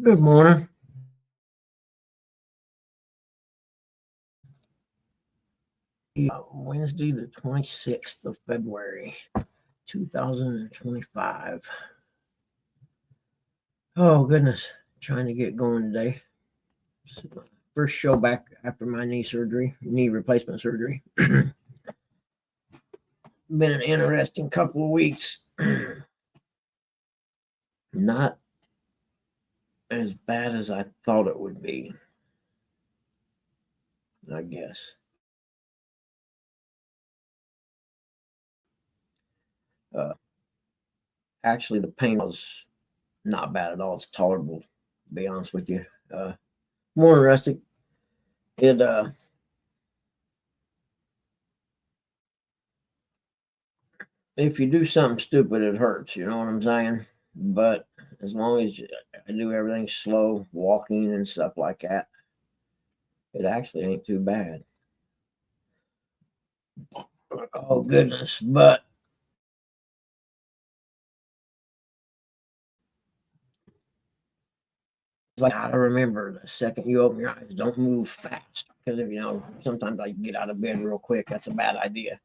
Good morning. Wednesday, the 26th of February, 2025. Oh, goodness. Trying to get going today. First show back after my knee replacement surgery. Been an interesting couple of weeks. Not as bad as I thought it would be, I guess. Actually, the pain was not bad at all. It's tolerable, to be honest with you. More interesting. It if you do something stupid, it hurts. You know what I'm saying? But as long as I do everything slow, walking and stuff like that, it actually ain't too bad. Oh goodness! But it's like I remember the second you open your eyes, don't move fast because if sometimes I get out of bed real quick. That's a bad idea.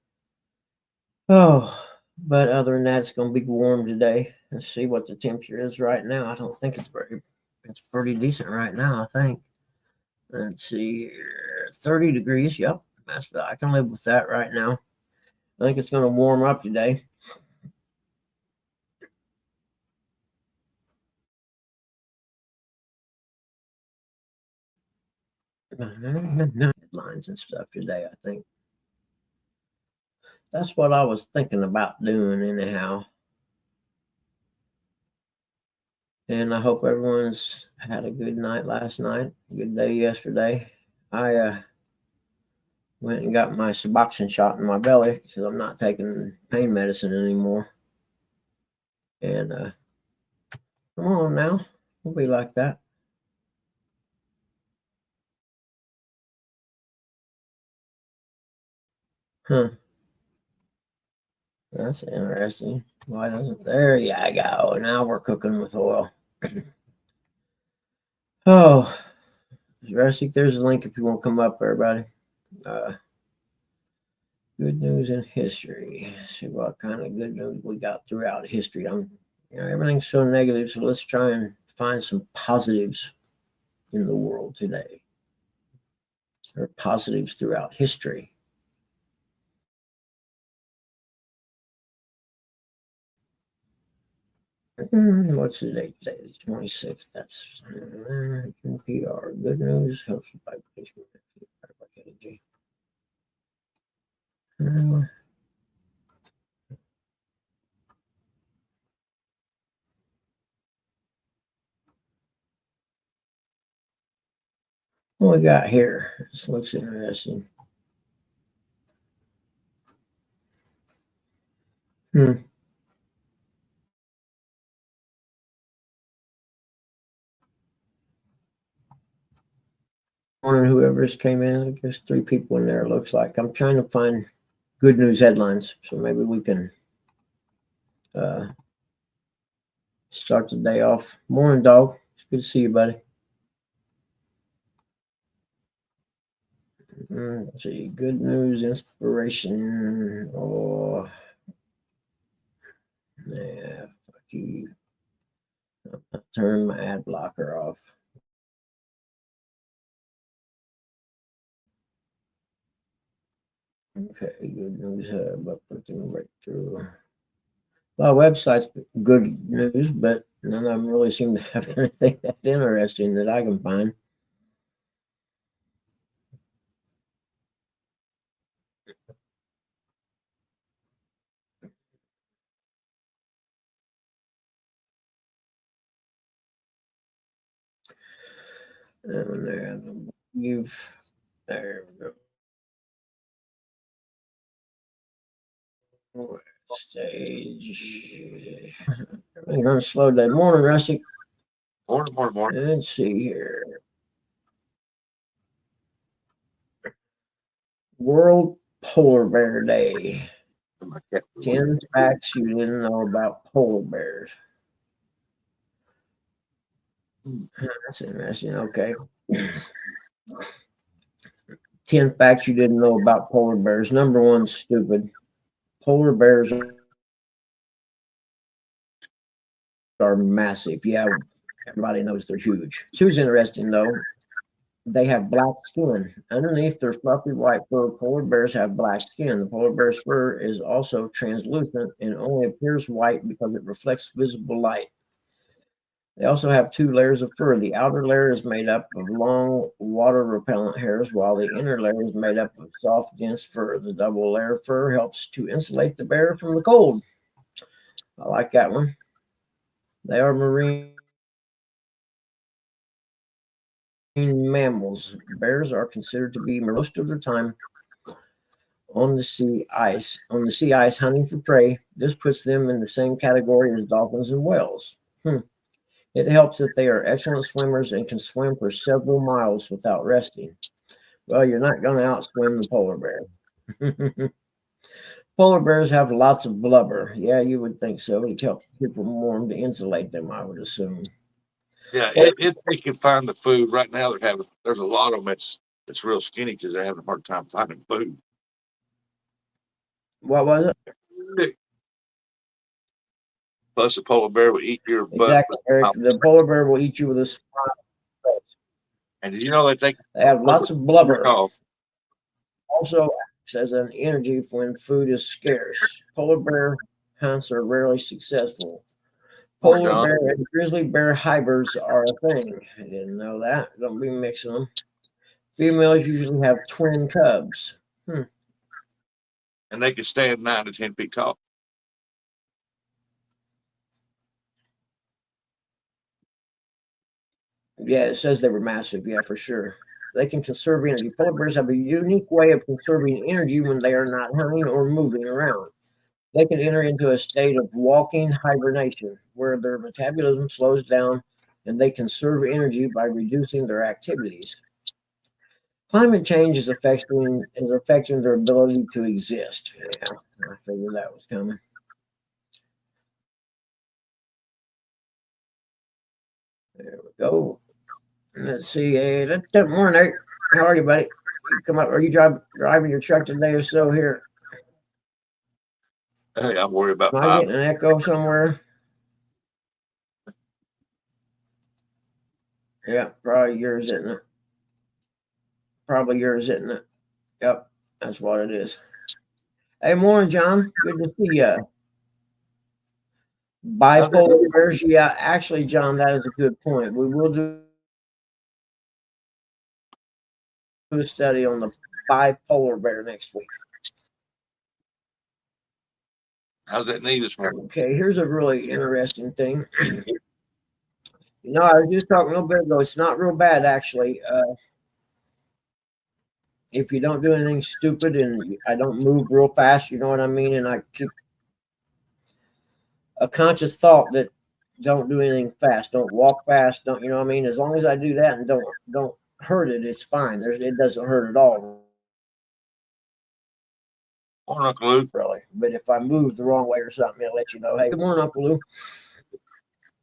Oh, but other than that, it's going to be warm today. Let's see what the temperature is right now. I don't think it's very. It's pretty decent right now. I think. Let's see here. 30 degrees. Yep. I can live with that right now. I think it's going to warm up today. Headlines and stuff today, I think. That's what I was thinking about doing anyhow. And I hope everyone's had a good night last night, good day yesterday. I went and got my Suboxone shot in my belly because I'm not taking pain medicine anymore. And come on now, we'll be like that. Huh. That's interesting. Why doesn't there you go? Now we're cooking with oil. Oh, Jurassic, there's a link if you want to come up, everybody. Good news in history. Let's see what kind of good news we got throughout history. Everything's so negative, so let's try and find some positives in the world today. There are positives throughout history. What's the date today? It's 26th. That's PR. Good news. Hosted by KG. What we got here? This looks interesting. Morning, whoever just came in. There's 3 people in there. It looks like I'm trying to find good news headlines, so maybe we can start the day off. Morning, dog. It's good to see you, buddy. Let's see. Good news, inspiration. Oh, yeah. Fuck you. I'll turn my ad blocker off. Okay, good news hub, uplifting breakthrough. A lot of websites, good news, but none of them really seem to have anything that interesting that I can find. And there, there we go. Stage. Everything runs slow today. Morning, Rusty. Morning. Let's see here. World Polar Bear Day. 10 facts you didn't know about polar bears. That's interesting. Okay. 10 facts you didn't know about polar bears. Number one, stupid. Polar bears are massive. Yeah, everybody knows they're huge. Two's interesting, though. They have black skin. Underneath their fluffy white fur, polar bears have black skin. The polar bear's fur is also translucent and only appears white because it reflects visible light. They also have two layers of fur. The outer layer is made up of long water repellent hairs, while the inner layer is made up of soft, dense fur. The double layer of fur helps to insulate the bear from the cold. I like that one. They are marine mammals. Bears are considered to be most of their time on the sea ice hunting for prey. This puts them in the same category as dolphins and whales. It helps that they are excellent swimmers and can swim for several miles without resting. Well, you're not going to outswim the polar bear. Polar bears have lots of blubber. Yeah, you would think so. To help keep them warm to insulate them, I would assume. Yeah, they can find the food right now. There's a lot of them that's real skinny because they're having a hard time finding food. What was it? Plus, the polar bear will eat your butt. Exactly, Eric. The polar bear will eat you with a smile. And did you know that They have lots of blubber. Oh, Also acts as an energy when food is scarce. Polar bear hunts are rarely successful. Polar bear and grizzly bear hybrids are a thing. I didn't know that. Don't be mixing them. Females usually have twin cubs. and they can stand 9 to 10 feet tall. Yeah, it says they were massive. Yeah, for sure. They can conserve energy. Polar bears have a unique way of conserving energy when they are not hunting or moving around. They can enter into a state of walking hibernation where their metabolism slows down and they conserve energy by reducing their activities. Climate change is affecting their ability to exist. Yeah, I figured that was coming. There we go. Let's see. Hey, good morning, Nate. How are you, buddy? You come up. Are you driving your truck today or so here? Hey, I'm worried about Am I getting an echo somewhere? Yeah, probably yours, isn't it? Probably yours, isn't it? Yep, that's what it is. Hey, morning, John. Good to see you. Bipolar bears. Yeah, actually, John, that is a good point. We will do a study on the bipolar bear next week. How's that knee this morning? Okay, here's a really interesting thing. I was just talking a little bit ago. It's not real bad, actually. If you don't do anything stupid and I don't move real fast, you know what I mean? And I keep a conscious thought that don't do anything fast, don't walk fast, don't, you know what I mean? As long as I do that and don't hurt it, it's fine. It doesn't hurt at all. Morning, Uncle Lou. Really. But if I move the wrong way or something, I'll let you know. Hey, good morning, Uncle Lou.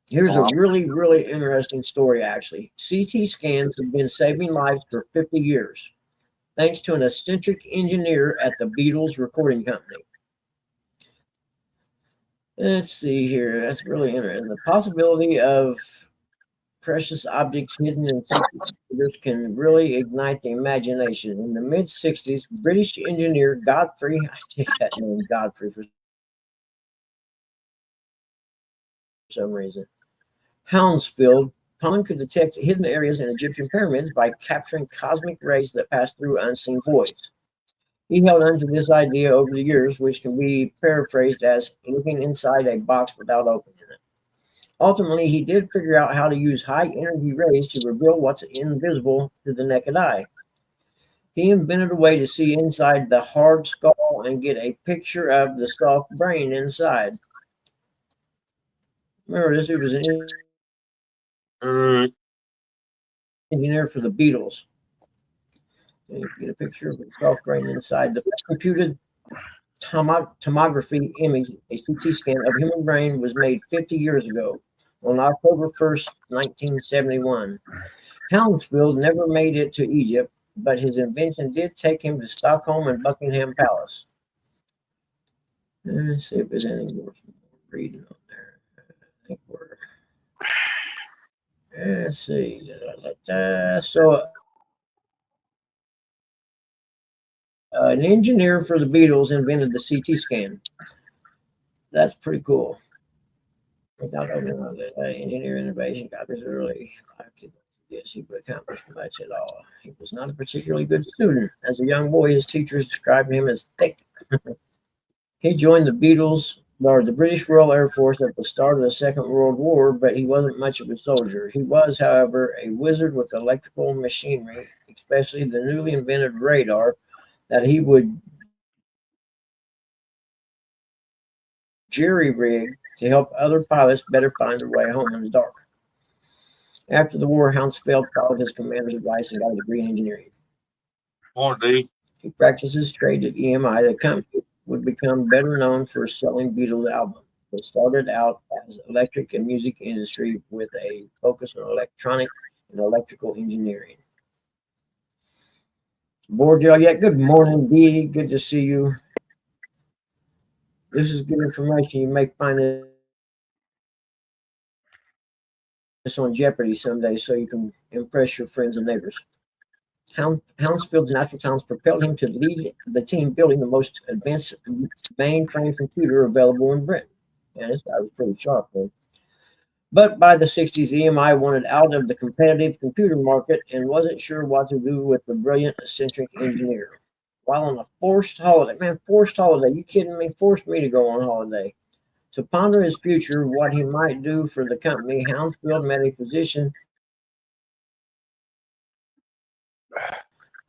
Here's a really, really interesting story, actually. CT scans have been saving lives for 50 years, thanks to an eccentric engineer at the Beatles recording company. Let's see here. That's really interesting. The possibility of precious objects hidden in secret computers can really ignite the imagination. In the mid-60s, British engineer Godfrey, I take that name Godfrey for some reason, Hounsfield, could detect hidden areas in Egyptian pyramids by capturing cosmic rays that pass through unseen voids. He held on to this idea over the years, which can be paraphrased as looking inside a box without opening it. Ultimately, he did figure out how to use high energy rays to reveal what's invisible to the naked eye. He invented a way to see inside the hard skull and get a picture of the soft brain inside. Remember, this dude was an engineer for the Beatles. And you get a picture of the soft brain inside. The computed tomography image, a CT scan of human brain, was made 50 years ago. On October 1st, 1971. Hounsfield never made it to Egypt, but his invention did take him to Stockholm and Buckingham Palace. Let's see if there's any more reading on there. I think we're. Let's see. So, an engineer for the Beatles invented the CT scan. That's pretty cool. Without opening on the engineer innovation, copies early. Yes, he would accomplish much at all. He was not a particularly good student. As a young boy, his teachers described him as thick. He joined the Beatles or the British Royal Air Force at the start of the Second World War, but he wasn't much of a soldier. He was, however, a wizard with electrical machinery, especially the newly invented radar that he would jury rig to help other pilots better find their way home in the dark. After the war, Hounsfield followed his commander's advice and got a degree in engineering. Morning, D. He practiced his trade at EMI. The company would become better known for selling Beatles albums. It started out as electric and music industry with a focus on electronic and electrical engineering. Bored y'all yet? Good morning, D. Good to see you. This is good information. You may find this on Jeopardy someday so you can impress your friends and neighbors. Hounsfield's natural talents propelled him to lead the team building the most advanced mainframe computer available in Britain. And this guy was pretty sharp, though. But by the 60s, EMI wanted out of the competitive computer market and wasn't sure what to do with the brilliant, eccentric engineer. While on a forced holiday, you kidding me? Forced me to go on holiday. To ponder his future, what he might do for the company, Hounsfield met a physician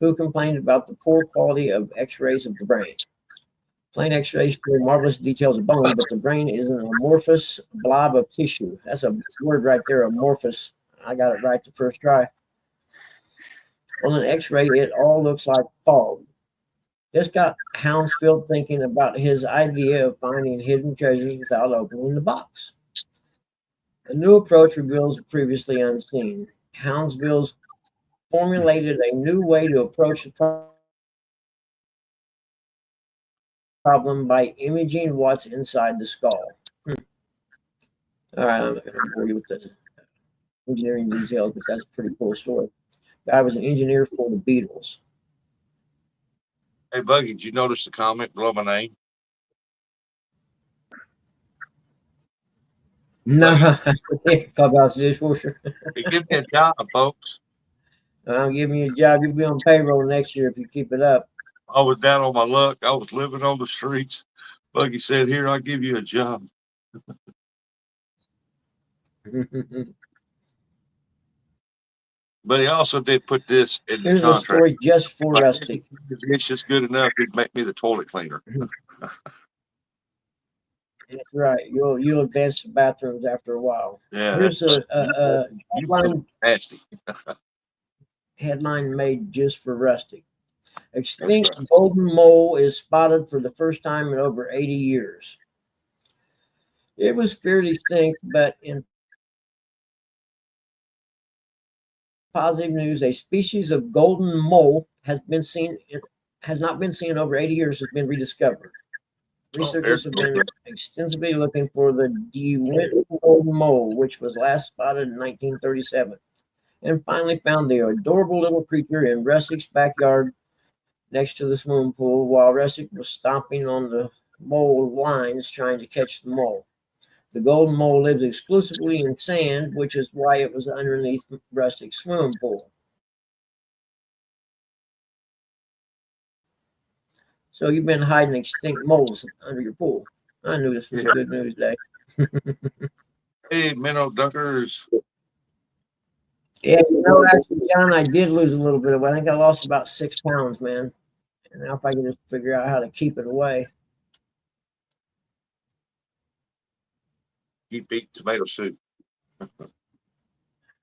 who complained about the poor quality of x-rays of the brain. Plain x-rays show marvelous details of bone, but the brain is an amorphous blob of tissue. That's a word right there, amorphous. I got it right the first try. On an x-ray, it all looks like fog. This got Hounsfield thinking about his idea of finding hidden treasures without opening the box. A new approach reveals the previously unseen. Hounsfield formulated a new way to approach the problem by imaging what's inside the skull. All right, I'm not going to bore you with the engineering details, but that's a pretty cool story. Guy was an engineer for the Beatles. Hey, Buggy, did you notice the comment below my name? No, clubhouse dishwasher. Hey, give me a job, folks. I'm giving you a job. You'll be on payroll next year if you keep it up. I was down on my luck. I was living on the streets. Buggy said, "Here, I'll give you a job." But he also did put this in the Here's a contract. story just for Like, Rusty. it's just good enough. He'd make me the toilet cleaner. That's right. You'll advance the bathrooms after a while. Yeah, Here's that's a you nasty. headline made just for Rusty. Extinct right. golden mole is spotted for the first time in over 80 years. It was fairly extinct, but in positive news, a species of golden mole has not been seen in over 80 years, has been rediscovered. Researchers have been extensively looking for the DeWitt golden mole, which was last spotted in 1937, and finally found the adorable little creature in Rustick's backyard next to the swimming pool while Rustick was stomping on the mole lines trying to catch the mole. The golden mole lives exclusively in sand, which is why it was underneath Rustick's swimming pool. So you've been hiding extinct moles under your pool. I knew this was a good news day. Hey, minnow duckers. Yeah, actually, John, I did lose a little bit of weight. I think I lost about 6 pounds, man. And now if I can just figure out how to keep it away. Keep eating tomato soup.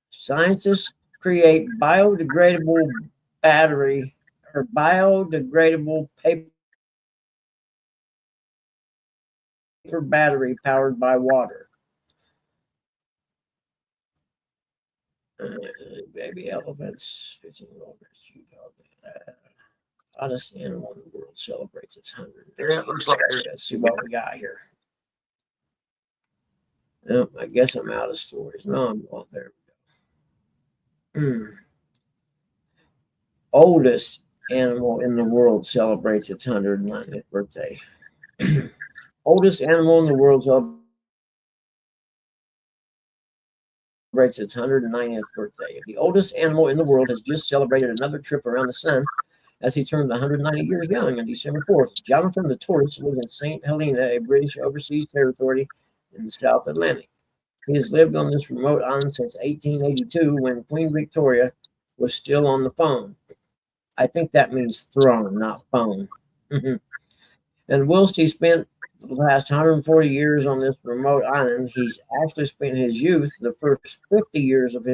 Scientists create biodegradable battery or biodegradable paper battery powered by water. Baby elephants, 15 hottest animal in the world celebrates its 100. Yeah, it looks like Let's see what we got here. I guess I'm out of stories. No, I'm on there. Oldest animal in the world celebrates its 190th birthday. Oldest animal in the world celebrates its 190th birthday. The oldest animal in the world has just celebrated another trip around the sun as he turned 190 years young on December 4th. Jonathan the tortoise lives in St. Helena, a British overseas territory in the South Atlantic. He has lived on this remote island since 1882 when Queen Victoria was still on the phone. I think that means throne, not phone. And whilst he spent the last 140 years on this remote island, he's actually spent his youth, the first 50 years of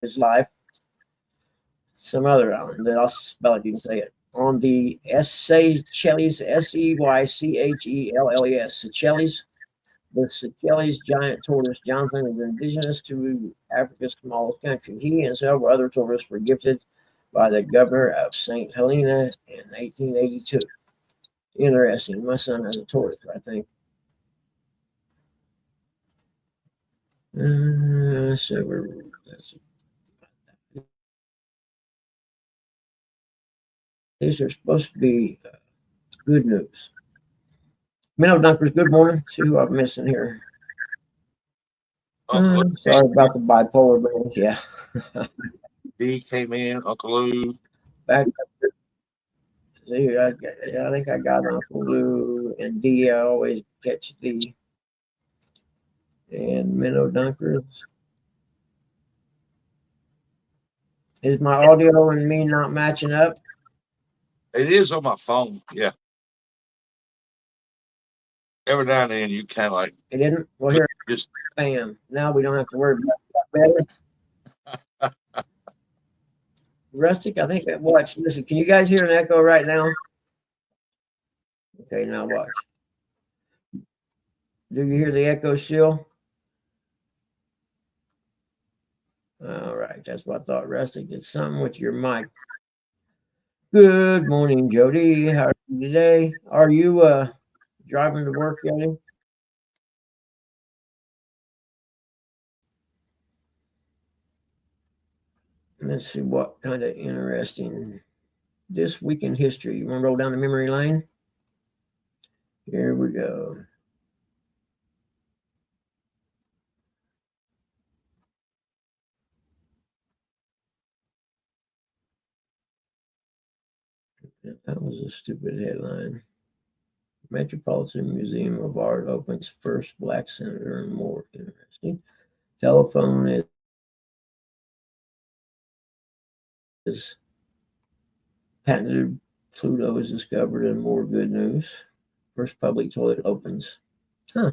his life, some other island that I'll spell it, you can say it, on the Seychelles, Seychelles, Seychelles. The Seychelles giant tortoise Jonathan is indigenous to Africa's smallest country. He and several other tortoises were gifted by the governor of St. Helena in 1882. Interesting. My son has a tortoise, I think. These are supposed to be good news. Minnow Dunkers, good morning. See who I'm missing here. Sorry about the bipolar man. Yeah. D came in, Uncle Lou. Back. See, I think I got Uncle Lou and D. I always catch D. And Minnow Dunkers. Is my audio and me not matching up? It is on my phone. Yeah. Every now and then you kind of like. It didn't? Well, here, just bam. Now we don't have to worry about that. Rustic, I think, watch. Listen, can you guys hear an echo right now? Okay, now watch. Do you hear the echo still? All right, that's what I thought, Rustic. It's something with your mic. Good morning, Jody. How are you today? Are you driving to work, Jody? Let's see what kind of interesting this week in history. You want to roll down the memory lane? Here we go. That was a stupid headline. Metropolitan Museum of Art opens first black senator and more. Interesting. Telephone is patented. Pluto is discovered and more good news. First public toilet opens. Huh.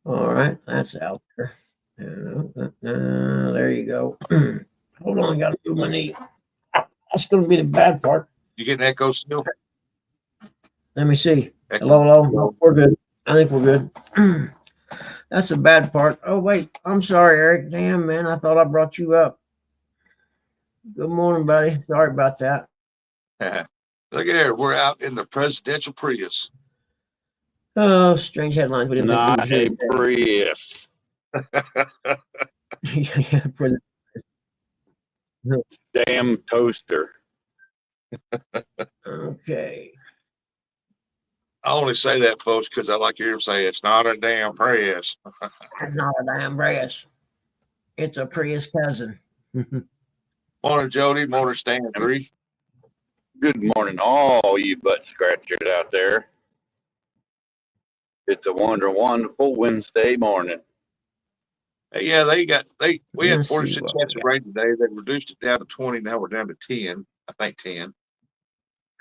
All right, that's out there. There you go. Hold on, I got to move my knee. That's going to be the bad part. You get an echo still? Let me see. Echo. Hello. No, we're good. I think we're good. That's the bad part. Oh, wait. I'm sorry, Eric. Damn, man. I thought I brought you up. Good morning, buddy. Sorry about that. Look at here. We're out in the presidential Prius. Oh, strange headlines. We didn't Not a Prius. Yeah, Damn toaster. Okay. I only say that, folks, because I like to hear them say it's not a damn Prius. It's not a damn Prius. It's a Prius cousin. Morning, Jody. Morning, Stan 3. Good morning, all you butt scratchers out there. It's a wonderful Wednesday morning. Hey, yeah, we had Let's see 46 what chance we of rain today. They reduced it down to 20. Now we're down to 10. I think 10.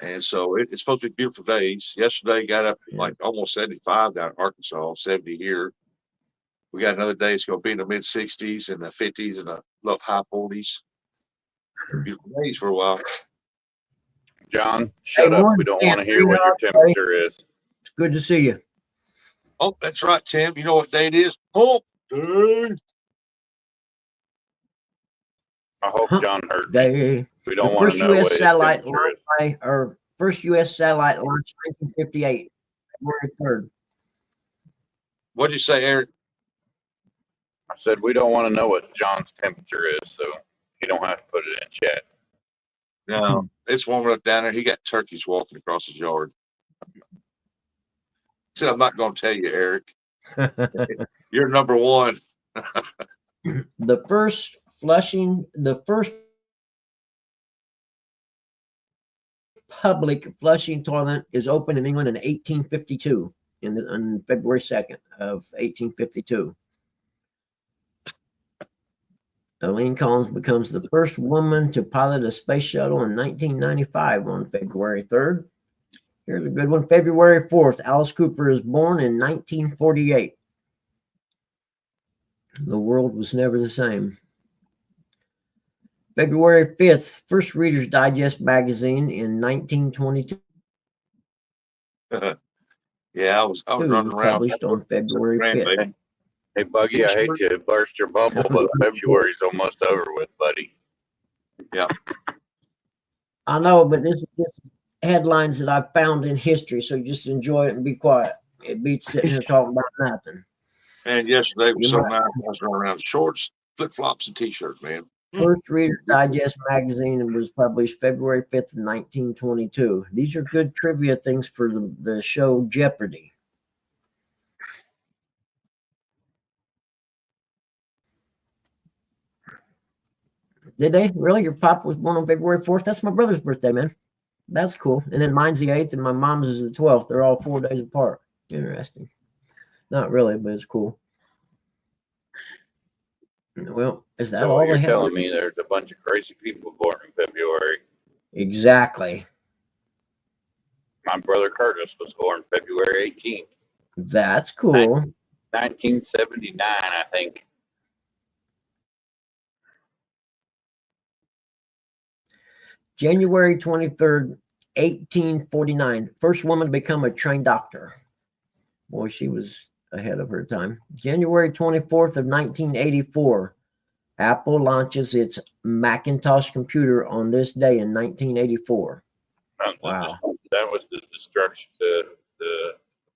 And so it's supposed to be beautiful days. Yesterday got up like almost 75 down in Arkansas, 70 here. We got another day. It's going to be in the mid 60s and the 50s and the low high 40s. Beautiful days for a while. John, shut up. We don't want to hear what your temperature is. It's good to see you. Oh, that's right, Tim. You know what day it is? Hump day. I hope Huh. John heard me. They, We the don't want first to know U.S. what his satellite temperature is. launched first U.S. satellite launched 1958, February 3rd. What'd you say, Eric? I said we don't want to know what John's temperature is, so you don't have to put it in chat. No, it's warm enough down there. He got turkeys walking across his yard. Said, I'm not going to tell you, Eric. You're number one. The first public flushing toilet is opened in England in 1852, on February 2nd of 1852. Elaine Collins becomes the first woman to pilot a space shuttle in 1995 on February 3rd. Here's a good one. February 4th, Alice Cooper is born in 1948. The world was never the same. February 5th, first Reader's Digest magazine in 1922. Yeah, I was running around. Published on February 5th. Hey, Buggy, I hate to burst your bubble, but February's almost over with, buddy. Yeah. I know, but this is just headlines that I found in history, so just enjoy it and be quiet. It beats sitting here talking about nothing. And yesterday was so nice. I was running around in shorts, flip flops, and t-shirts, man. First Reader's Digest magazine was published February 5th, 1922. These are good trivia things for the show Jeopardy. Did they? Really? Your pop was born on February 4th? That's my brother's birthday, man. That's cool. And then mine's the 8th and my mom's is the 12th. They're all 4 days apart. Interesting. Not really, but it's cool. Well, is that So all you're they have? telling me there's a bunch of crazy people born in February? Exactly. My brother Curtis was born February 18th. That's cool. 1979, I think. January 23rd, 1849. First woman to become a trained doctor. Boy, she was ahead of her time. January 24th of 1984. Apple launches its Macintosh computer on this day in 1984. Wow. That was the destruction, the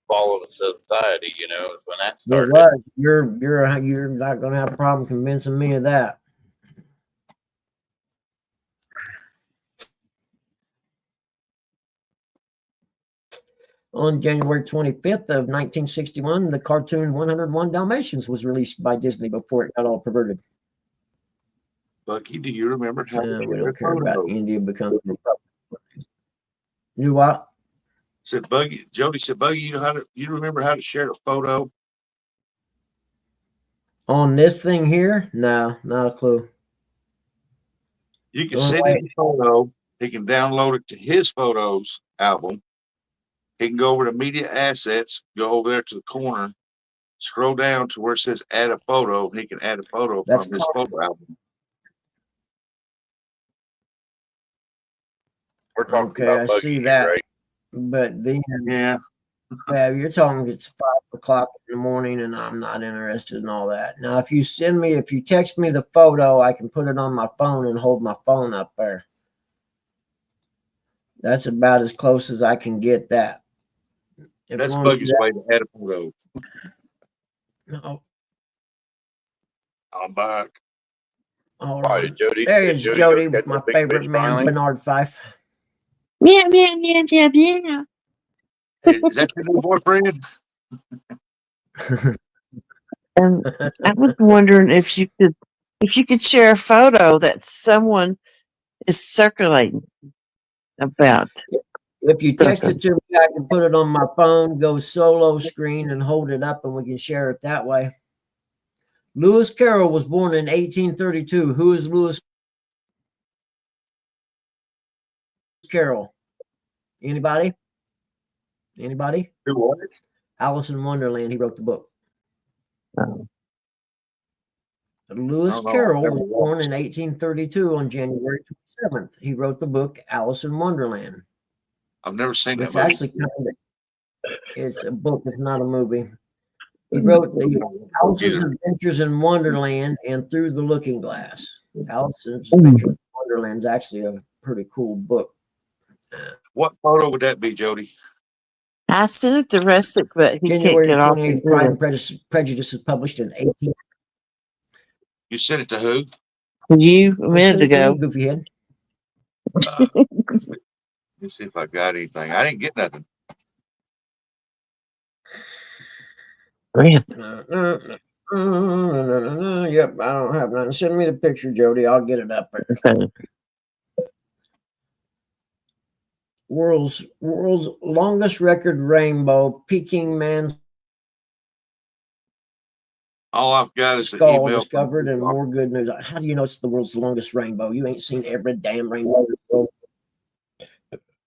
fall of society, you know, when that started. It was. You're not going to have a problem convincing me of that. On January 25th of 1961, the cartoon 101 Dalmatians was released by Disney before it got all perverted. Bucky, do you remember how we don't care about India becoming a republic? You what? Said Buggy. Jody said, Buggy, you remember how to share a photo? On this thing here? No, not a clue. You can send him the photo. He can download it to his photos album. He can go over to media assets, go over there to the corner, scroll down to where it says add a photo. He can add a photo from his photo album. We're talking about Buggy, see that, right? But then, yeah, you're talking it's 5 o'clock in the morning, and I'm not interested in all that. Now, if you text me the photo, I can put it on my phone and hold my phone up there. That's about as close as I can get that. That's Buggy's way to add a photo. No. I'm back. All right, Jody. There's Jody with my favorite man, finally? Bernard Fife. Yeah. Hey, is that your new boyfriend? And I was wondering if you could share a photo that someone is circulating about. If you text it to me, I can put it on my phone, go solo screen, and hold it up, and we can share it that way. Lewis Carroll was born in 1832. Who is Lewis Carroll? Anybody? Anybody? Who was it? Alice in Wonderland. He wrote the book. Lewis Carroll was born in 1832 on January 27th. He wrote the book Alice in Wonderland. I've never seen that. It's actually it's a book. It's not a movie. He wrote the Alice's Adventures in Wonderland and Through the Looking Glass. Alice's Adventure in Wonderland is actually a pretty cool book. What photo would that be, Jody? I sent it to Rustic, but he can't January get off 28th, and Pride do and Prejudice is published in 18. You sent it to who? it. You a I'll minute send it to you, ago. goofy head. Let's see if I got anything. I didn't get nothing. Yeah. Yep, I don't have nothing. Send me the picture, Jody. I'll get it up there. Okay. World's longest record rainbow, Peking man's All I've got is an skull email. discovered, and more good news. How do you know it's the world's longest rainbow? You ain't seen every damn rainbow.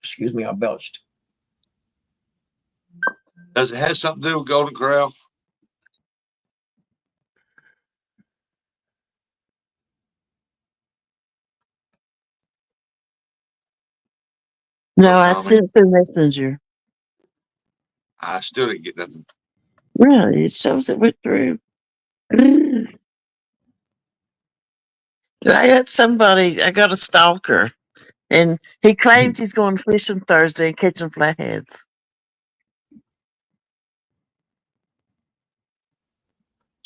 Excuse me, I belched. Does it have something to do with Golden Corral? No, I Tommy? sent it through Messenger. I still didn't get nothing. Really, it shows it went through. I got a stalker, and he claims he's going fishing Thursday and catching flatheads.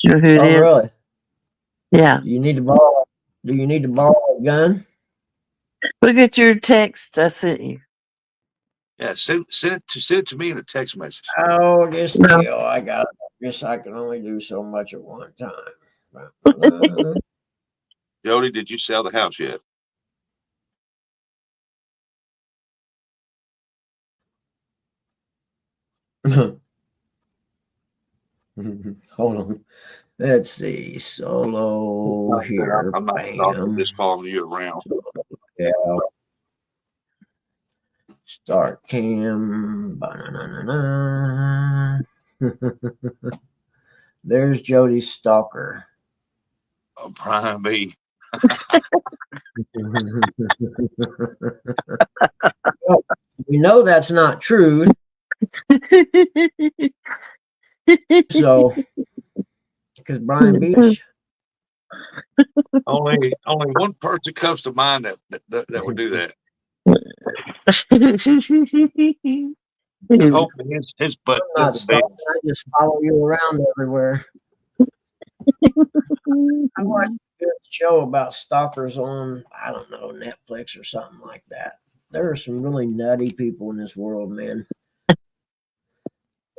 You know who it Oh, is? really? Yeah. Do you need to borrow a gun? Look at your text I sent you. Yeah, send it to me in a text message. Oh, this No. deal. I got it. I guess I can only do so much at one time. Jody, did you sell the house yet? Hold on. Let's see. Solo here. I'm not Bam. just following you around. Yeah. Start cam. Ba-na-na-na-na. There's Jody's stalker. Oh, Brian B. Well, we know that's not true. So, because Brian Beach. Only one person comes to mind that would do that. Hopefully his butt I'm not is big. stalking. I just follow you around everywhere. I watched a good show about stalkers on, I don't know, Netflix or something like that. There are some really nutty people in this world, man.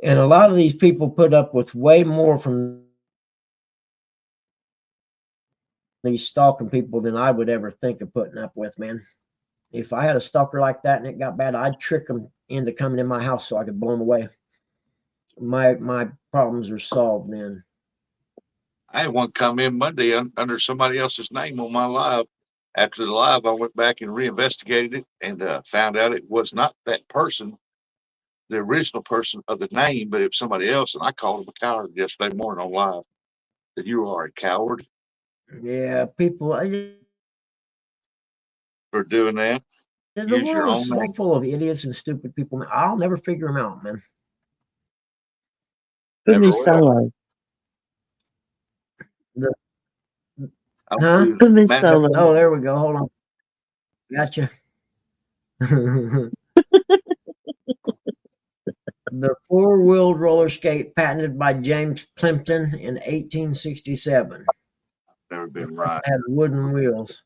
And a lot of these people put up with way more from these stalking people than I would ever think of putting up with, man. If I had a stalker like that and it got bad, I'd trick them into coming in my house so I could blow them away. My problems are solved then. I had one come in Monday under somebody else's name on my live. After the live, I went back and reinvestigated it and found out it was not that person, the original person of the name, but it was somebody else. And I called him a coward yesterday morning on live. That you are a coward Yeah, people. for doing that. The Use your world own is so name. full of idiots and stupid people. Man. I'll never figure them out, man. Put me Never will. solo. Huh? Put me solo. Oh, there we go. Hold on. Gotcha. The four-wheeled roller skate patented by James Plimpton in 1867. Never been right. Had wooden wheels.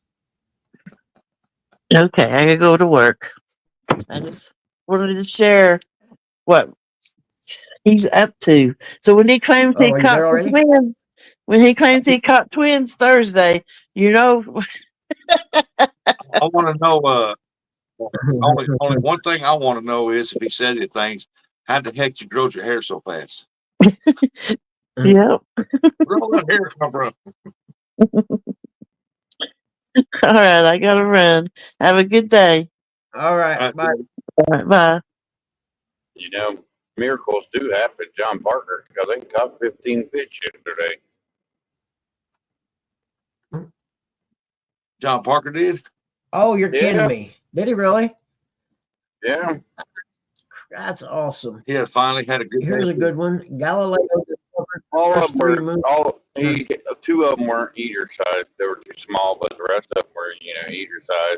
Okay, I gotta go to work. I just wanted to share what he's up to. So when he claims Oh, he are you caught there the already? twins, Thursday, you know. I want to know. Only one thing I want to know is if he said it things. How the heck you growed your hair so fast? Yep. Where all that hair come from? All right, I gotta run. Have a good day. All right. Bye. All right, bye. You know, miracles do happen, John Parker, because they caught 15 fish yesterday. John Parker did. Oh, you're kidding Yeah. me. Did he really? Yeah. That's awesome. He had finally had a good. Here's day. a good one. Galileo discovered All first of three them moons. were, he two of them weren't eater size. They were too small, but the rest of them were, eater size.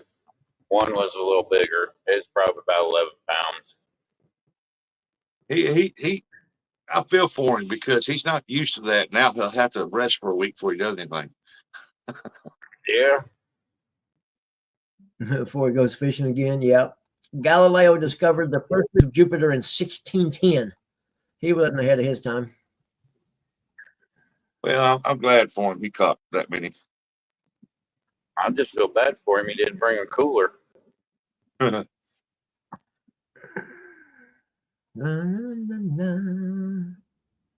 One was a little bigger. It's probably about 11 pounds. I feel for him because he's not used to that. Now he'll have to rest for a week before he does anything. Yeah. Before he goes fishing again. Yep. Galileo discovered the first of Jupiter in 1610. He wasn't ahead of his time. Well, I'm glad for him. He caught that many. I just feel bad for him. He didn't bring a cooler. Na, na, na.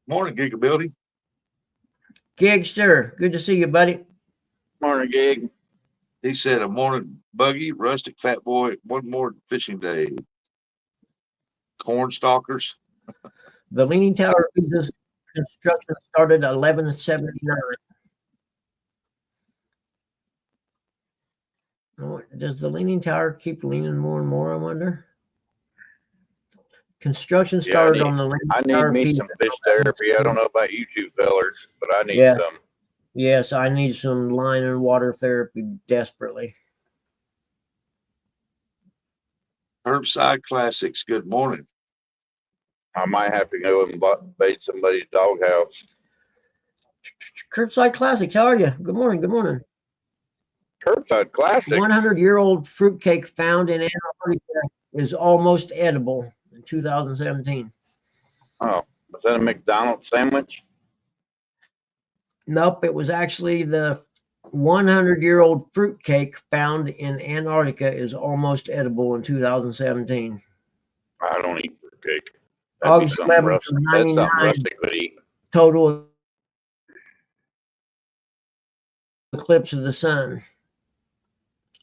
Morning, Gigability. Gigster, good to see you, buddy. Morning, Gig. He said, a morning, Buggy, Rustic, Fat Boy, one more fishing day. Corn stalkers. The Leaning Tower of Pisa's construction started 1179. Oh, does the Leaning Tower keep leaning more and more, I wonder? Construction started on the Leaning I Tower need of me Pisa. some fish therapy. I don't know about you two fellers, but I need Yeah. some. Yes, I need some line and water therapy desperately. Curbside Classics. Good morning. I might have to go and bait somebody's doghouse. Curbside Classics, how are you? Good morning, good morning. Curbside Classics. 100-year-old fruitcake found in Antarctica is almost edible in 2017. Oh, was that a McDonald's sandwich? Nope, it was actually the 100-year-old fruitcake found in Antarctica is almost edible in 2017. I don't eat fruitcake. August 11th That's of something 99 Rustic would eat. total eclipse of the sun.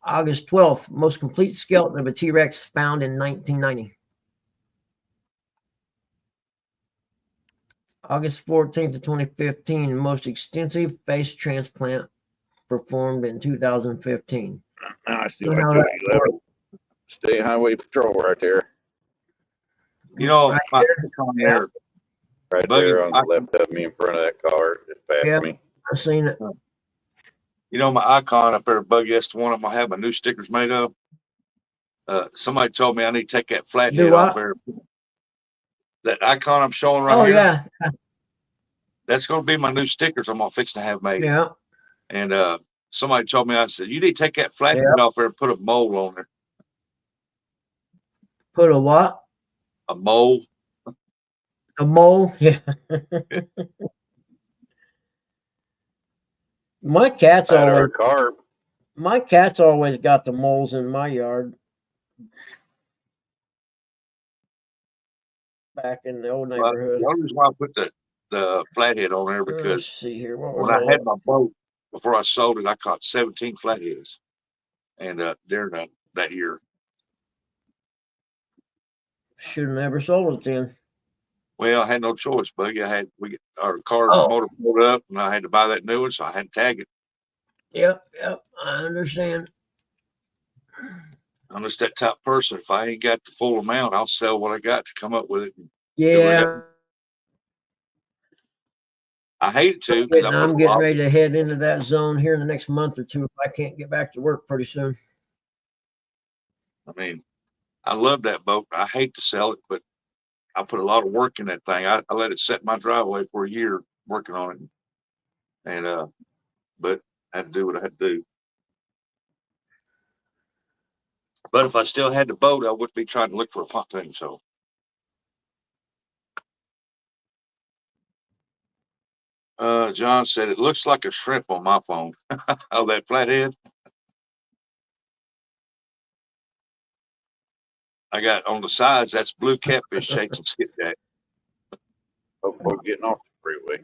August 12th, most complete skeleton of a T-Rex found in 1990. August 14th of 2015, most extensive face transplant performed in 2015. I see why 211 State Highway Patrol right there. You know, Right my there. icon there. Right Buggy, there on the left of me in front of that car. Just past Yep. me. I've seen it. You know, my icon up there, Buggy, that's the one I'm going to have my new stickers made of. Somebody told me I need to take that flathead off there. That icon I'm showing right here. Yeah. That's going to be my new stickers I'm going to fix to have made. Yeah. And somebody told me, I said, you need to take that flathead off there and put a mole on there. Put a what? A mole. A mole? Yeah. My cat's always got the moles in my yard. Back in the old neighborhood. The only reason why I put the flathead on there Let's because see here. What when was I that? had my boat before I sold it, I caught 17 flatheads, and during that year. Should have never sold it then. Well, I had no choice, Buggy. Our car motor pulled up, and I had to buy that new one, so I had to tag it. Yep. I understand. I'm just that type of person. If I ain't got the full amount, I'll sell what I got to come up with it. Yeah. I hate it too. I'm getting ready to head into that zone here in the next month or two if I can't get back to work pretty soon. I mean, I love that boat. I hate to sell it, but I put a lot of work in that thing. I let it set in my driveway for a year working on it. And but I had to do what I had to do. But if I still had the boat, I wouldn't be trying to look for a pontoon. So John said it looks like a shrimp on my phone. Oh, that flathead. I got on the sides, that's blue catfish chasing skipjack. Hope we're getting off the freeway.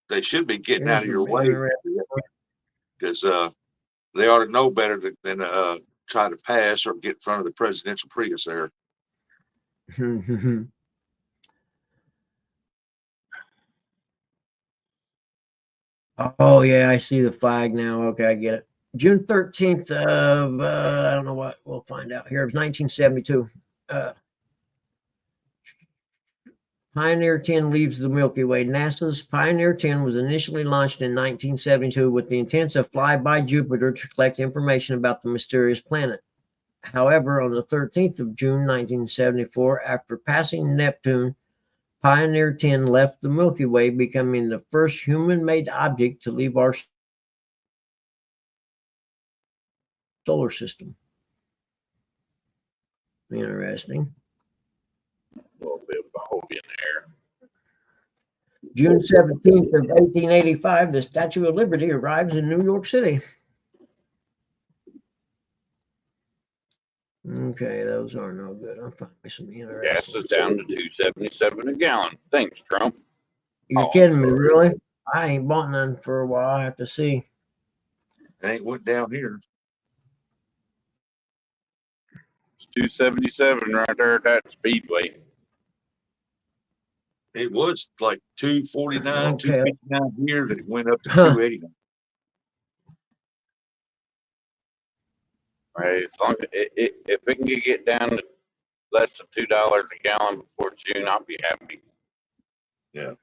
They should be getting out of your way because they ought to know better than try to pass or get in front of the presidential Prius there. Oh yeah, I see the flag now. Okay, I get it. June 13th of I don't know what, we'll find out here. It was 1972. Pioneer 10 leaves the Milky Way. NASA's Pioneer 10 was initially launched in 1972 with the intent to fly by Jupiter to collect information about the mysterious planet. However, on the 13th of June 1974, after passing Neptune, Pioneer 10 left the Milky Way, becoming the first human-made object to leave our solar system. Interesting. A little bit of a hole in there. June 17th of 1885, the Statue of Liberty arrives in New York City. Okay, those are no good. I'll find me some interesting. Gas is down to $2.77 a gallon. Thanks, Trump. You're kidding me, really? I ain't bought none for a while. I have to see. It ain't went down here. It's $2.77 right there at that Speedway. It was like 249, Okay. 259 here, that it went up to Huh. 289. Right, as long as if it can get down to less than $2 a gallon before June, I'll be happy. Yeah.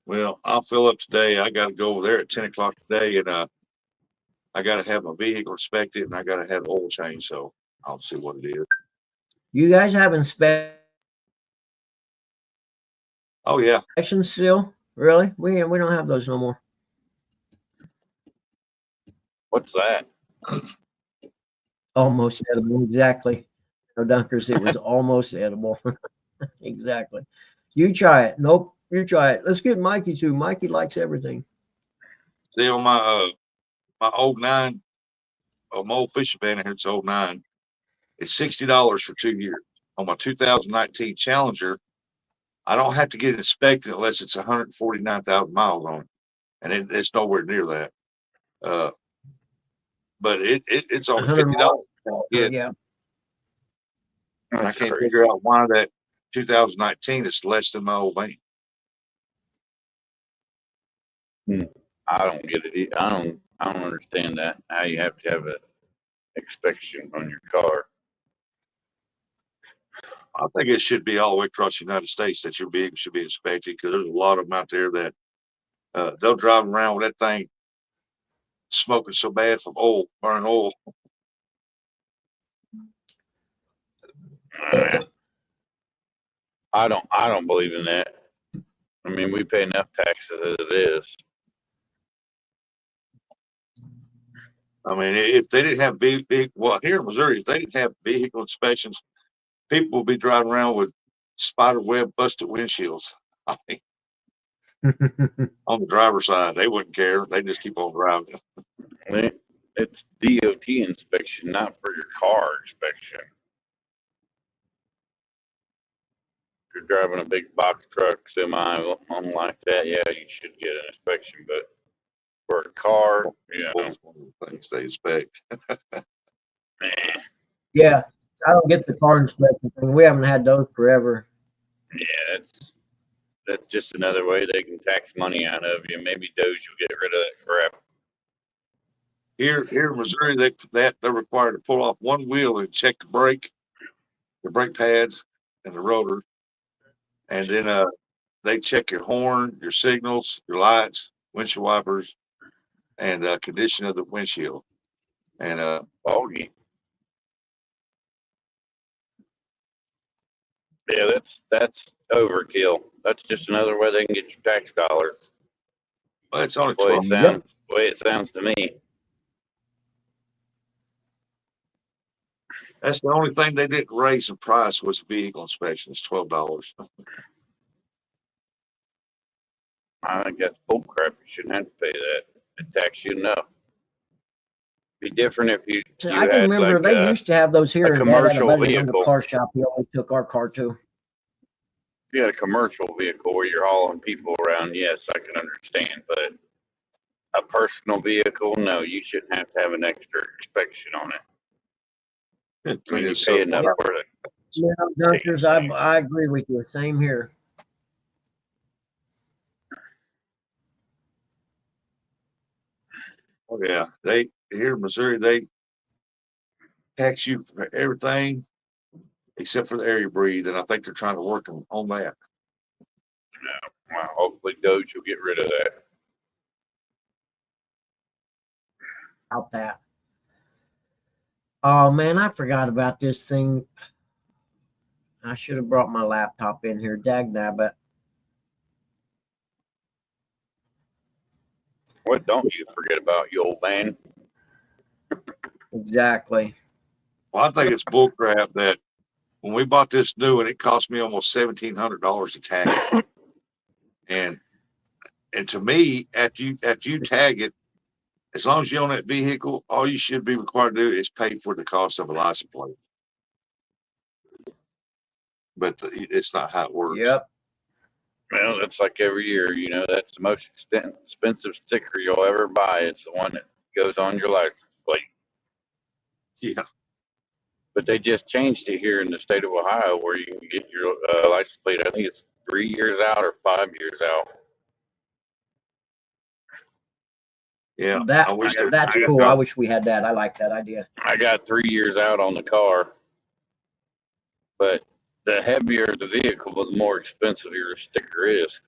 Well, I'll fill up today. I got to go over there at 10 o'clock today, and I got to have my vehicle inspected, and I got to have oil change. So I'll see what it is. You guys have inspections Oh yeah, still? Really? We don't have those no more. What's that? Almost edible. Exactly. No dunkers. It was almost edible. Exactly. You try it. Nope. You try it. Let's get Mikey too. Mikey likes everything. see on my old 9, my old fishing van here, it's old 9. It's $60 for 2 years. On my 2019 Challenger, I don't have to get it inspected unless it's 149,000 miles on it, and it's nowhere near that. But it's only 100 $50. Yeah, Yeah. I That's can't crazy. figure out why that 2019 is less than my old van. I don't get it. I don't understand that. How you have to have an inspection on your car. I think it should be all the way across the United States that your vehicle should be inspected, because there's a lot of them out there that they'll drive around with that thing smoking so bad from oil, burning oil. I don't believe in that. I mean, we pay enough taxes as it is. I mean, if they didn't have well, here in Missouri, if they didn't have vehicle inspections, people would be driving around with spider web busted windshields. I mean, on the driver's side, they wouldn't care. They just keep on driving. It's DOT inspection, not for your car inspection. If you're driving a big box truck, semi, something like that, yeah, you should get an inspection. But for a car, you know, Those things they inspect. man, Yeah. I don't get the car inspection thing. We haven't had those forever. yeah, that's just another way they can tax money out of you. Maybe DOZE will get rid of that crap. Here in Missouri, they're required to pull off one wheel and check the brake pads, and the rotor, and then they check your horn, your signals, your lights, windshield wipers, and condition of the windshield. And Foggy. Yeah, that's overkill. That's just another way they can get your tax dollars. well, it's only The way 12. it sounds, the way it sounds to me. That's the only thing they didn't raise in price was vehicle inspection. It's $12. I think that's bullcrap. You shouldn't have to pay that. It tax you enough. Be different if you So you I can had remember like they used to have those here, and Dad had a commercial buddy that owned a vehicle. car shop. He always took our car too. You had a commercial vehicle where you're hauling people around. Yes, I can understand, but a personal vehicle, no, you shouldn't have to have an extra inspection on it. I mean, you pay enough for it. Yeah, dunkers, I agree with you. Same here. Oh yeah, they here in Missouri they tax you for everything except for the air you breathe. And I think they're trying to work on that. Well, hopefully DOZE will get rid of that. About that. Oh man, I forgot about this thing. I should have brought my laptop in here. Dagnabbit. What don't you forget about, you old man? Exactly. Well, I think it's bullcrap that when we bought this new one, it cost me almost $1,700 to tag it. And to me, after you tag it, as long as you own that vehicle, all you should be required to do is pay for the cost of a license plate. But it's not how it works. Yep. Well, that's like every year, you know, that's the most expensive sticker you'll ever buy. It's the one that goes on your license plate. Yeah. But they just changed it here in the state of Ohio where you can get your license plate. I think it's 3 years out or 5 years out. Yeah. That I wish that's cool. I wish we had that. I like that idea. I got 3 years out on the car. But the heavier the vehicle, the more expensive your sticker is.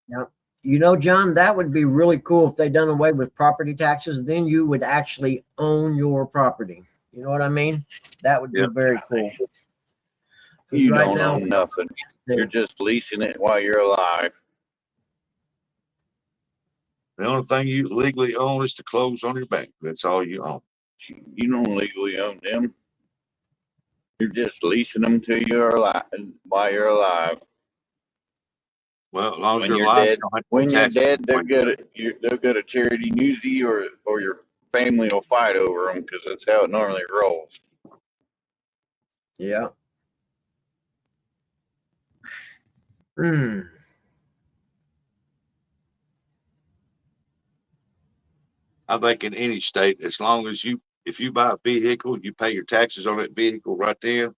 Yep. You know, John, that would be really cool if they done away with property taxes. Then you would actually own your property. You know what I mean? That would be Yep. very cool. 'Cause You right don't now, own nothing. You're just leasing it while you're alive. the only thing you legally own is the clothes on your back. That's all you own. You don't legally own them. You're just leasing them till you're alive, while you're alive. Well, as long as When you're you're alive, dead, you don't have to pay when you're taxes. dead, they'll go to charity newsy or your family will fight over them because that's how it normally rolls. yeah. Hmm. I think in any state, as long as if you buy a vehicle, you pay your taxes on that vehicle right then.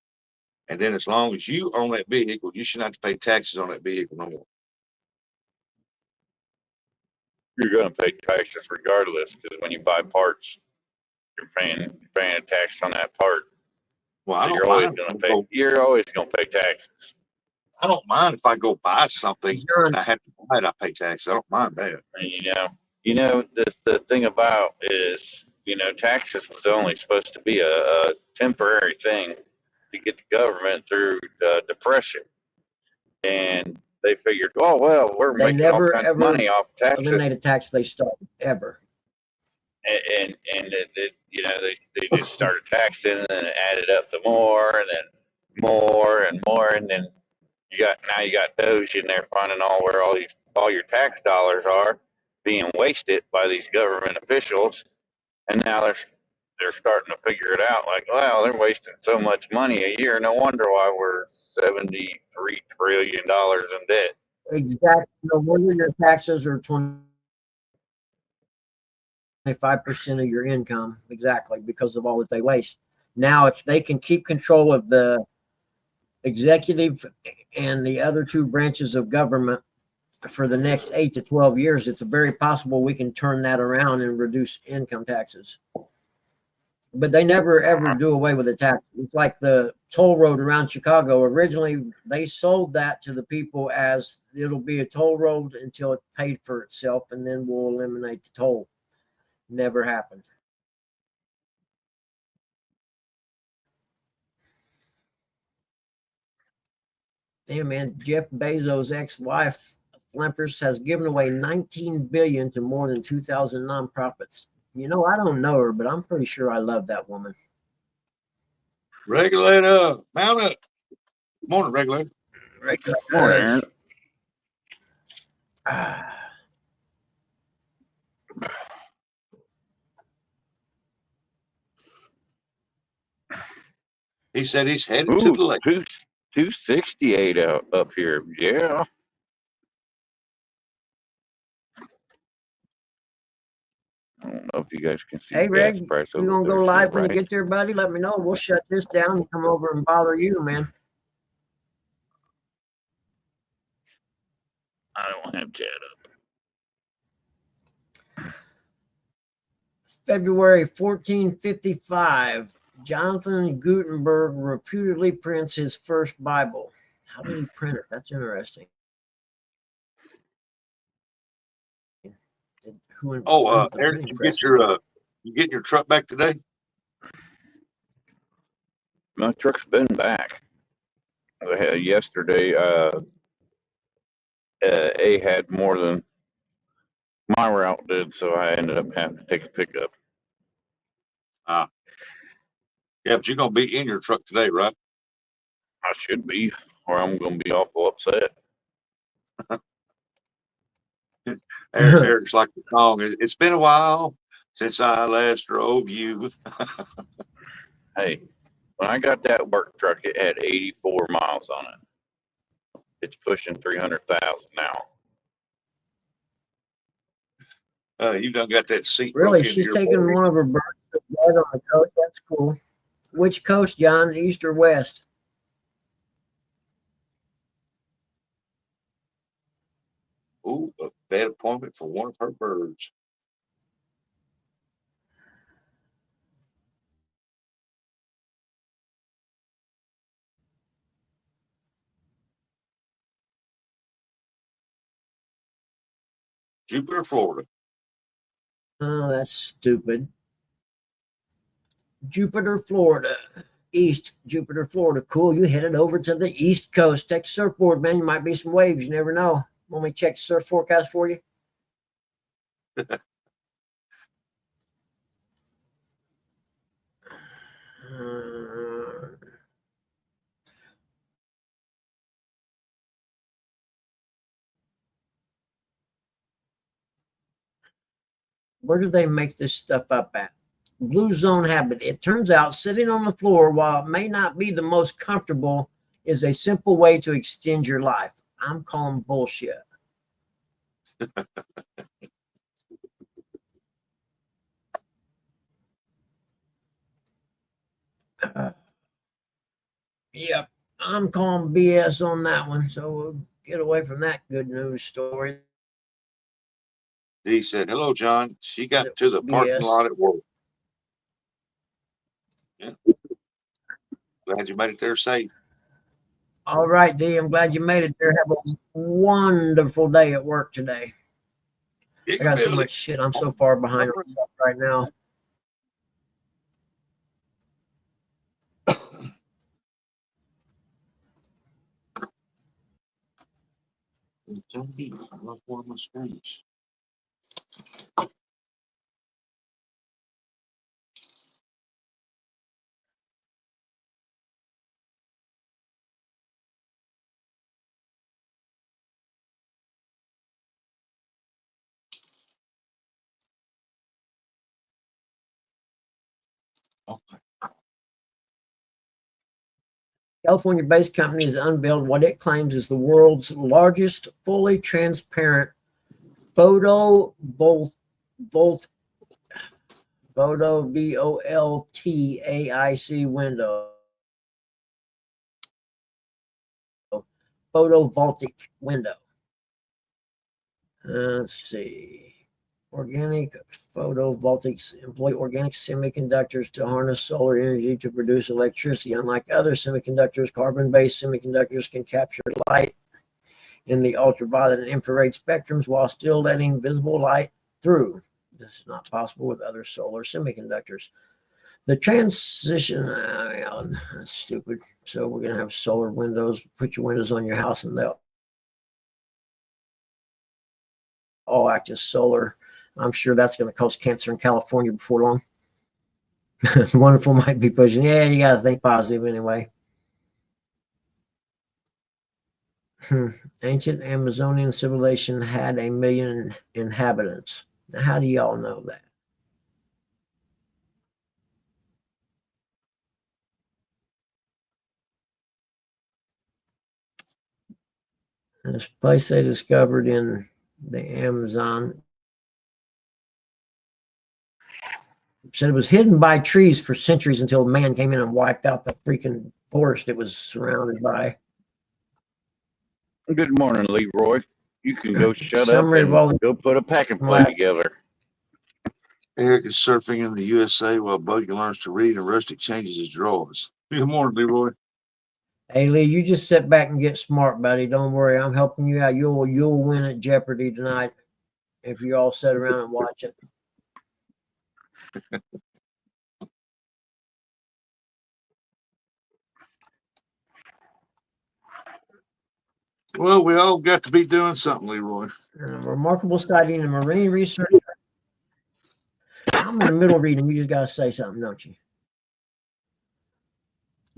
And then as long as you own that vehicle, you shouldn't have to pay taxes on that vehicle no more. You're going to pay taxes regardless because when you buy parts, you're paying a tax on that part. Well, I So don't mind. You're always going to pay taxes. I don't mind if I go buy something John, and I have to buy it. I pay taxes. I don't mind that. And you know the thing about is, you know, taxes was only supposed to be a temporary thing to get the government through the depression, and they figured, oh well, we're they making all never kinds of ever money off taxes, eliminated tax they started ever. and you know they just started taxing, and then it added up to more, and then more and more, and then you got DOZE in there finding where all your tax dollars are being wasted by these government officials, and now they're starting to figure it out. Like, wow, they're wasting so much money a year. No wonder why we're $73 trillion in debt. Exactly. No wonder your taxes are 25% of your income. Exactly, because of all that they waste. Now, if they can keep control of the executive and the other two branches of government for the next 8 to 12 years, it's very possible we can turn that around and reduce income taxes. But they never ever do away with the tax. It's like the toll road around Chicago. Originally, they sold that to the people as it'll be a toll road until it's paid for itself, and then we'll eliminate the toll. Never happened. Hey man, Jeff Bezos' ex-wife Flempers has given away $19 billion to more than 2,000 nonprofits. You know, I don't know her, but I'm pretty sure I love that woman. Regulator, mount up. Morning, regulator. Morning, Aaron. He said he's headed to the lake. 268 up here. Yeah. I don't know if you guys can see Hey, the gas Reg, price you over gonna there. go live when you Right? get there, buddy? Let me know. We'll shut this down and come over and bother you, man. I don't have chat up. February 1455. Jonathan Gutenberg reputedly prints his first Bible. How did he print it? That's interesting. Who Oh, invented the Eric, printing press? you getting your truck back today? My truck's been back. Yesterday, A had more than my route did, so I ended up having to take a pickup. Yeah, but you're gonna be in your truck today, right? I should be, or I'm going to be awful upset. Eric's like the song. It's been a while since I last drove you. Hey, when I got that work truck, it had 84 miles on it. It's pushing 300,000 now. You done got that seat Really, broke into she's your taking body. one of her birds to bed on the coast. That's cool. Which coast, John? East or west? Ooh, a bad appointment for one of her birds. Jupiter, Florida. Oh, that's stupid. Jupiter, Florida. East, Jupiter, Florida. Cool. You headed over to the East Coast. Take a surfboard, man. You might be some waves. You never know. Want me to check the surf forecast for you? Where do they make this stuff up at? Blue zone habit. It turns out sitting on the floor, while it may not be the most comfortable, is a simple way to extend your life. I'm calling bullshit. Yep, I'm calling BS on that one. So we'll get away from that good news story. He said, "Hello, John." She got It to was the parking BS. lot at work. Yeah. Glad you made it there safe. All right, D. I'm glad you made it there. Have a wonderful day at work today. I got so much shit. I'm so far behind on stuff right now. I love one of my screens. Okay. California-based company has unveiled what it claims is the world's largest fully transparent photovoltaic window. Photovoltaic window. Let's see. Organic photovoltaics employ organic semiconductors to harness solar energy to produce electricity. Unlike other semiconductors, carbon-based semiconductors can capture light in the ultraviolet and infrared spectrums while still letting visible light through. This is not possible with other solar semiconductors. The transition, that's stupid. So we're going to have solar windows. Put your windows on your house and they'll all act as solar. I'm sure that's going to cause cancer in California before long. Wonderful might be pushing. Yeah, you got to think positive anyway. Ancient Amazonian civilization had 1 million inhabitants. Now, how do y'all know that? This place they discovered in the Amazon said it was hidden by trees for centuries until man came in and wiped out the freaking forest it was surrounded by. Good morning, Leroy. You can go shut up Summary of all and go put a packing play the together. Eric is surfing in the USA while Buggy learns to read and Rustic changes his drawers. Good morning, Leroy. Hey Lee, you just sit back and get smart, buddy. Don't worry, I'm helping you out. You'll win at Jeopardy tonight if you all sit around and watch it. Well, we all got to be doing something, Leroy. A remarkable sighting in marine research. I'm in the middle of reading. You just got to say something, don't you?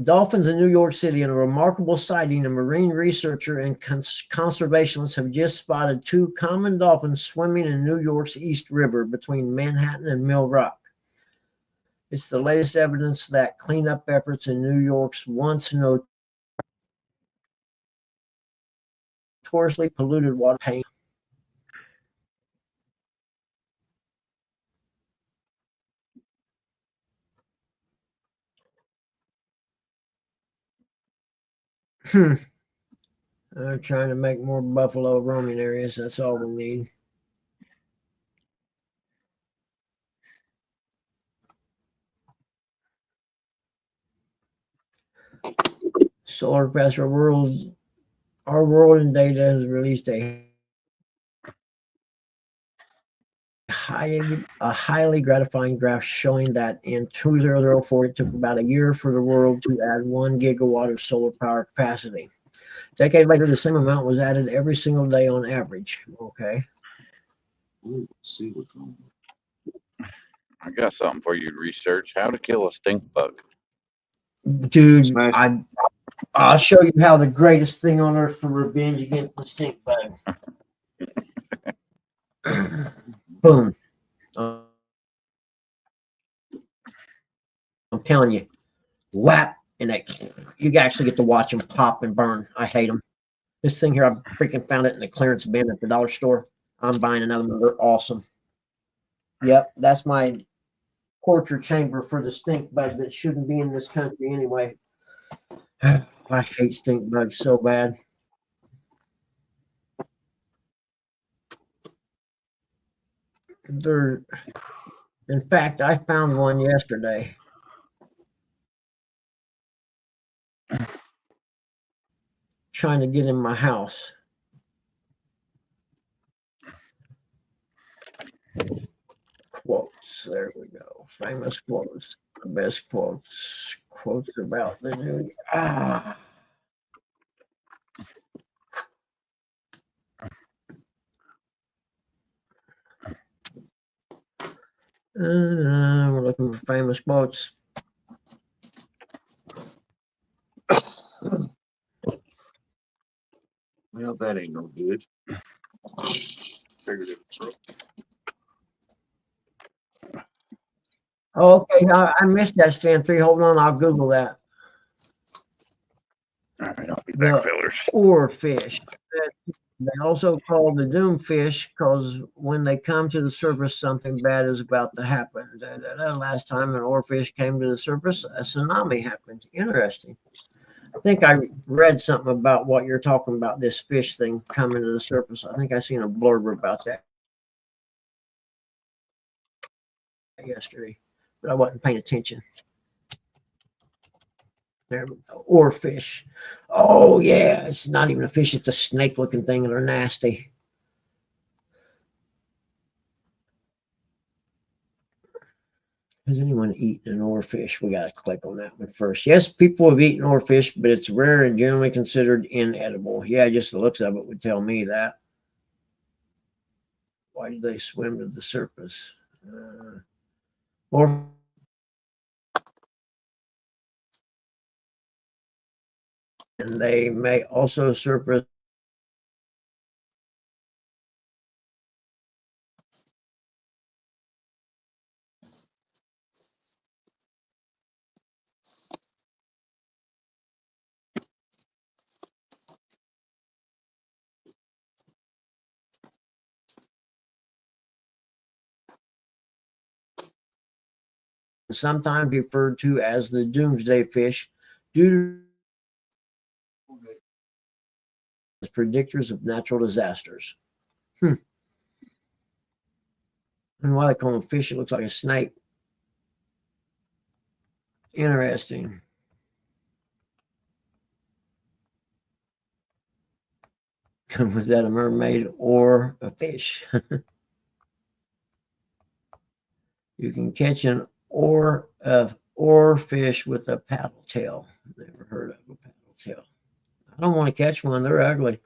Dolphins in New York City, and a remarkable sighting. A marine researcher and conservationists have just spotted two common dolphins swimming in New York's East River between Manhattan and Mill Rock. It's the latest evidence that cleanup efforts in New York's once notoriously polluted water pain. I'm trying to make more buffalo roaming areas. That's all we need. Solar Press, our world in data has released a highly gratifying graph showing that in 2004 it took about a year for the world to add 1 gigawatt of solar power capacity. A decade later, the same amount was added every single day on average. Okay. Ooh, let's see what's on. I got something for you to research. How to kill a stink bug. Dude, Smash. I'll show you how the greatest thing on earth for revenge against the stink bug. Boom. I'm telling you, whap, and you actually get to watch them pop and burn. I hate them. This thing here, I freaking found it in the clearance bin at the dollar store. I'm buying another one. They're awesome. Yep, that's my torture chamber for the stink bug that shouldn't be in this country anyway. I hate stink bugs so bad. In fact, I found one yesterday. Trying to get in my house. Quotes. There we go. Famous quotes. The best quotes. Quotes about the new. We're looking for famous quotes. Well, that ain't no good. Figured it was Oh, okay, I missed that stand 3. Hold on, I'll Google that. All right, I'll be back, The fellers. oarfish. They also call the doomfish because when they come to the surface, something bad is about to happen. Last time an oarfish came to the surface, a tsunami happened. Interesting. I think I read something about what you're talking about, this fish thing coming to the surface. I think I seen a blurb about that yesterday, but I wasn't paying attention. There we go. Oarfish. Oh, yeah. It's not even a fish. It's a snake-looking thing, and they're nasty. Has anyone eaten an oarfish? We got to click on that one first. Yes, people have eaten oarfish, but it's rare and generally considered inedible. Yeah, just the looks of it would tell me that. Why do they swim to the surface? Or and they may also surface sometimes referred to as the doomsday fish due to predictors of natural disasters. And why they call them fish, it looks like a snake. Interesting. Was that a mermaid or a fish? You can catch an oar fish with a paddle tail. Never heard of a paddle tail. I don't want to catch one. They're ugly.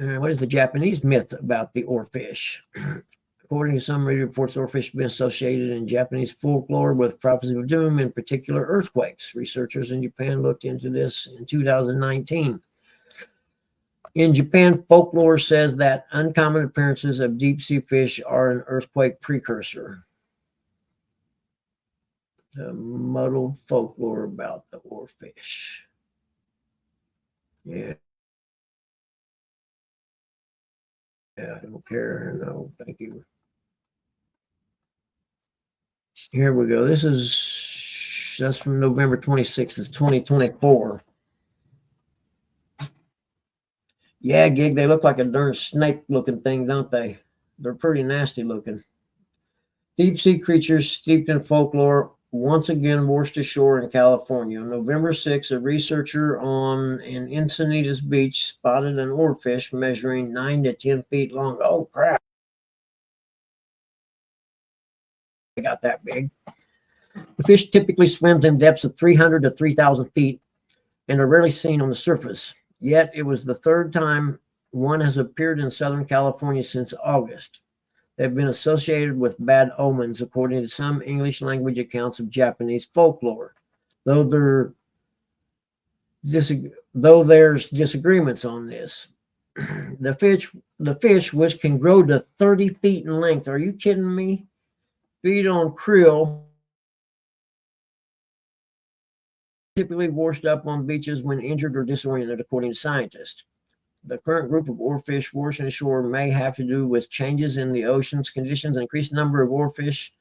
What is the Japanese myth about the oarfish? According to some media reports, oarfish have been associated in Japanese folklore with prophecy of doom, in particular earthquakes. Researchers in Japan looked into this in 2019. In Japan, folklore says that uncommon appearances of deep sea fish are an earthquake precursor. The muddled folklore about the oarfish. Yeah. Yeah, I don't care. No, thank you. Here we go. That's from November 26th. It's 2024. Yeah, Gig, they look like a darn snake looking thing, don't they? They're pretty nasty looking. Deep sea creatures steeped in folklore once again washed ashore in California. On November 6th, a researcher on an Encinitas beach spotted an oarfish measuring 9 to 10 feet long. Oh, crap. They got that big. The fish typically swims in depths of 300 to 3,000 feet and are rarely seen on the surface. Yet it was the third time one has appeared in Southern California since August. They've been associated with bad omens, according to some English language accounts of Japanese folklore. Though there's disagreements on this. The fish, which can grow to 30 feet in length, are you kidding me? Feed on krill, typically washed up on beaches when injured or disoriented, according to scientists. The current group of oarfish washing ashore may have to do with changes in the ocean's conditions and increased number of oarfish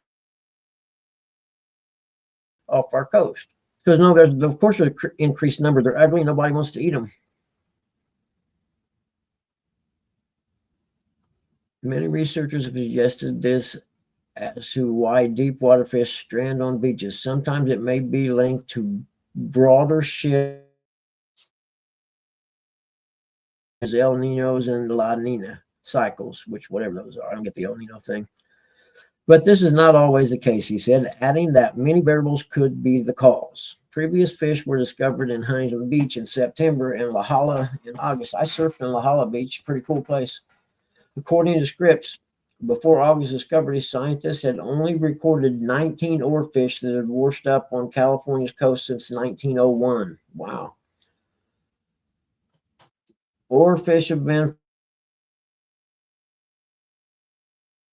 off our coast. Because no, there's of course an increased number. They're ugly. Nobody wants to eat them. Many researchers have suggested this as to why deep water fish strand on beaches. Sometimes it may be linked to broader shifts as El Ninos and La Nina cycles, which whatever those are. I don't get the El Nino thing. But this is not always the case, he said, adding that many variables could be the cause. Previous fish were discovered in Huntington Beach in September and La Jolla in August. I surfed in La Jolla Beach, pretty cool place. According to scripts, before August discovery, scientists had only recorded 19 oarfish that had washed up on California's coast since 1901. Wow. Oarfish have been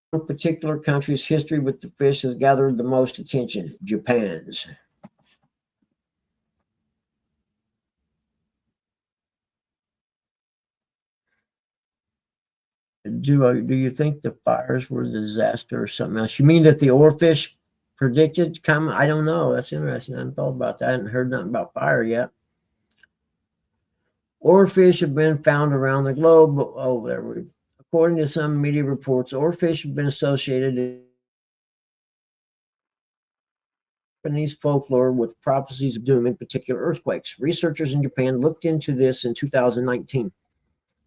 one particular country's history with the fish has gathered the most attention, Japan's. Do you think the fires were a disaster or something else? You mean that the oarfish predicted come? I don't know. That's interesting. I hadn't thought about that. I hadn't heard nothing about fire yet. Oarfish have been found around the globe. Oh, there we. According to some media reports, oarfish have been associated in Japanese folklore with prophecies of doom, in particular earthquakes. Researchers in Japan looked into this in 2019.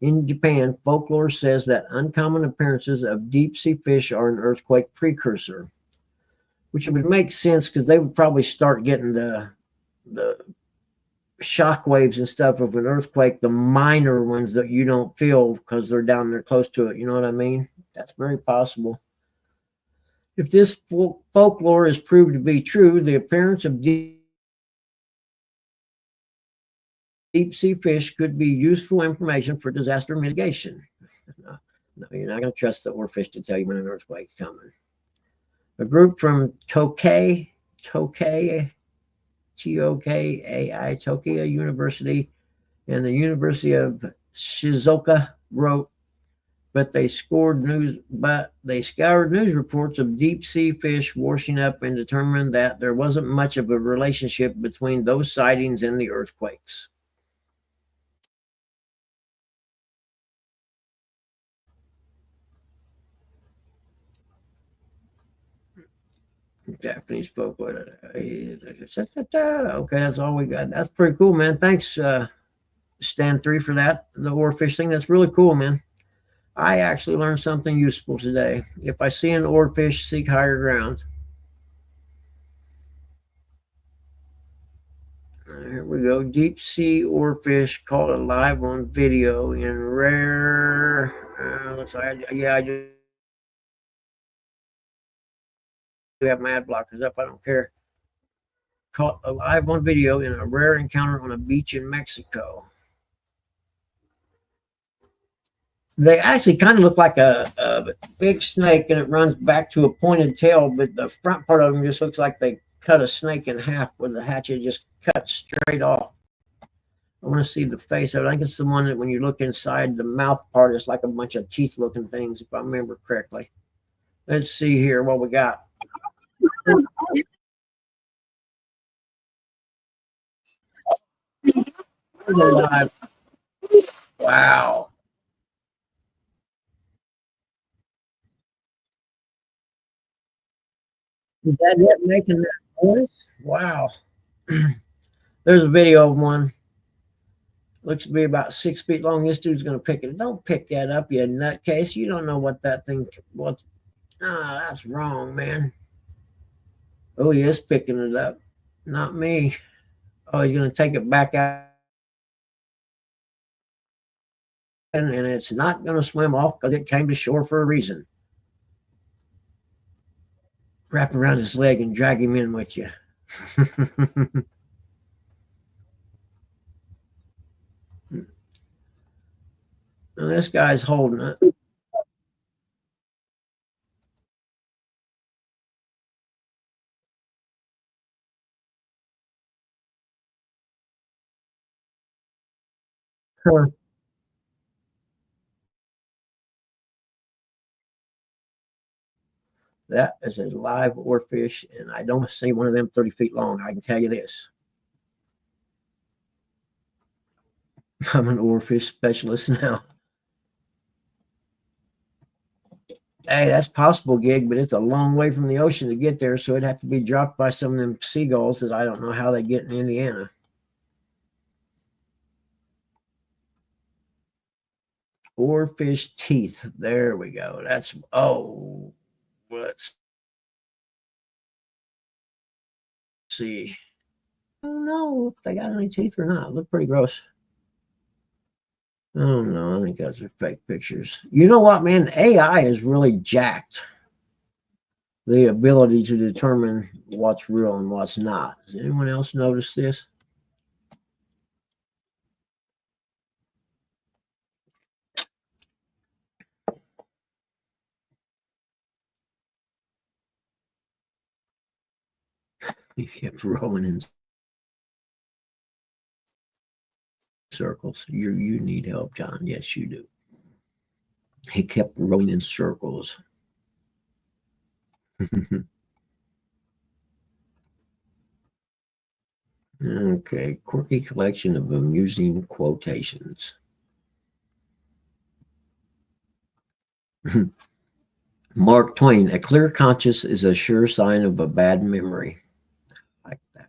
In Japan, folklore says that uncommon appearances of deep sea fish are an earthquake precursor, which would make sense because they would probably start getting the shock waves and stuff of an earthquake, the minor ones that you don't feel because they're down there close to it. You know what I mean? That's very possible. If this folklore is proved to be true, the appearance of deep sea fish could be useful information for disaster mitigation. No, you're not going to trust the oarfish to tell you when an earthquake's coming. A group from Tokai, T-O-K-A-I, Tokyo University, and the University of Shizuoka wrote, but they scoured news reports of deep sea fish washing up and determined that there wasn't much of a relationship between those sightings and the earthquakes. Japanese folk. Okay, that's all we got. That's pretty cool, man. Thanks, Stand 3 for that. The oarfish thing. That's really cool, man. I actually learned something useful today. If I see an oarfish, seek higher ground. Here we go. Deep sea oarfish caught alive on video in rare. Looks like, yeah, I do have my ad blockers up. I don't care. Caught alive on video in a rare encounter on a beach in Mexico. They actually kind of look like a big snake, and it runs back to a pointed tail, but the front part of them just looks like they cut a snake in half with the hatchet, just cut straight off. I want to see the face of it. I think it's the one that when you look inside the mouth part, it's like a bunch of teeth looking things, if I remember correctly. Let's see here what we got. Wow. Is that it making that noise? Wow. There's a video of one. Looks to be about 6 feet long. This dude's going to pick it. Don't pick that up, you nutcase. You don't know what that thing was. Ah, that's wrong, man. Oh, he is picking it up. Not me. Oh, he's going to take it back out. And it's not going to swim off because it came to shore for a reason. Wrap around his leg and drag him in with you. Now, this guy's holding it. Huh. That is a live oarfish, and I don't see one of them 30 feet long. I can tell you this. I'm an oarfish specialist now. Hey, that's possible, Gig, but it's a long way from the ocean to get there, so it'd have to be dropped by some of them seagulls that I don't know how they get in Indiana. Oarfish teeth. There we go. That's, oh, let's see. I don't know if they got any teeth or not. Look pretty gross. Oh no, I think those are fake pictures. You know what, man? AI is really jacked the ability to determine what's real and what's not. Does anyone else notice this? He kept rolling in circles. You need help, John. Yes, you do. He kept rolling in circles. Okay, quirky collection of amusing quotations. Mark Twain, a clear conscience is a sure sign of a bad memory. I like that.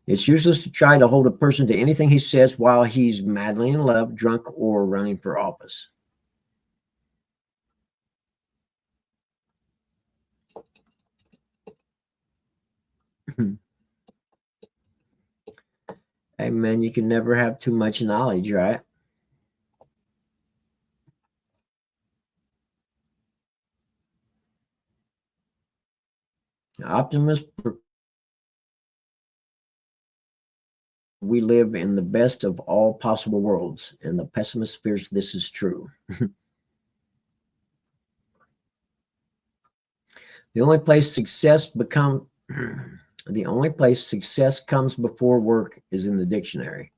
It's useless to try to hold a person to anything he says while he's madly in love, drunk, or running for office. Hey, man, you can never have too much knowledge, right? Optimist, we live in the best of all possible worlds, and the pessimist fears this is true. The only place success comes before work is in the dictionary.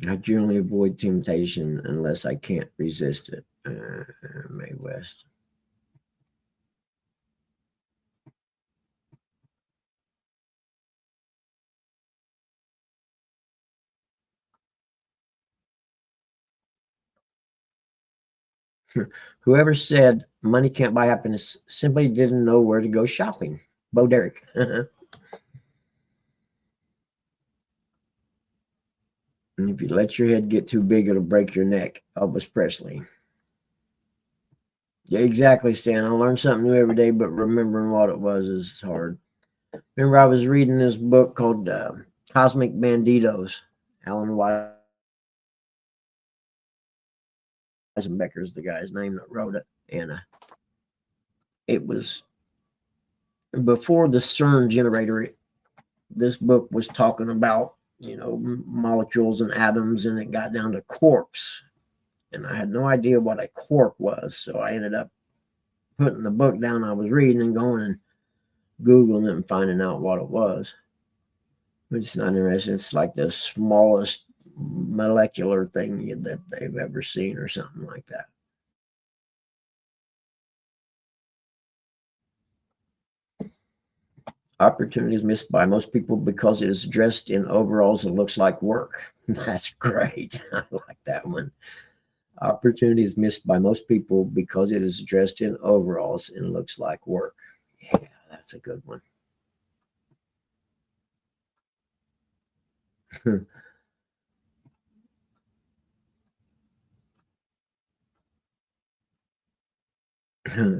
I generally avoid temptation unless I can't resist it. May West. Whoever said money can't buy happiness simply didn't know where to go shopping. Bo Derek. And if you let your head get too big, it'll break your neck. Elvis Presley. Yeah, exactly, Stan. I learn something new every day, but remembering what it was is hard. Remember, I was reading this book called Cosmic Banditos. Alan Weisenbecker is the guy's name that wrote it. And it was before the CERN generator. This book was talking about, molecules and atoms, and it got down to quarks. And I had no idea what a quark was. So I ended up putting the book down I was reading and going and Googling it and finding out what it was. Which is not interesting. It's like the smallest molecular thing that they've ever seen or something like that. Opportunity is missed by most people because it is dressed in overalls and looks like work. That's great. I like that one. Opportunity is missed by most people because it is dressed in overalls and looks like work. Yeah, that's a good one.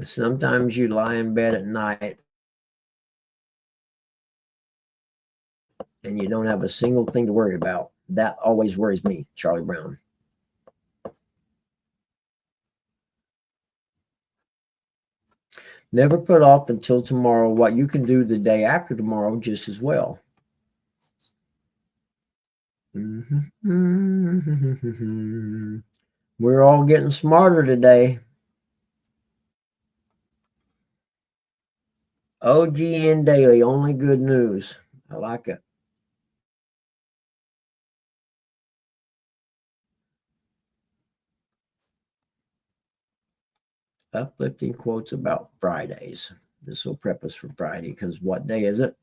Sometimes you lie in bed at night and you don't have a single thing to worry about. That always worries me, Charlie Brown. Never put off until tomorrow what you can do the day after tomorrow just as well. We're all getting smarter today. OGN Daily, only good news. I like it. Uplifting quotes about Fridays. This will prep us for Friday because what day is it?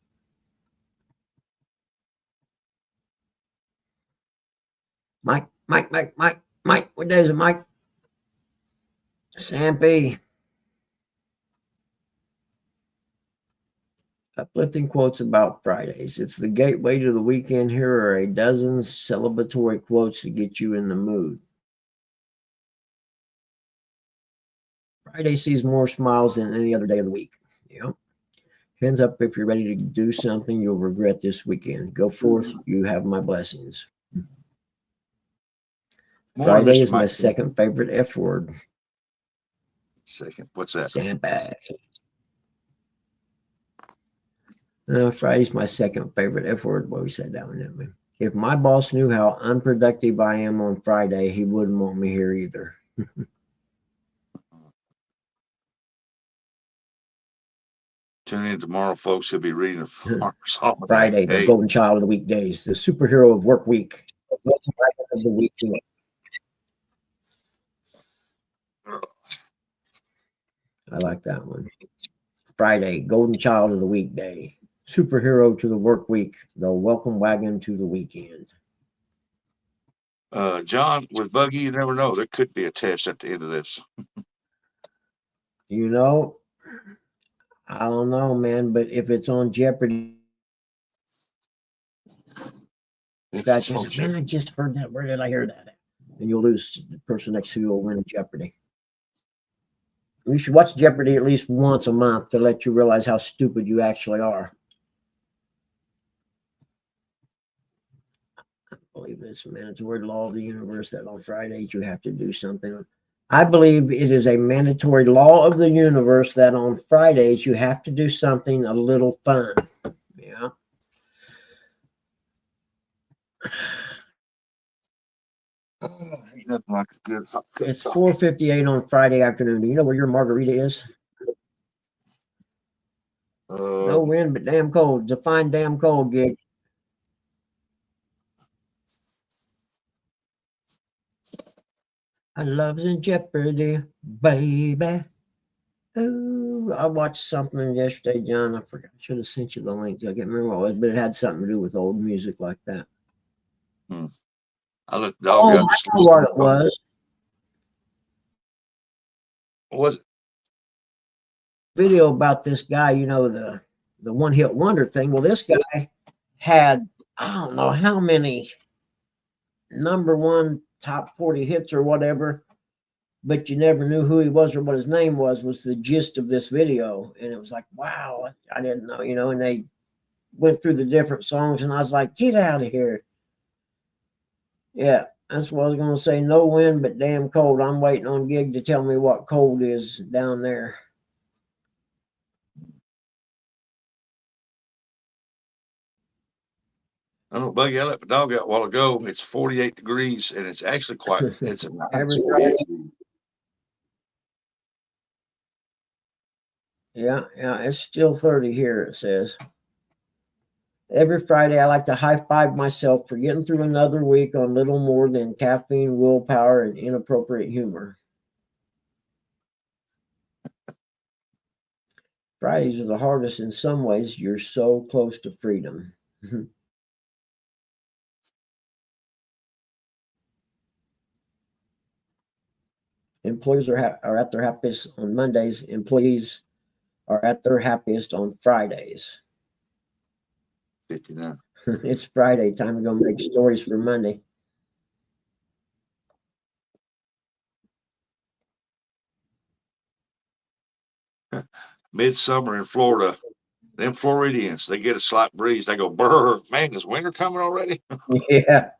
Mike. What day is it, Mike? Sampy. Uplifting quotes about Fridays. It's the gateway to the weekend. Here are a dozen celebratory quotes to get you in the mood. Friday sees more smiles than any other day of the week. Yeah. Hands up if you're ready to do something you'll regret this weekend. Go forth. You have my blessings. Friday is my second favorite F word. Second. What's that? Sandbag. Friday's my second favorite F word. Well, we said that one, didn't we? If my boss knew how unproductive I am on Friday, he wouldn't want me here either. Tune in tomorrow, folks. He'll be reading a Farmer's Almanac. Friday, the golden child of the weekdays, the superhero of work week, of the week. I like that one. Friday, golden child of the weekday, superhero to the work week, the welcome wagon to the weekend. John, with Buggy, you never know. There could be a test at the end of this. I don't know, man, but if it's on Jeopardy, in fact, man, I just heard that. Where did I hear that? And you'll lose. The person next to you will win a Jeopardy. You should watch Jeopardy at least once a month to let you realize how stupid you actually are. I believe it's a mandatory law of the universe that on Fridays you have to do something. I believe it is a mandatory law of the universe that on Fridays you have to do something a little fun. Yeah. Ain't nothing like a good hot cup It's of coffee. 4:58 on Friday afternoon. Do you know where your margarita is? No wind, but damn cold. It's a fine damn cold gig. I love's in jeopardy, baby. Oh, I watched something yesterday, John. I forgot. I should have sent you the link. I can't remember what it was, but it had something to do with old music like that. I let the dog out. I know what it was. What was it? Video about this guy, you know, the one hit wonder thing. Well, this guy had, I don't know how many number one top 40 hits or whatever, but you never knew who he was or what his name was the gist of this video. And it was like, wow, I didn't know, you know, and they went through the different songs and I was like, get out of here. Yeah, that's what I was going to say. No wind, but damn cold. I'm waiting on Gig to tell me what cold is down there. I don't know, Buggy, I let my dog out a while ago. It's 48 degrees and it's actually quite, it's a nice Every 48 Friday. degrees. Yeah, it's still 30 here, it says. Every Friday, I like to high five myself for getting through another week on little more than caffeine, willpower, and inappropriate humor. Fridays are the hardest in some ways. You're so close to freedom. Employees are at their happiest on Mondays. Employees are at their happiest on Fridays. 59. It's Friday. Time to go make stories for Monday. Midsummer in Florida. Them Floridians, they get a slight breeze. They go, brr, man, is winter coming already? Yeah.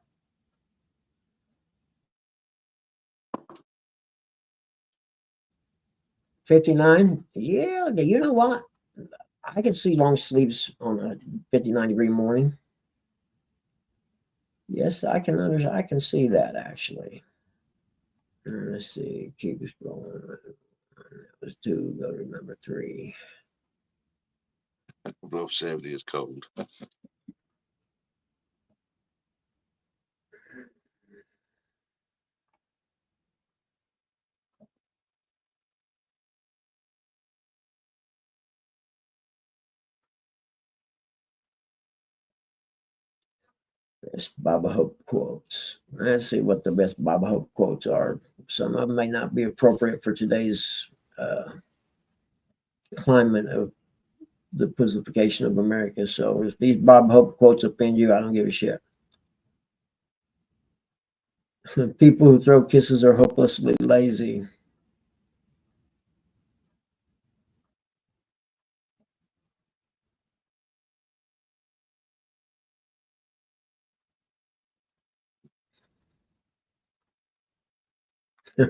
$59. Yeah, you know what? I can see long sleeves on a 59-degree morning. Yes, I can understand. I can see that actually. Let's see. Keep scrolling. That was 2. Go to number 3. Below 70 is cold. Best Baba Hope quotes. Let's see what the best Baba Hope quotes are. Some of them may not be appropriate for today's climate of the pussification of America. So if these Bob Hope quotes offend you, I don't give a shit. People who throw kisses are hopelessly lazy.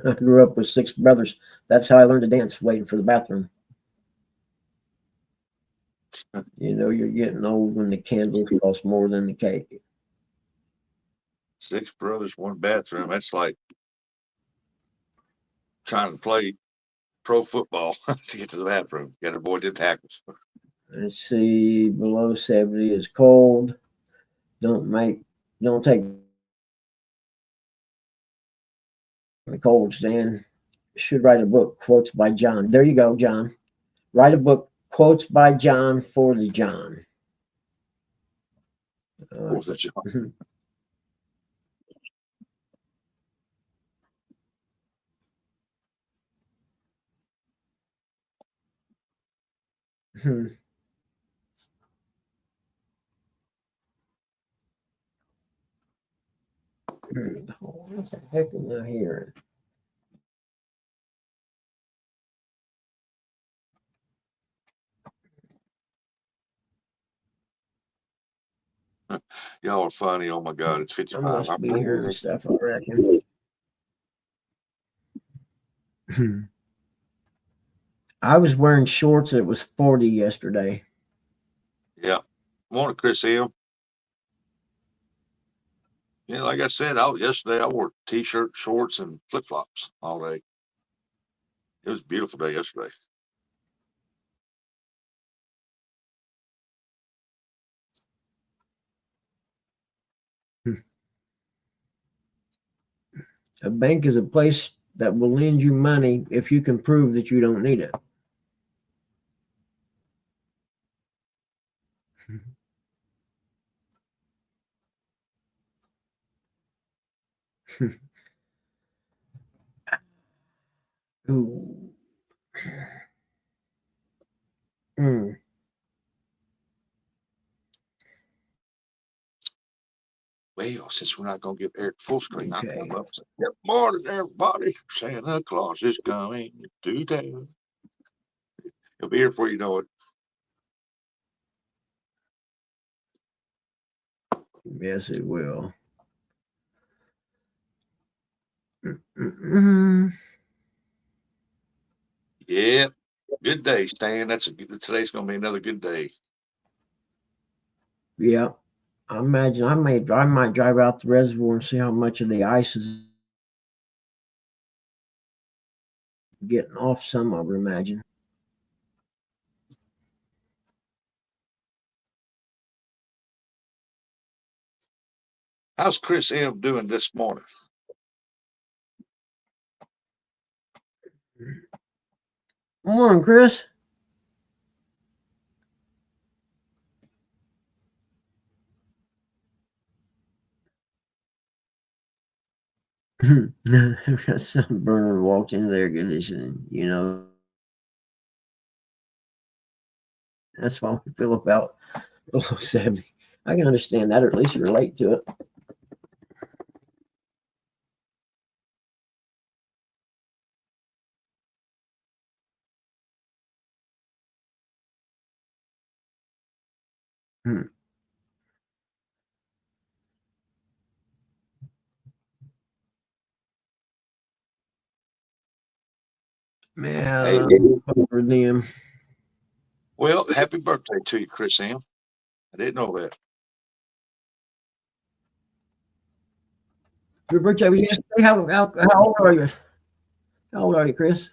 I grew up with 6 brothers. That's how I learned to dance, waiting for the bathroom. You know, you're getting old when the candles cost more than the cake. 6 brothers, 1 bathroom. That's like trying to play pro football to get to the bathroom. Got to avoid them tackles. Let's see, below 70 is cold. Don't take the cold, Stan. Should write a book, quotes by John. There you go, John. Write a book, quotes by John for the John. What was that, John? What the heck am I hearing? Y'all are funny. Oh my God, it's I 55. must be hearing stuff, I reckon. I was wearing shorts. It was 40 yesterday. Yeah. Morning, Chris Hill. Yeah, like I said, yesterday I wore t-shirt, shorts, and flip flops all day. It was a beautiful day yesterday. A bank is a place that will lend you money if you can prove that you don't need it. Ooh. Hmm. Well, since we're not gonna give Eric full screen, I'll Okay. come up. And say, good morning, everybody. Santa Claus is coming to town. He'll be here before you know it. Yes, it will. Mm-mm. Yeah. Good day, Stan. Today's gonna be another good day. Yeah. I imagine I might drive out the reservoir and see how much of the ice is getting off some, I would imagine. How's Chris M doing this morning? Morning, Chris. Some burner walked in there conditioning, That's why we feel about below 70. I can understand that, or at least relate to it. Hmm. Hey, Man, over them. well, happy birthday to you, Chris M. I didn't know that. Your birthday was yesterday. How old are you? How old are you, Chris?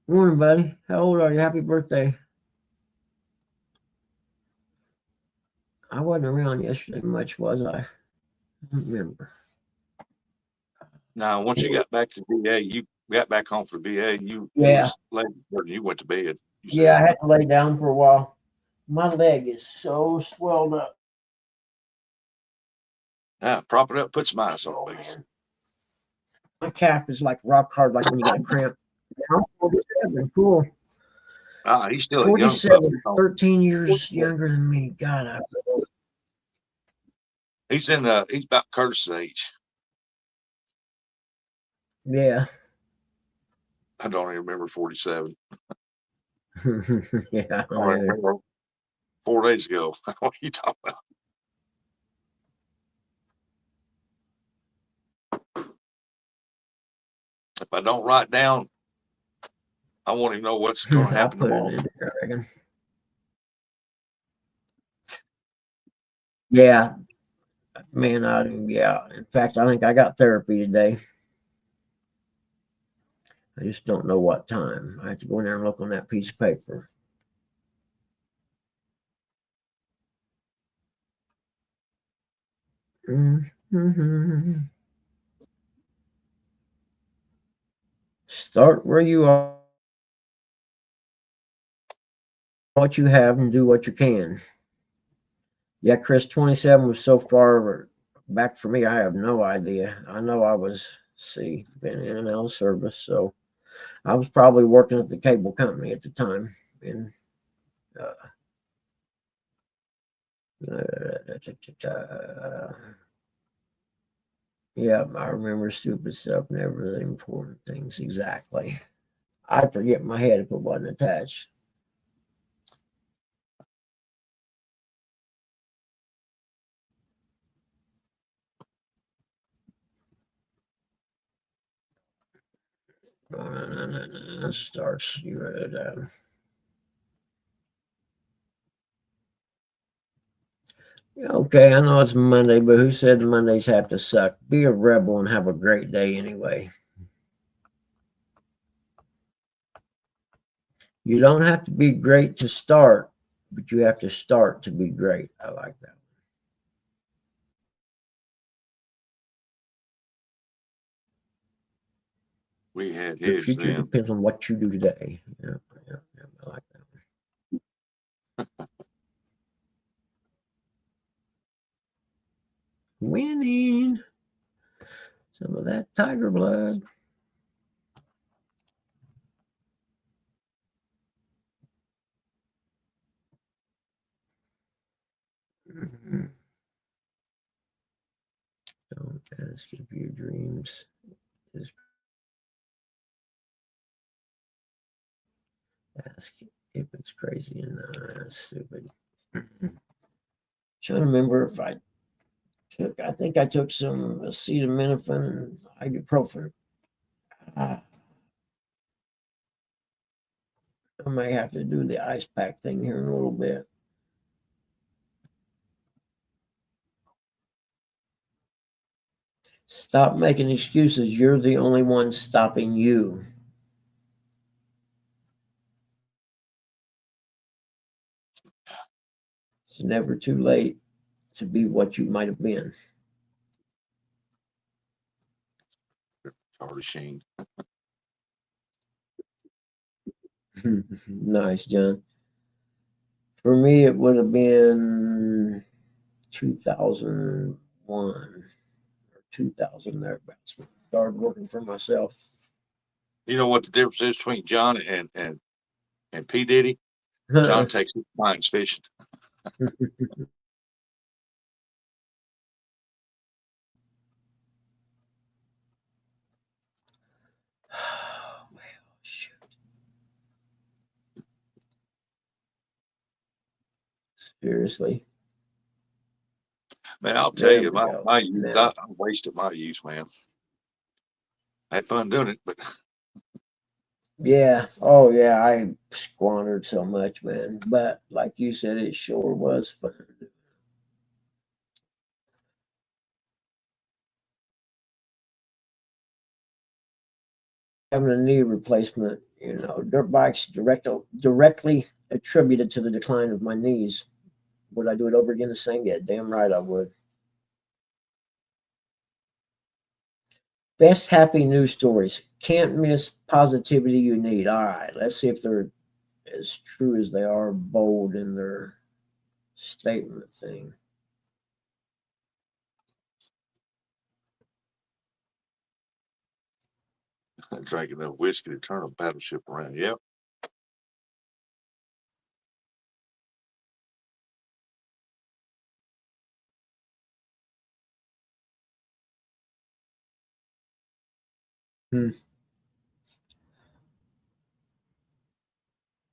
Morning, buddy. How old are you? Happy birthday. I wasn't around yesterday much, was I? I don't remember. Now, once you got back to VA, you got back home for VA, you Yeah. was late and you went to bed. You Yeah, I said, had to lay down for a while. My leg is so swelled up. prop it up, put some ice on Oh, it, baby. man. My calf is like rock hard, like when you get a cramp. I'm 47. Cool. He's still a young pup. 47, 13 years younger than me. God, He's about Curtis's age. yeah. I don't even remember 47. Yeah. I remember 4 days ago. What are you talking about? If I don't write down, I won't even know what's going to I'll happen put it tomorrow. in there, I reckon. Yeah. Man, yeah. In fact, I think I got therapy today. I just don't know what time. I have to go in there and look on that piece of paper. Mm-hmm. Start where you are, what you have, and do what you can. Yeah, Chris, 27 was so far back for me. I have no idea. I know I was, been in and out of service. So I was probably working at the cable company at the time. And yeah, I remember stupid stuff, never the important things exactly. I'd forget my head if it wasn't attached. Starts you okay, I know it's Monday, but who said Mondays have to suck? Be a rebel and have a great day anyway. You don't have to be great to start, but you have to start to be great. I like that. We had Your his future then. depends on what you do today. Yeah, I like that. Winning some of that tiger blood. Mhm. Don't ask if your dreams is ask if it's crazy and that's stupid. Trying to remember if I think I took some acetaminophen and ibuprofen. I may have to do the ice pack thing here in a little bit. Stop making excuses. You're the only one stopping you. It's never too late to be what you might have been. Charlie Sheen. Nice, John. For me, it would have been 2001 or 2000 thereabouts. Started working for myself. You know what the difference is between John and P. Diddy? John takes his clients fishing. Oh, well, shoot. Seriously. Man, I'll tell There you, we go. my youth, Now. I wasted my youth, man. I had fun doing it, but Yeah. Oh, yeah. I squandered so much, man. But like you said, it sure was fun. Having a knee replacement, dirt bikes directly attributed to the decline of my knees. Would I do it over again the same? Yeah, damn right I would. Best happy news stories. Can't miss positivity you need. All right, let's see if they're as true as they are bold in their statement thing. I drank enough whiskey to turn a battleship around. Yep. Hmm.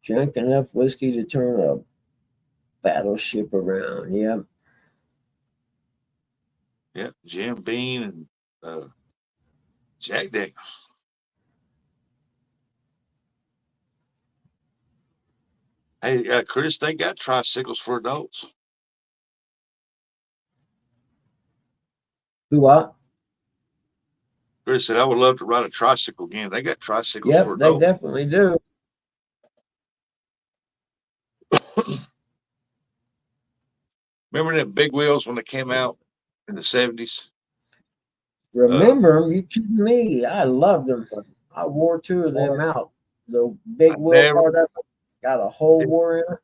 Drank enough whiskey to turn a battleship around. Yep. Yep. Jim Beam and Jack Daniels. Hey, Chris, they got tricycles for adults. Who what? Chris said, I would love to ride a tricycle again. They got tricycles Yep, for they adults. definitely do. Remember them big wheels when they came out in the 70s? Remember them? You kidding me? I loved them. I wore two of them out. The I big wheel never, part of it got a hole wore in it.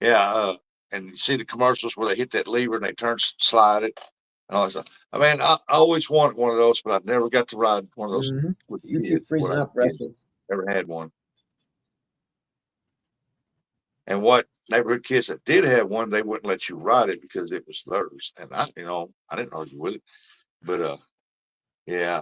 yeah. And you see the commercials where they hit that lever and they slide it. And all that stuff. I mean, I always wanted one of those, but I never got to ride one of those Mm-hmm. with You kids keep when freezing I was up, a kid. Rusty. Never had one. And what neighborhood kids that did have one, they wouldn't let you ride it because it was theirs. And I didn't argue with it. But yeah,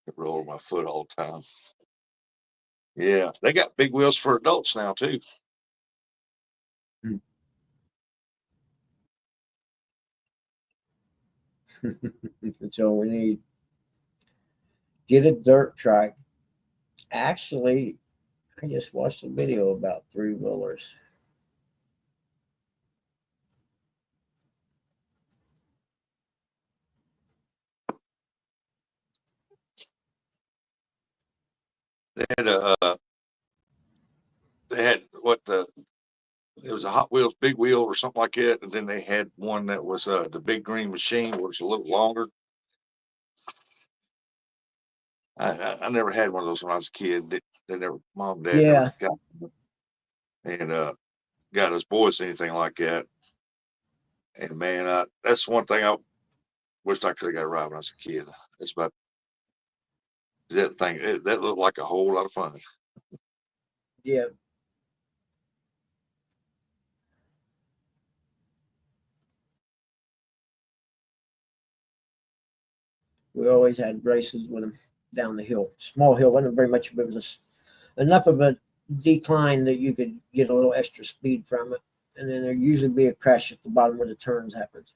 it rolled my foot all the time. Yeah, they got big wheels for adults now too. That's all we need. Get a dirt trike. Actually, I just watched a video about three wheelers. They had they had it was a Hot Wheels big wheel or something like that, and then they had one that was the big green machine, which was a little longer. I never had one of those when I was a kid. They never, mom and dad never Yeah, got and got us boys anything like that. And man, that's one thing I wished I could have got right when I was a kid. It's about that thing. That looked like a whole lot of fun. Yeah. We always had races with them down the hill. Small hill, wasn't very much, but it was enough of a decline that you could get a little extra speed from it. And then there'd usually be a crash at the bottom where the turns happened.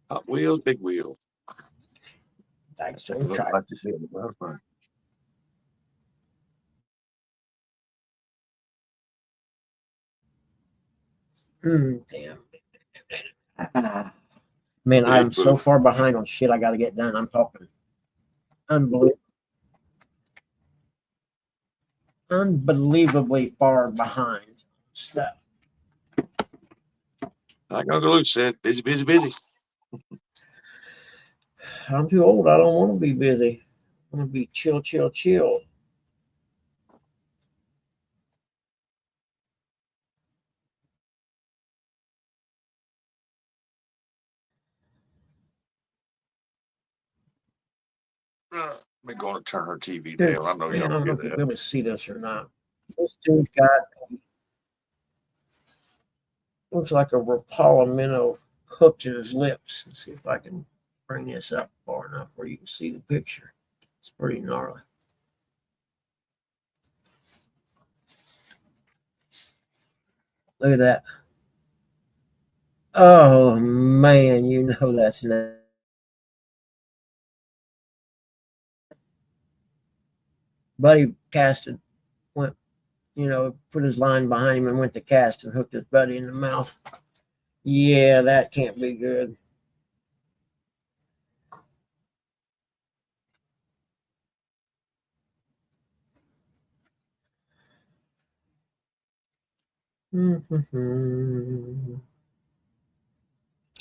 Hot wheels, big wheels. Thanks. It looked like you said, a lot of fun. Damn. Man, I am so far behind on shit I got to get done. I'm talking unbelievably far behind stuff. Not gonna go loose, said busy, busy, busy. I'm too old. I don't want to be busy. I want to be chill, chill, chill. We're going to turn her TV Dude, down. I know man, I y'all don't know hear if you'll that. be able to see this or not. This dude got looks like a Rapala minnow hooked to his lips. Let's see if I can bring this up far enough where you can see the picture. It's pretty gnarly. Look at that. Oh man, you know that's not. Buddy casted, went, put his line behind him and went to cast and hooked his buddy in the mouth. Yeah, that can't be good.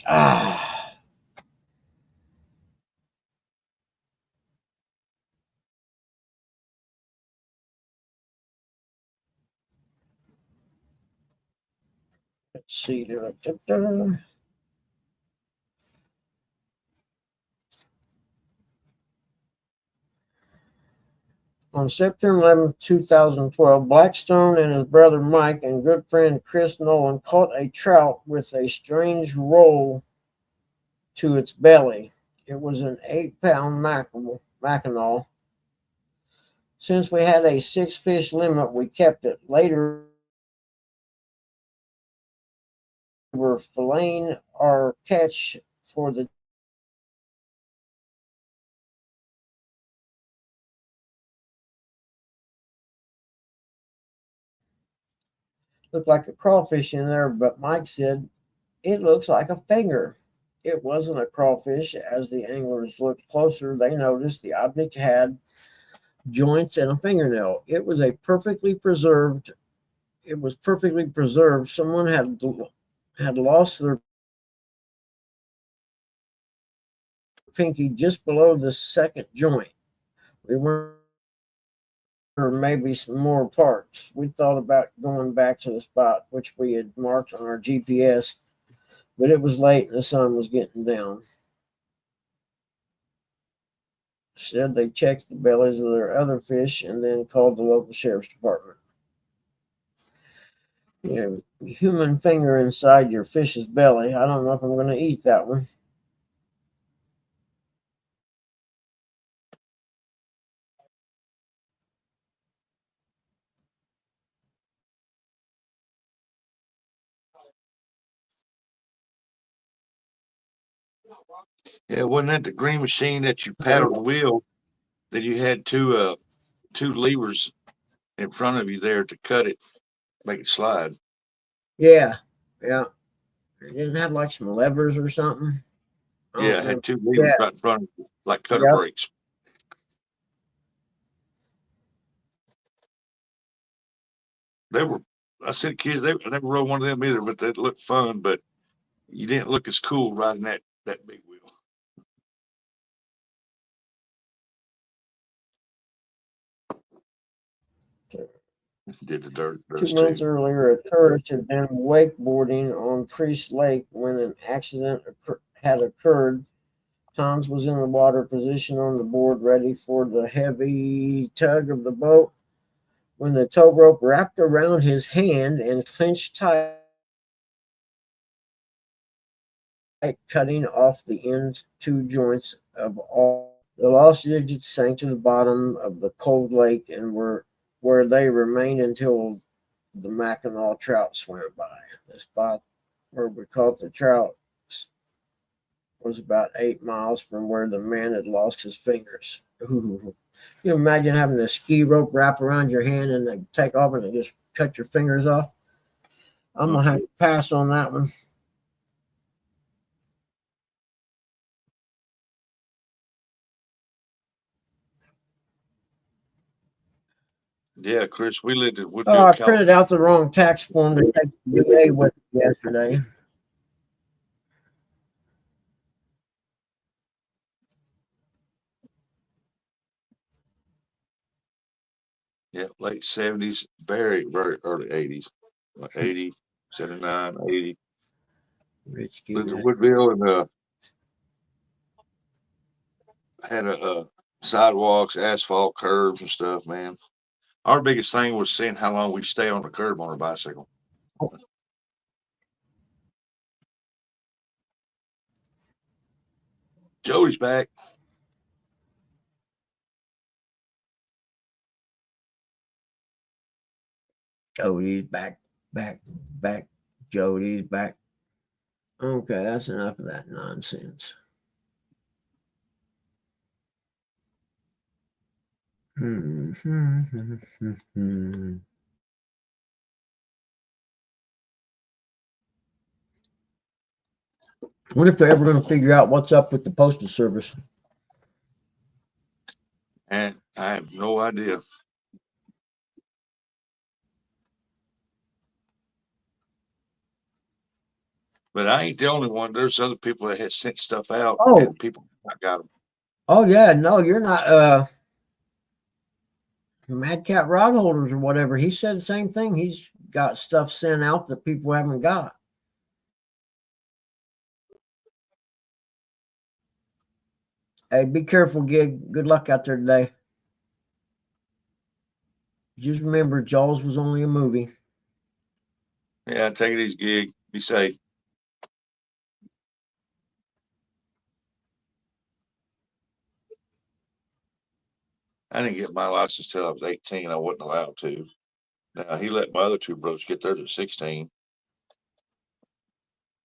Ah. Let's see. On September 11, 2012, Blackstone and his brother Mike and good friend Chris Nolan caught a trout with a strange roll to its belly. It was an 8-pound mackinaw. Since we had a 6-fish limit, we kept it. Later, we were filleting our catch for the looked like a crawfish in there, but Mike said it looks like a finger. It wasn't a crawfish. As the anglers looked closer, they noticed the object had joints and a fingernail. It was perfectly preserved. Someone had lost their pinky just below the second joint. We were maybe some more parts. We thought about going back to the spot which we had marked on our GPS, but it was late and the sun was getting down. Said they checked the bellies of their other fish and then called the local sheriff's department. Human finger inside your fish's belly. I don't know if I'm going to eat that one. Yeah, wasn't that the green machine that you paddled the wheel? That you had two levers in front of you there to cut it, make it slide. Yeah, yeah. It didn't have like some levers or something. Yeah, it had two Yeah, levers right in front of you, like cutter yep. brakes. They were, I said, kids, I never rode one of them either, but they looked fun. But you didn't look as cool riding that big wheel. Did the dirt 2 months too. earlier, a tourist had been wakeboarding on Priest Lake when an accident had occurred. Hans was in the water position on the board, ready for the heavy tug of the boat. When the tow rope wrapped around his hand and clenched tight, cutting off the end two joints of all. The lost digits sank to the bottom of the cold lake and were where they remained until the Mackinaw trout swam by. The spot where we caught the trout was about 8 miles from where the man had lost his fingers. Ooh. You imagine having a ski rope wrap around your hand and then take off and just cut your fingers off? I'm gonna have to pass on that one. Yeah, Chris, we lived in Oh, Woodville, I California. printed out the wrong tax form to take the VA with me yesterday. Yeah, late 70s, very, very early 80s. 80, 79, 80. Rich Lived in kid. Woodville and had a sidewalks, asphalt curbs and stuff, man. Our biggest thing was seeing how long we stay on the curb on our bicycle. Jody's back. Jody's back, back. Jody's back. Okay, that's enough of that nonsense. What if they're ever going to figure out what's up with the postal service? And I have no idea. But I ain't the only one. There's other people that had sent stuff out Oh. and people not got them. Oh yeah, no, you're not. Mad Cat Rod Holders or whatever. He said the same thing. He's got stuff sent out that people haven't got. Hey, be careful, Gig. Good luck out there today. Just remember, Jaws was only a movie. Yeah, take it easy, Gig. Be safe. I didn't get my license till I was 18. I wasn't allowed to. Now he let my other two brothers get theirs at 16.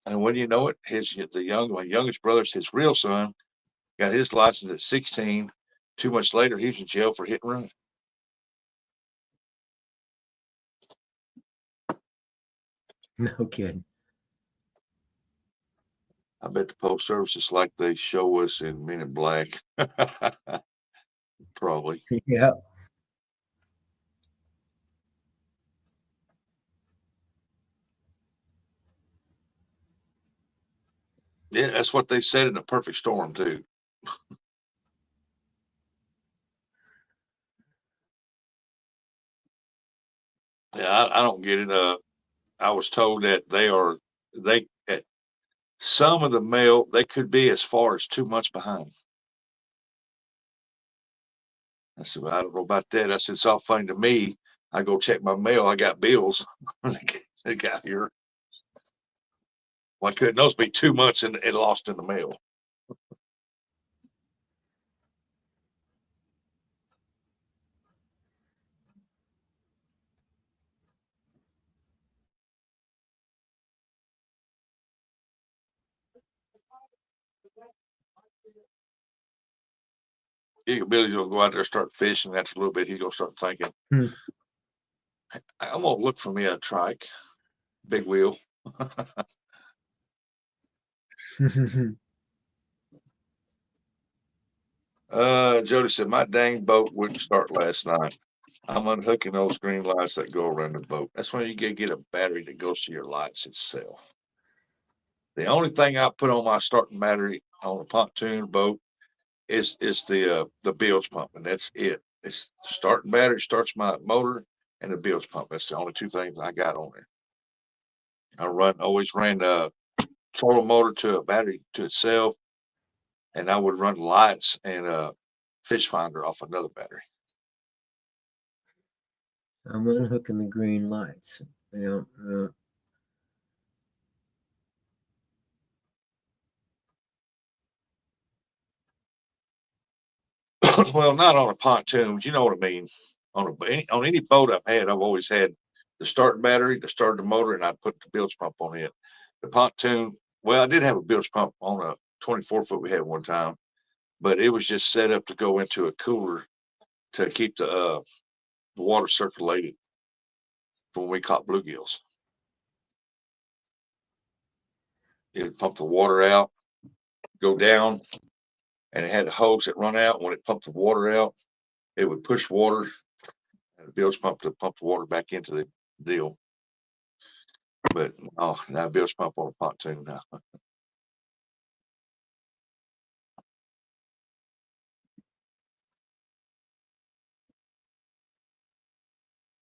And when you know it, my youngest brother's his real son got his license at 16. 2 months later, he was in jail for hit and run. No kidding. I bet the post service is like they show us in Men in Black. Probably. Yeah. Yeah, that's what they said in A Perfect Storm too. Yeah, I don't get it. I was told that they some of the mail they could be as far as 2 months behind. I said, well, I don't know about that. I said, it's all funny to me. I go check my mail. I got bills. They got here. Why couldn't those be 2 months and lost in the mail? Billy's gonna go out there, start fishing. After a little bit, he's gonna start thinking, I'm gonna look for me a trike, big wheel. Jody said, my dang boat wouldn't start last night. I'm unhooking those green lights that go around the boat. That's when you get a battery that goes to your lights itself. The only thing I put on my starting battery on a pontoon boat is the bilge pump, and that's it. It's starting battery starts my motor, and the bilge pump. That's the only two things I got on there. I always ran the trolling motor to a battery to itself, and I would run lights and a fish finder off another battery. I'm unhooking the green lights. Yeah, Well, not on a pontoon, but you know what I mean. On any boat I've had, I've always had the start battery, the start the motor, and I'd put the bilge pump on it. The pontoon, well, I did have a bilge pump on a 24-foot we had one time, but it was just set up to go into a cooler to keep the water circulated for when we caught bluegills. It would pump the water out, go down, and it had a hose that run out. When it pumped the water out, it would push water and the bilge pump to pump the water back into the deal. But oh, now bilge pump on a pontoon now.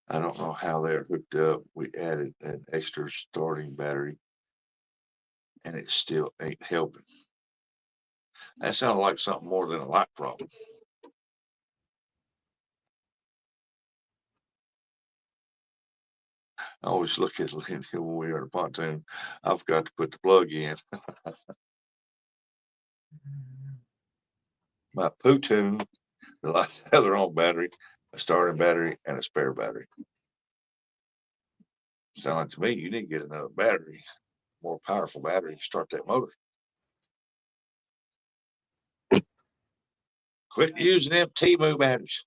I don't know how they're hooked up. We added an extra starting battery and it still ain't helping. That sounded like something more than a light problem. I always look at when we are in a pontoon, I forgot to put the plug in. My pontoon, the lights have their own battery, a starting battery, and a spare battery. Sound like to me, you need to get another battery, more powerful battery to start that motor. Quit using them T-Move batteries.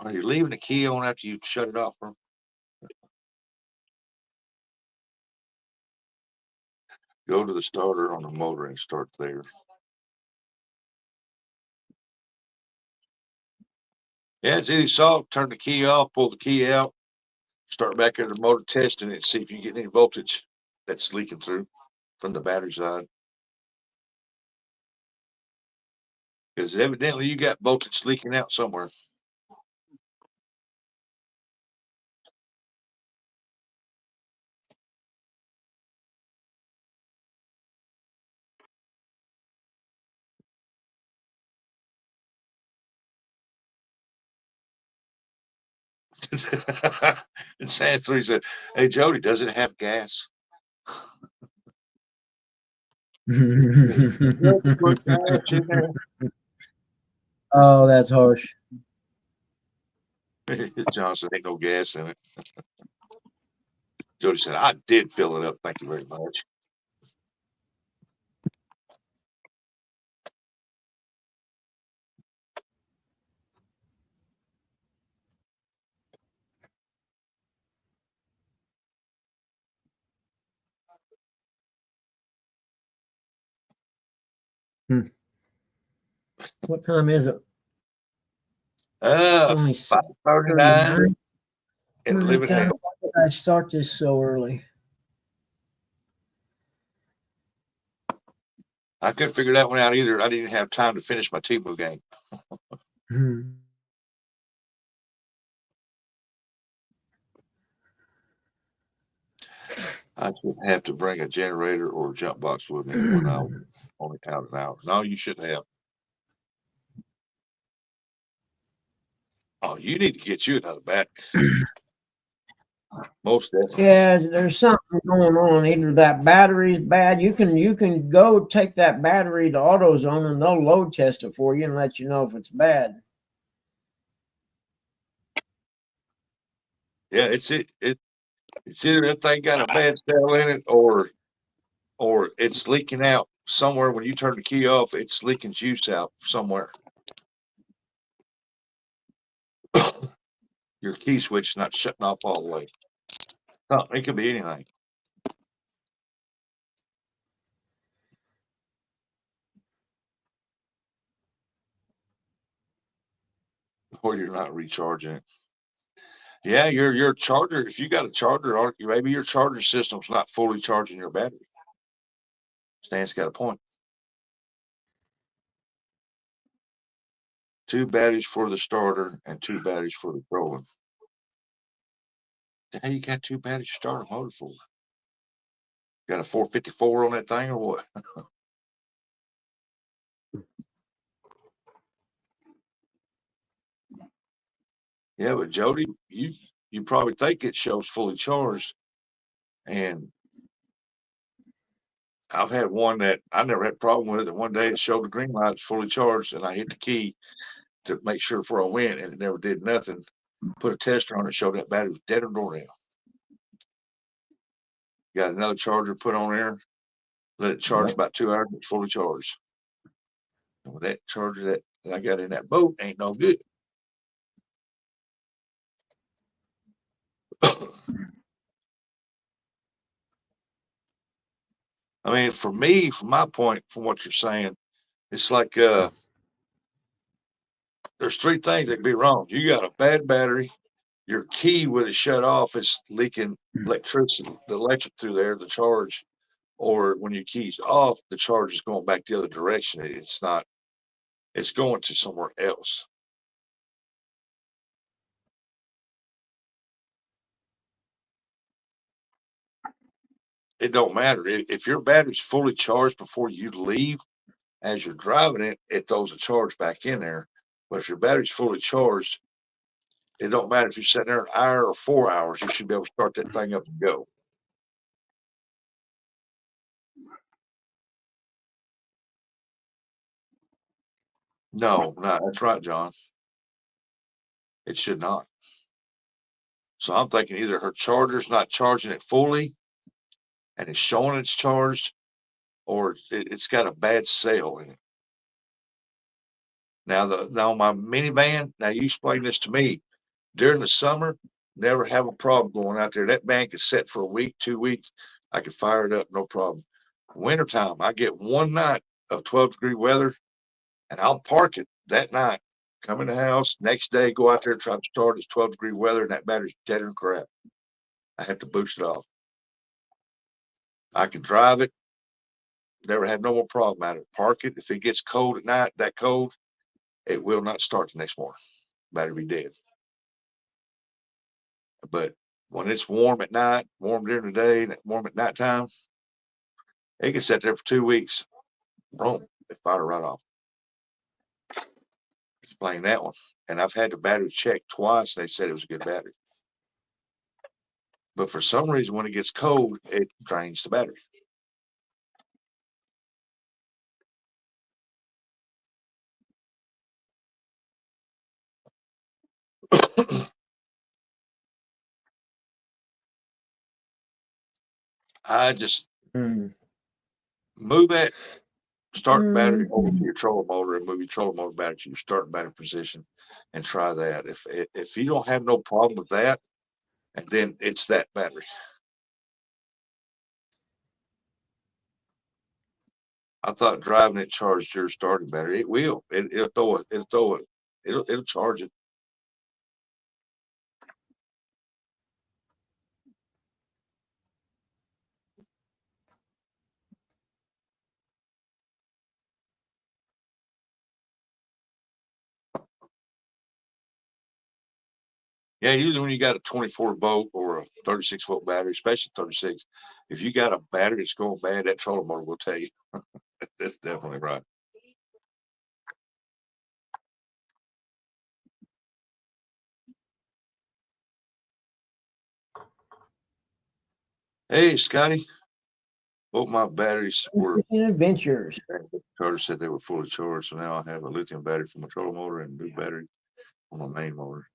Are you leaving the key on after you shut it off? Go to the starter on the motor and start there. Yeah, it's easy solved. Turn the key off, pull the key out, start back at the motor testing it, see if you get any voltage that's leaking through from the battery side. Because evidently you got voltage leaking out somewhere. And Sam3 said, "Hey Jody, does it have gas?" Oh, that's harsh. John said, "Ain't no gas in it." Jody said, "I did fill it up. Thank you very much." What time is it? It's only 5:39 and My living God, hell. why did I start this so early? I couldn't figure that one out either. I didn't have time to finish my T-Move game. I should have to bring a generator or a jump box with me when I was only out an hour. No, you shouldn't have. Oh, you need to get you another bat. Most definitely. Yeah, there's something going on. Either that battery's bad. You can go take that battery to AutoZone and they'll load test it for you and let you know if it's bad. Yeah, it's either that thing got a bad cell in it or it's leaking out somewhere. When you turn the key off, it's leaking juice out somewhere. Your key switch not shutting off all the way. Oh, it could be anything. Or you're not recharging it. Yeah, your charger, if you got a charger, or maybe your charger system's not fully charging your battery. Stan's got a point. 2 batteries for the starter and 2 batteries for the trolling. The hell you got 2 batteries to start a motor for? Got a 454 on that thing or what? Yeah, but Jody, you probably think it shows fully charged, and I've had one that I never had a problem with it. One day it showed the green light was fully charged, and I hit the key to make sure before I went, and it never did nothing. Put a tester on it, showed that battery was dead or door now. Got another charger put on there, let it charge Yep. about 2 hours, it's fully charged. And with that charger that I got in that boat, ain't no good. I mean, for me, from my point, from what you're saying, it's like there's 3 things that could be wrong. You got a bad battery, your key when it's shut off is leaking electricity, the electric through there, the charge, or when your key's off, the charge is going back the other direction. It's not, it's going to somewhere else. It don't matter. If your battery's fully charged before you leave, as you're driving it, it throws a charge back in there. But if your battery's fully charged, it don't matter if you're sitting there an hour or 4 hours, you should be able to start that thing up and go. No, that's right, John. It should not. So I'm thinking either her charger's not charging it fully and it's showing it's charged, or it's got a bad cell in it. Now my minivan, now you explain this to me. During the summer, never have a problem going out there. That bank is set for a week, 2 weeks. I can fire it up, no problem. Wintertime, I get one night of 12-degree weather, and I'll park it that night. Come in the house, next day, go out there, try to start. It's 12-degree weather, and that battery's dead and crap. I have to boost it off. I can drive it. Never had no more problem at it. Park it. If it gets cold at night, that cold, it will not start the next morning. Battery be dead. But when it's warm at night, warm during the day, and warm at nighttime, it can sit there for 2 weeks. Boom, it fire right off. Explain that one. And I've had the battery checked twice, and they said it was a good battery. But for some reason, when it gets cold, it drains the battery. I just move that start battery over to your trolling motor and move your trolling motor back to your starting battery position and try that. If you don't have no problem with that, and then it's that battery. I thought driving it charged your starting battery. It will. It'll throw it. It'll charge it. Yeah, usually when you got a 24-volt or a 36-volt battery, especially 36, if you got a battery that's going bad, that trolling motor will tell you. That's definitely right. Hey, Scotty. Both my batteries were Adventures. Carter said they were fully charged, so now I have a lithium battery for my trolling motor and a new battery for my main motor.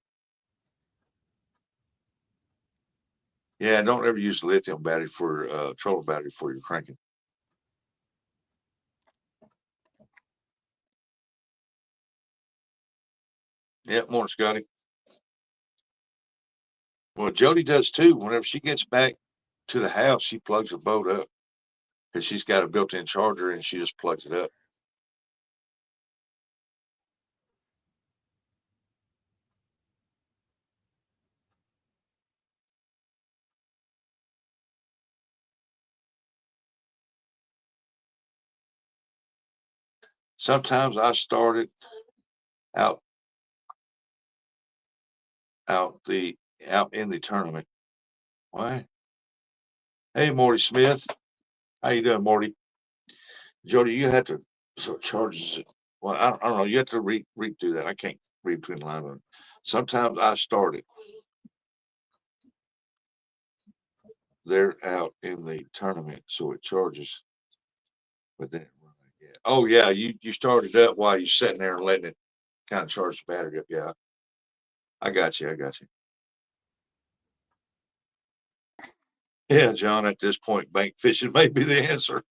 Yeah, don't ever use the lithium battery for trolling battery for your cranking. Yeah, morning, Scotty. Well, Jody does too. Whenever she gets back to the house, she plugs her boat up because she's got a built-in charger and she just plugs it up. Sometimes I started out out in the tournament. Why? Hey, Morty Smith. How you doing, Morty? Jody, you have to so charges it. Well, I don't know. You have to redo that. I can't read between the lines. Sometimes I started. They're out in the tournament, so it charges. But then, yeah. Oh yeah, you started up while you're sitting there and letting it kind of charge the battery up. Yeah, I got you. I got you. Yeah, John. At this point, bank fishing may be the answer.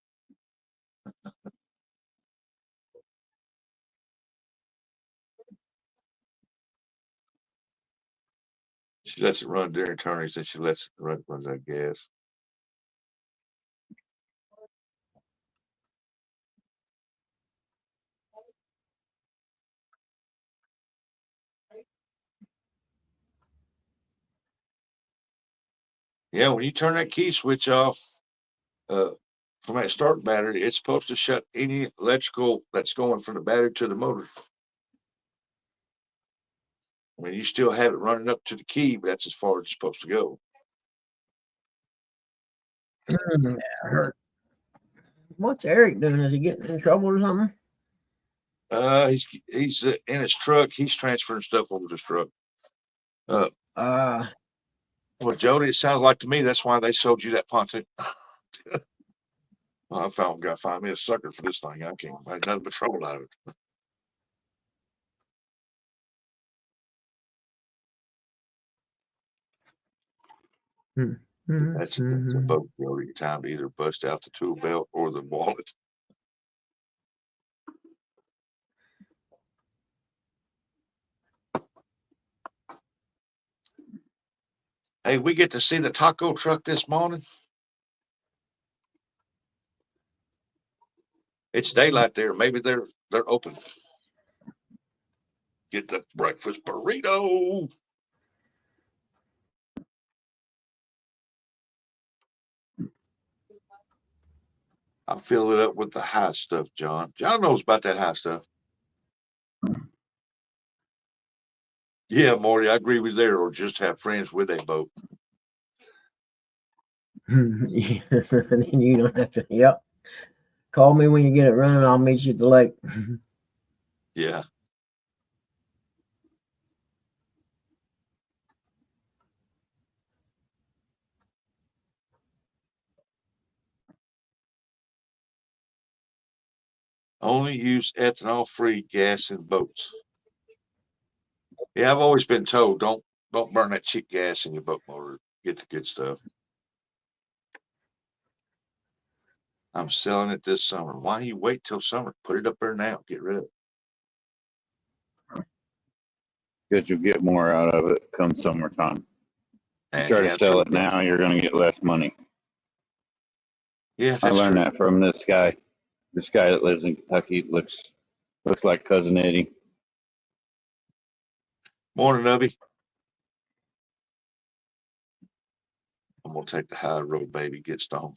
She lets it run during tournaments, and she lets it runs out of gas. Yeah, when you turn that key switch off uh, from that start battery, it's supposed to shut any electrical that's going from the battery to the motor. I mean, you still have it running up to the key, but that's as far as it's supposed to go. That hurt. What's Eric doing? Is he getting in trouble or something? He's in his truck. He's transferring stuff over to his truck. Uh, Well, Jody, it sounds like to me that's why they sold you that pontoon. Well, got to find me a sucker for this thing. I can't make nothing but trouble out of it. That's a boat, Jody. Time to either bust out the tool belt or the wallet. Hey, we get to see the taco truck this morning. It's daylight there. Maybe they're open. Get the breakfast burrito. I fill it up with the high stuff, John. John knows about that high stuff. Yeah, Morty, I agree with you there. Or just have friends with a boat. yeah, then you don't have to. Yep. Call me when you get it running. I'll meet you at the lake. Yeah. Only use ethanol-free gas in boats. Yeah, I've always been told don't burn that cheap gas in your boat motor. Get the good stuff. I'm selling it this summer. Why you wait till summer? Put it up there now. Get rid of it. Because you'll get more out of it come summertime. And Try yeah, to sell true. it now, you're going to get less money. Yeah, I that's learned true. that from this guy. This guy that lives in Kentucky looks like Cousin Eddie. Morning, Nubby. I'm gonna take the high road, baby. Get stoned.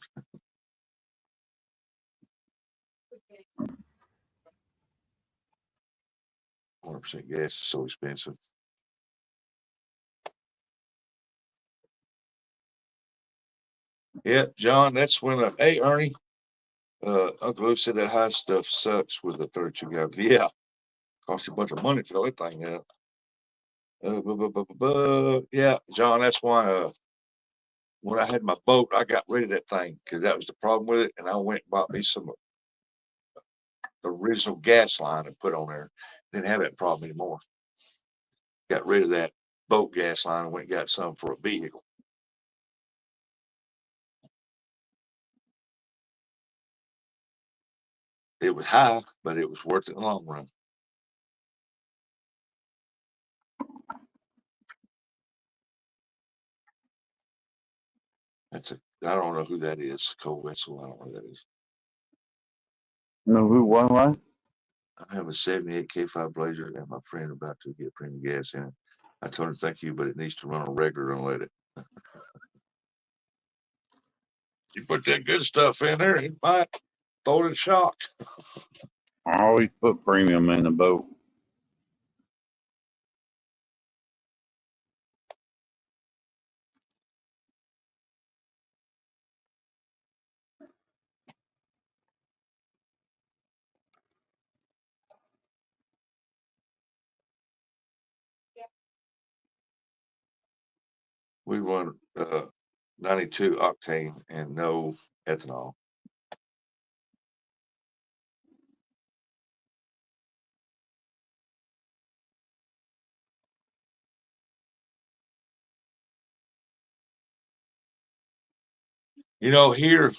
100% gas is so expensive. Yeah, John, that's when hey Ernie, Uncle Lou said that high stuff sucks with the 32 gallon. Yeah, cost you a bunch of money to fill that thing up. Yeah, John, that's why when I had my boat, I got rid of that thing because that was the problem with it, and I went and bought me some original gas line and put on there. Didn't have that problem anymore. Got rid of that boat gas line and went and got some for a vehicle. It was high, but it was worth it in the long run. I don't know who that is. Cole Wetzel. I don't know who that is. No, who, what? I have a 78 K5 Blazer and my friend about to get premium gas in it. I told him thank you, but it needs to run on regular and let it. You put that good stuff in there, it might throw it in shock. I always put premium in the boat. We run 92 octane and no ethanol. You know, here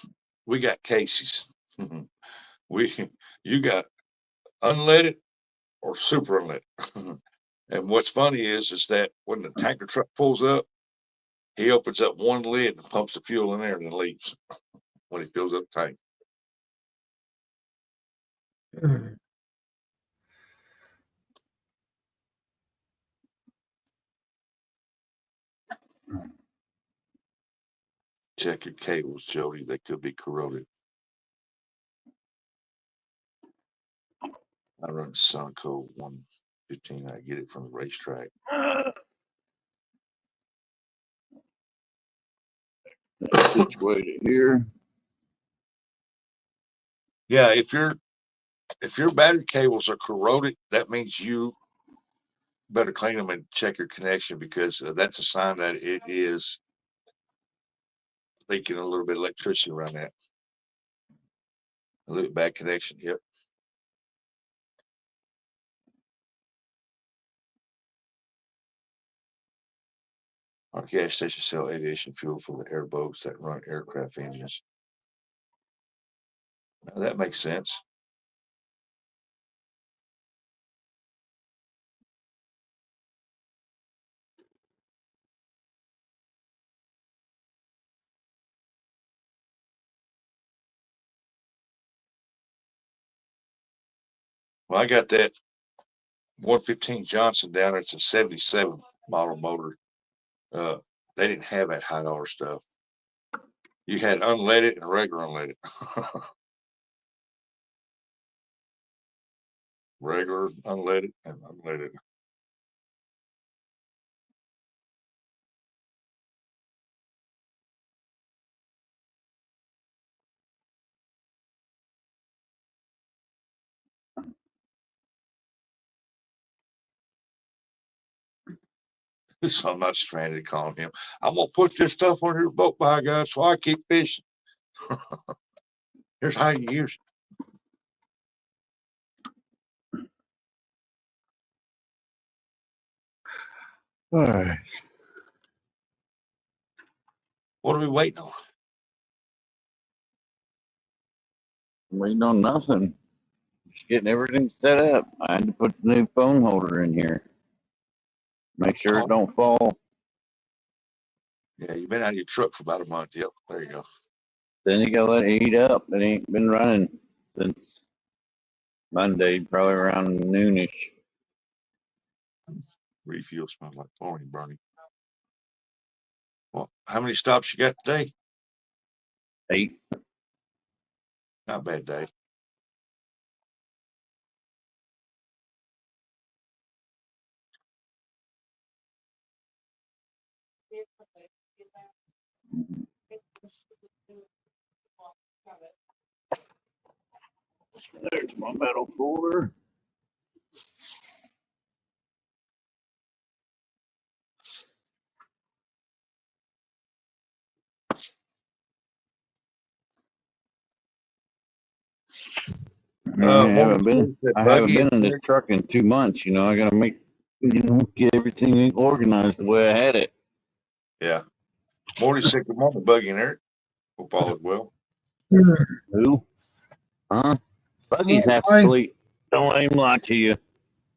we got cases. You got unleaded or super unleaded. And what's funny is that when the tanker truck pulls up, he opens up one lid and pumps the fuel in there and then leaves when he fills up the tank. Check your cables, Jody. They could be corroded. I run Sunco 115. I get it from the racetrack. Situated here. Yeah, if your battery cables are corroded, that means you better clean them and check your connection, because that's a sign that it is leaking a little bit of electricity around that. A little bad connection. Yep. Our gas station sell aviation fuel for the airboats that run aircraft engines. Now that makes sense. Well, I got that 115 Johnson down there. It's a 77 model motor. They didn't have that high dollar stuff. You had unleaded and regular unleaded. Regular unleaded and unleaded. So I'm not stranded calling him. I'm gonna put this stuff on your boat, by God, so I keep fishing. Here's how you use it. All right. What are we waiting on? Waiting on nothing. Just getting everything set up. I had to put the new phone holder in here. Make sure it don't fall. Yeah, you've been out of your truck for about a month. Yep, there you go. Then you gotta let it heat up. It ain't been running since Monday, probably around noonish. Refuel smells like chlorine burning. Well, how many stops you got today? 8. Not a bad day. There's my metal folder. I haven't been in this truck in 2 months. You know, I gotta get everything organized the way I had it. Yeah. Morty said good morning, Buggy and Eric. Hope all is well. Who? Huh? Buggy's half asleep. Don't let him lie to you.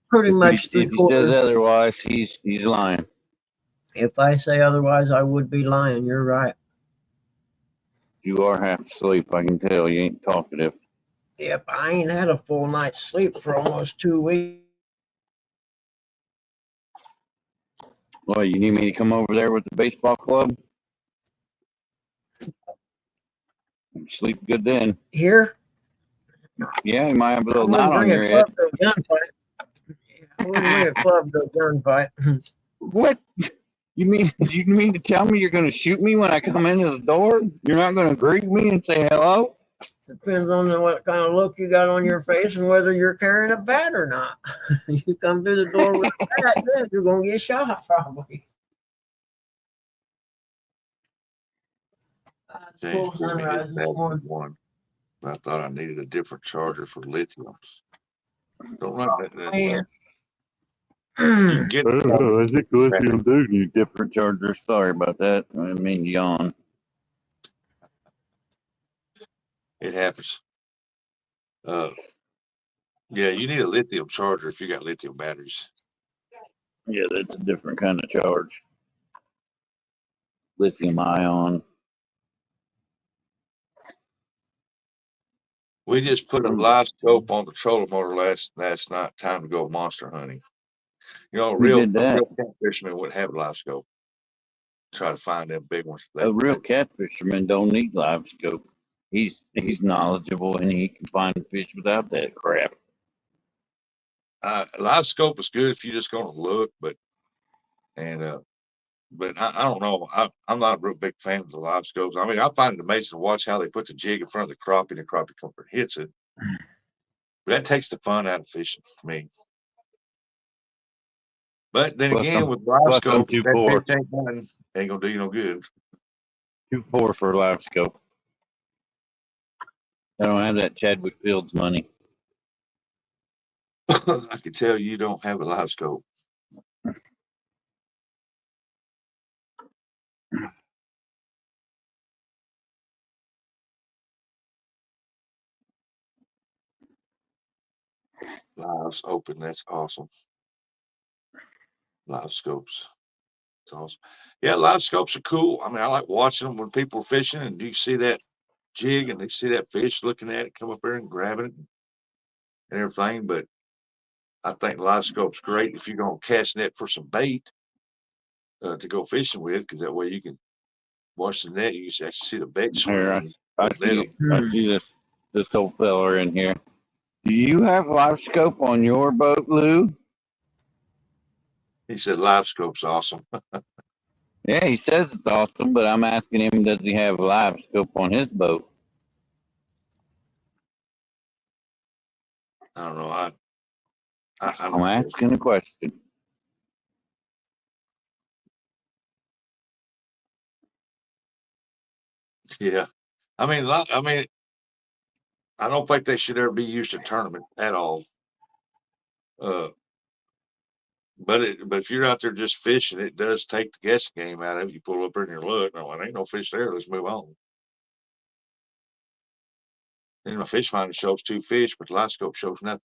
Pretty much If he says otherwise, he's lying. If I say otherwise, I would be lying. You're right. You are half asleep. I can tell. You ain't talkative. Yep, I ain't had a full night's sleep for almost 2 weeks. Well, you need me to come over there with the baseball club? Sleep good then. Here? Yeah, you might have a I little knot wouldn't on bring a your head. club to a gunfight. I wouldn't bring a club to a gunfight. What? You mean to tell me you're going to shoot me when I come into the door? You're not going to greet me and say hello? Depends on what kind of look you got on your face and whether you're carrying a bat or not. You come through the door with a bat, then you're gonna get shot probably. James Full gave me his sunrise this battery morning. one. I thought I needed a different charger for lithiums. Don't run that. Man. You can get. I think lithium do need different chargers. Sorry about that. I didn't mean to yawn. It happens. Yeah, you need a lithium charger if you got lithium batteries. Yeah, that's a different kind of charge. Lithium ion. We just put a live scope on the trolling motor last night. Time to go monster hunting. You know, a Who real did that? catfisherman would have a live scope. Try to find them big ones. A real catfisherman don't need live scope. He's knowledgeable and he can find fish without that crap. Live scope is good if you're just going to look, but I don't know. I'm not a real big fan of the live scopes. I mean, I find it amazing to watch how they put the jig in front of the crappie and the crappie comes and hits it. But that takes the fun out of fishing for me. But then again, with live scope, that fish ain't gonna do you no good. 2.4 for a live scope. I don't have that Chadwick Fields money. I can tell you don't have a live scope. Lives open. That's awesome. Live scopes. It's awesome. Yeah, live scopes are cool. I mean, I like watching them when people are fishing and you see that jig and they see that fish looking at it, come up there and grabbing it and everything. But I think live scope's great if you're going to cast net for some bait to go fishing with, because that way you can watch the net. You can actually see the bait swim. Here, I see this old fella in here. Do you have live scope on your boat, Lou? He said live scope's awesome. Yeah, he says it's awesome, but I'm asking him, does he have live scope on his boat? I don't know. I'm asking a question. Yeah, I mean, I don't think they should ever be used in tournament at all. But if you're out there just fishing, it does take the guessing game out of it. You pull up in your look, oh, there ain't no fish there. Let's move on. And the fish finder shows 2 fish, but the live scope shows nothing.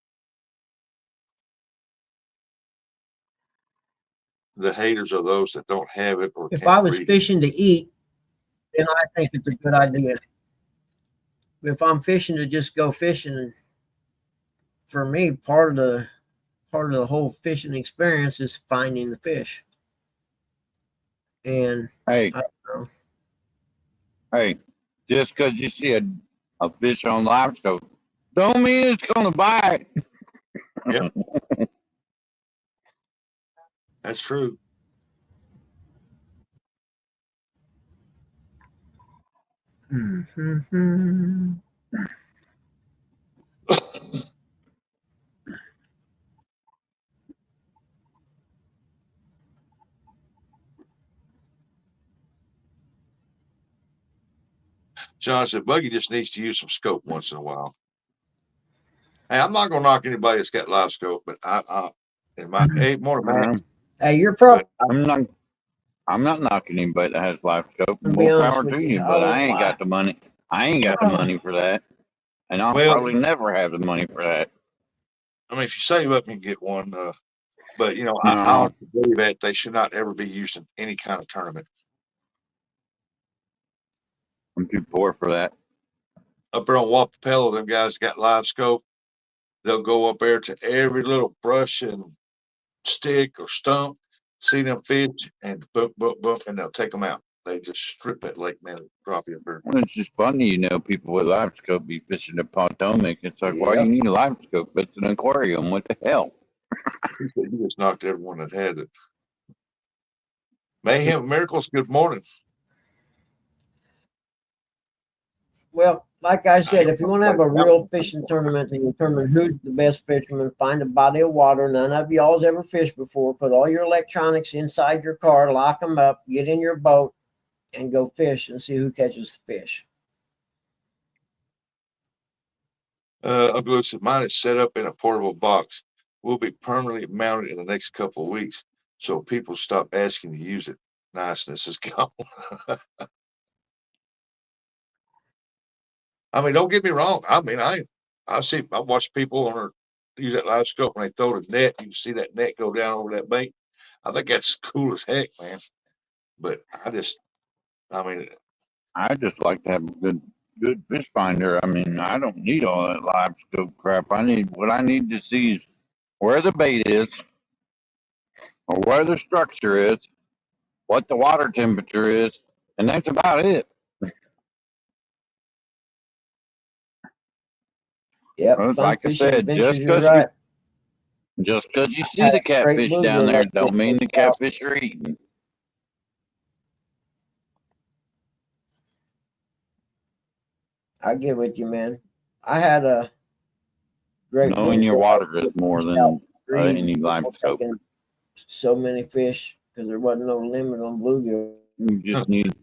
The haters are those that don't have it or If can't I was read fishing to eat, then I think it's a good idea. If I'm fishing to just go fishing, for me, part of the whole fishing experience is finding the fish. And Hey, I don't know. hey, just because you see a fish on live scope, don't mean it's gonna bite. Yep. That's true. Mm-hmm. John said Buggy just needs to use some scope once in a while. Hey, I'm not gonna knock anybody that's got live scope, but more than that. Hey, you're probably. I'm not knocking anybody that has live scope. To be More honest power with to you, you, I but won't I ain't lie. got the money. I ain't got the money for that, and I'll probably never have the money for that. I mean, if you save up and get one, but I believe that they should not ever be used in any kind of tournament. I'm too poor for that. Up there on Wapapello, them guys got live scope. They'll go up there to every little brush and stick or stump, see them fish, and boom, boom, boom, and they'll take them out. they just strip that lake, man, and drop you in there. Well, it's just funny, people with live scope be fishing at Potomac. It's like, why do Yep. you need a live scope? It's an aquarium. What the hell? He said you just knocked everyone that has it. Mayhem Miracles, good morning. Well, like I said, if you want to have a real fishing tournament to determine who's the best fisherman, find a body of water none of y'all's ever fished before. Put all your electronics inside your car, lock them up, get in your boat, and go fish and see who catches the fish. Uncle Luke said mine is set up in a portable box. Will be permanently mounted in the next couple of weeks, so people stop asking to use it. Niceness is gone. I mean, don't get me wrong. I mean, I watch people on their use that live scope when they throw the net. You can see that net go down over that bait. I think that's cool as heck, man. But I mean, I just like to have a good fish finder. I mean, I don't need all that live scope crap. What I need to see is where the bait is, or where the structure is, what the water temperature is, and that's about it. Yep, Well, fun like I fishing said, adventures, just you're 'cause right. you see the catfish bluegill down there, lake don't mean the that goes out. catfish are eating. I get with you, man. I had a great Knowing your bluegill water lake is more just than out the street, any live scope. taking so many fish because there wasn't no limit on bluegill. You just need.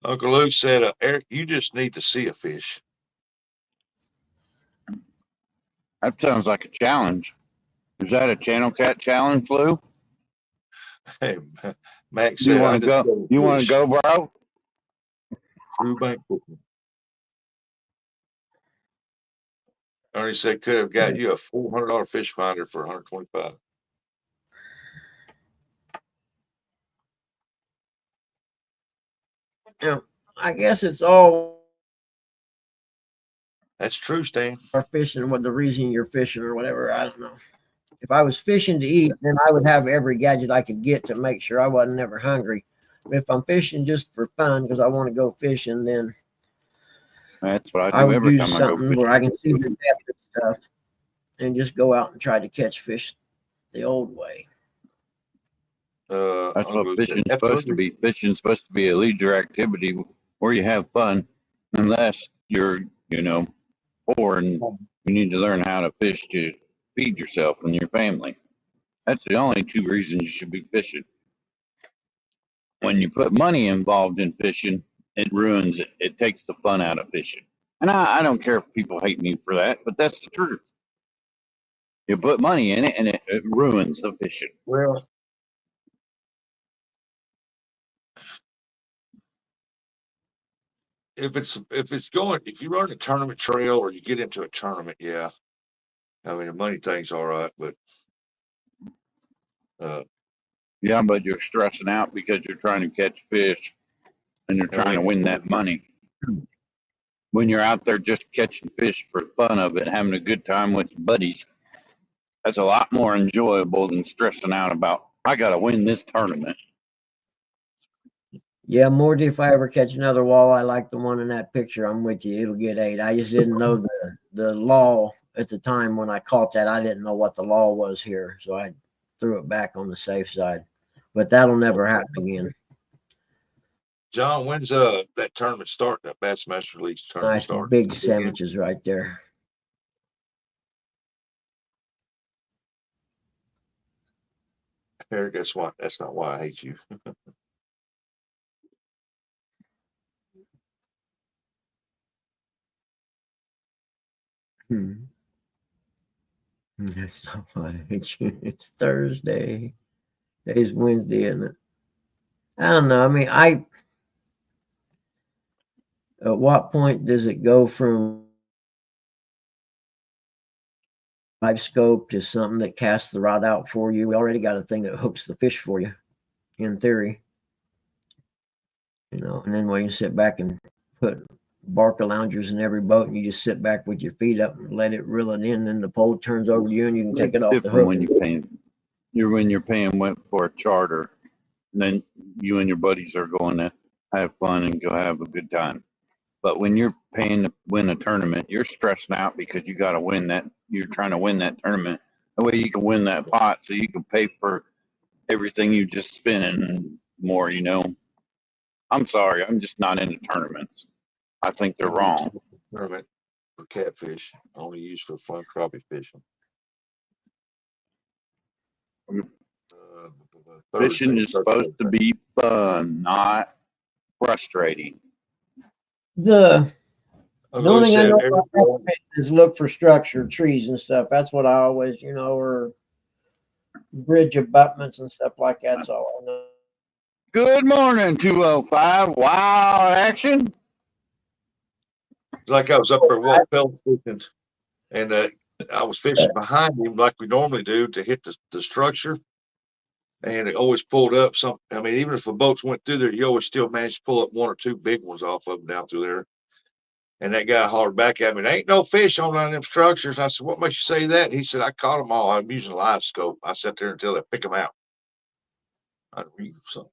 Uncle Luke said, Eric, you just need to see a fish. That sounds like a challenge. Is that a channel cat challenge, Lou? Hey, Max You said, want to go? You want to go, bro? True bank fishing. Ernie said, could have got you a $400 fish finder for $125. Now, I guess it's all That's true, Stan. are fishing, what the reason you're fishing or whatever. I don't know. If I was fishing to eat, then I would have every gadget I could get to make sure I wasn't never hungry. But if I'm fishing just for fun because I want to go fishing, then That's what I I do would every use time I go something where fishing. I can see the depth and stuff and just go out and try to catch fish the old way. That's Uncle what Luke fishing's said, supposed to be. Fishing's supposed to be a leisure activity where you have fun, unless you're, poor and you need to learn how to fish to feed yourself and your family. That's the only two reasons you should be fishing. When you put money involved in fishing, it ruins it. It takes the fun out of fishing. And I don't care if people hate me for that, but that's the truth. You put money in it and it ruins the fishing. Well, if you run a tournament trail or you get into a tournament, yeah. I mean, the money thing's all right, but Yeah, but you're stressing out because you're trying to catch fish and you're trying to win that money. When you're out there just catching fish for fun of it, having a good time with your buddies, that's a lot more enjoyable than stressing out about, I got to win this tournament. Yeah, Morty, if I ever catch another walleye like the one in that picture, I'm with you. It'll get 8. I just didn't know the law at the time when I caught that. I didn't know what the law was here, so I threw it back on the safe side. But that'll never happen again. John, when's that tournament start? That Bassmaster League tournament Nice start? big sandwiches right there. Eric, that's not why I hate you. That's not why I hate you. It's Thursday. Today's Wednesday, isn't it? I don't know. I mean, at what point does it go from live scope to something that casts the rod out for you? We already got a thing that hooks the fish for you, in theory. And then we can sit back and put barker loungers in every boat, and you just sit back with your feet up and let it reel it in, and the pole turns over to you, and you can take it off the hook. When you're paying for a charter then you and your buddies are going to have fun and go have a good time. But when you're paying to win a tournament, you're stressing out because you got to win that. You're trying to win that tournament. That way you can win that pot so you can pay for everything you just spent and more, you know. I'm sorry, I'm just not into tournaments. I think they're wrong. Tournament for catfish, only used for fun crappie fishing. Fishing is supposed to be fun, not frustrating. The only thing I said, know about that fish is look for structure, trees and stuff. That's what I always, or bridge abutments and stuff like that. That's all I know. Good morning, 205. Wild action. like I was up there Walt Pelt fishing, and I was fishing behind him like we normally do to hit the structure, and it always pulled up some. I mean, even if the boats went through there, you always still managed to pull up one or two big ones off of them down through there. And that guy hollered back at me, "There ain't no fish on none of them structures." I said, "What makes you say that?" He said, "I caught them all. I'm using a live scope." I sat there until they pick them out. I read something.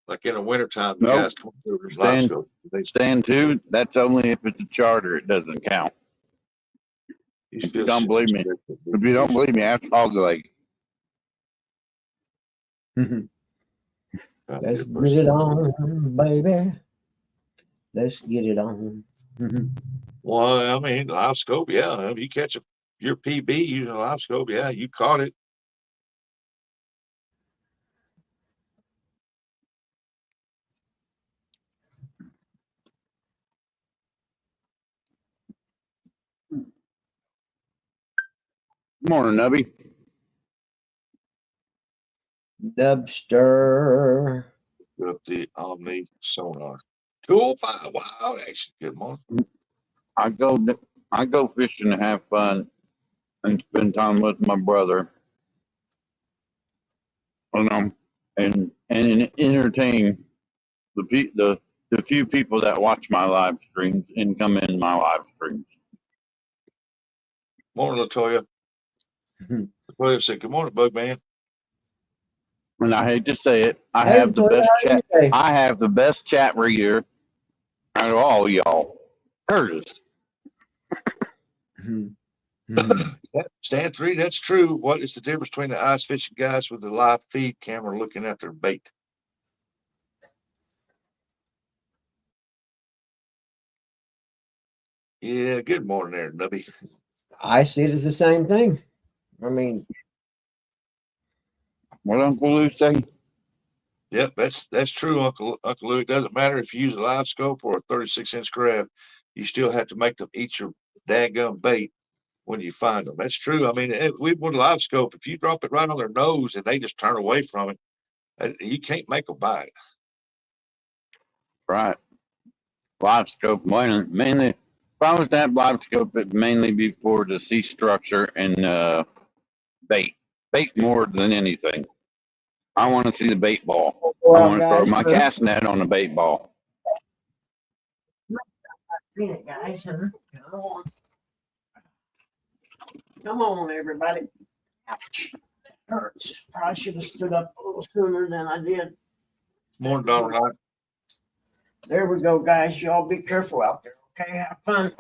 Like in the wintertime, the Nope. guys come over his live scope. Stand two, that's only if it's a charter, it doesn't count. If you don't believe me, ask Hog Lake. Let's get it on, baby. Let's get it on. Well, I mean, live scope, yeah. If you catch your PB using a live scope, yeah, you caught it. Morning, Nubby. Dubster. Up the Omni sonar. 205 wild action. Good morning. I go fishing to have fun and spend time with my brother. And entertain the few people that watch my live streams and come in my live streams. Morning, Latoya. Latoya said, "Good morning, Bug Man." And I hate to say it, I Hey, have the Latoya, best how are you chat. today? I have the best chat reader out of all y'all. Curtis. Stand 3, that's true. What is the difference between the ice fishing guys with the live feed camera looking at their bait? Yeah, good morning there, Nubby. I see it as the same thing. I mean, What Uncle Lou say? Yep, that's true, Uncle Lou. It doesn't matter if you use a live scope or a 36-inch crab, you still have to make them eat your daggum bait when you find them. That's true. I mean, with a live scope, if you drop it right on their nose and they just turn away from it, you can't make them bite. Right. Live scope mainly. If I was to have live scope, it'd mainly be for the sea structure and bait. Bait more than anything. I want to see the bait ball. I want to throw my cast net on the bait ball. Peanut guys, huh? Come on. Come on, everybody. Ouch. That hurts. Probably should have stood up a little sooner than I did. Morning, Donald. There we go, guys. Y'all be careful out there. Okay, have fun.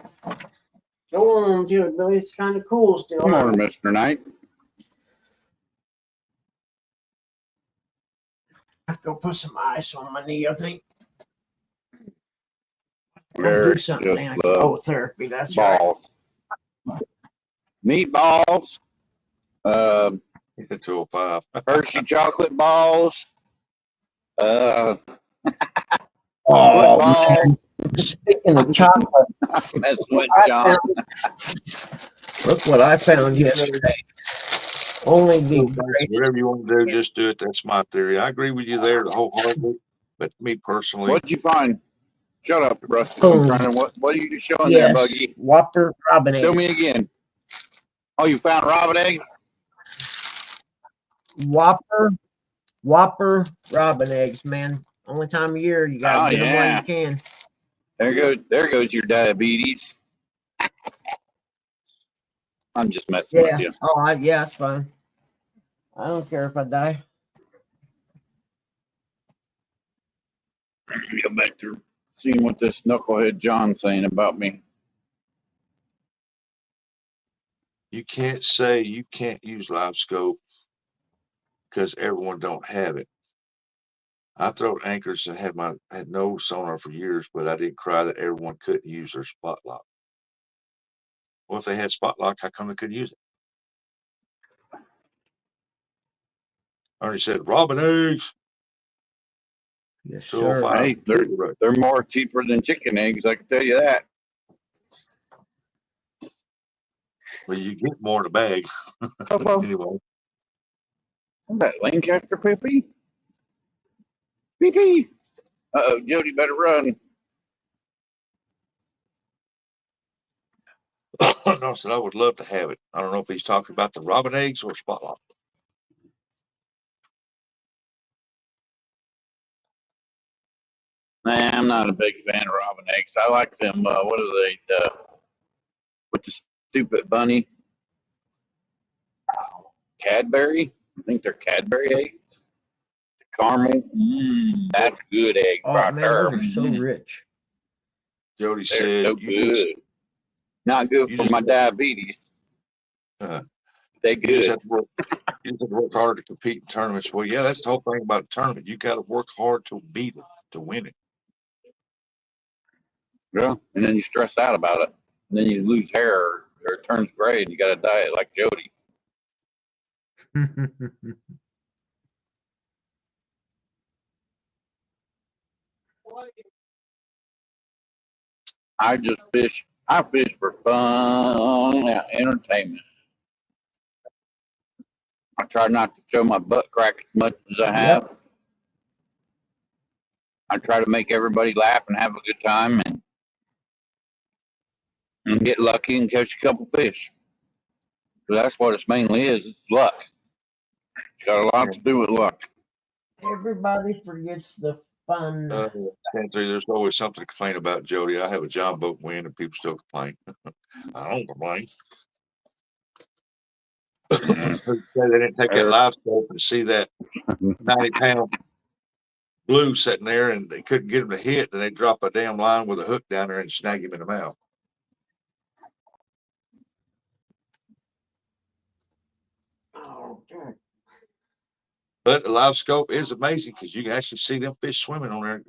Go on, Billy. It's kind of cool still. Good morning, Mr. Knight. I have to go put some ice on my knee, I think. Very Do something, man. just Oh, therapy. That's balls. right. Meatballs. 205. Hershey chocolate balls. Oh, Football. man. Speaking of chocolate, That's what John. look what I found yesterday. Only the greatest. Whatever you want to do, just do it. That's my theory. I agree with you there wholeheartedly. But me personally, What'd you find? Shut up, Rusty. I'm trying to, what are you showing there, Buggy? Whopper robin eggs. Show me again. Oh, you found robin eggs? Whopper robin eggs, man. Only time of year you gotta Oh, get them while yeah. you can. There goes your diabetes. I'm just messing with Yeah. you. Oh, yeah, that's fine. I don't care if I die. Go back to seeing what this knucklehead John's saying about me. You can't say you can't use live scope because everyone don't have it. I throw anchors and had no sonar for years, but I didn't cry that everyone couldn't use their spot lock. Well, if they had spot lock, how come they couldn't use it? Ernie said, "Robin eggs." Yes, Two oh sir. five. Hey, they're more cheaper than chicken eggs, I can tell you that. Well, you get more in a bag. Oh, well, Anyway, that Lancaster Pee Pee. Uh-oh, Jody better run. no, I said I would love to have it. I don't know if he's talking about the robin eggs or spot lock. Nah, I'm not a big fan of robin eggs. I like them, what are they, with the stupid bunny? Cadbury? I think they're Cadbury eggs. Caramel. That's good eggs Oh right man, there. those are so rich. Jody They're said, so good. Not good you for just my diabetes. uh, They you just good. have to work. You just have to work hard to compete in tournaments. Well, yeah, that's the whole thing about a tournament. You got to work hard to beat it, to win it. Yeah. And then you stress out about it. And then you lose hair or it turns gray and you got to dye it like Jody. I just fish. I fish for fun and entertainment. I try not to show my butt crack as much as I have. Yep. I try to make everybody laugh and have a good time and get lucky and catch a couple fish. So that's what it's mainly is. It's luck. It's got a lot to do with luck. Everybody forgets the fun. Can't say there's always something to complain about, Jody. I have a John boat win and people still complain. I don't complain. They didn't take that live scope and see that 90-pound blue sitting there and they couldn't get him to hit. Then they drop a damn line with a hook down there and snag him in the mouth. Oh, God. But the live scope is amazing because you can actually see them fish swimming on there.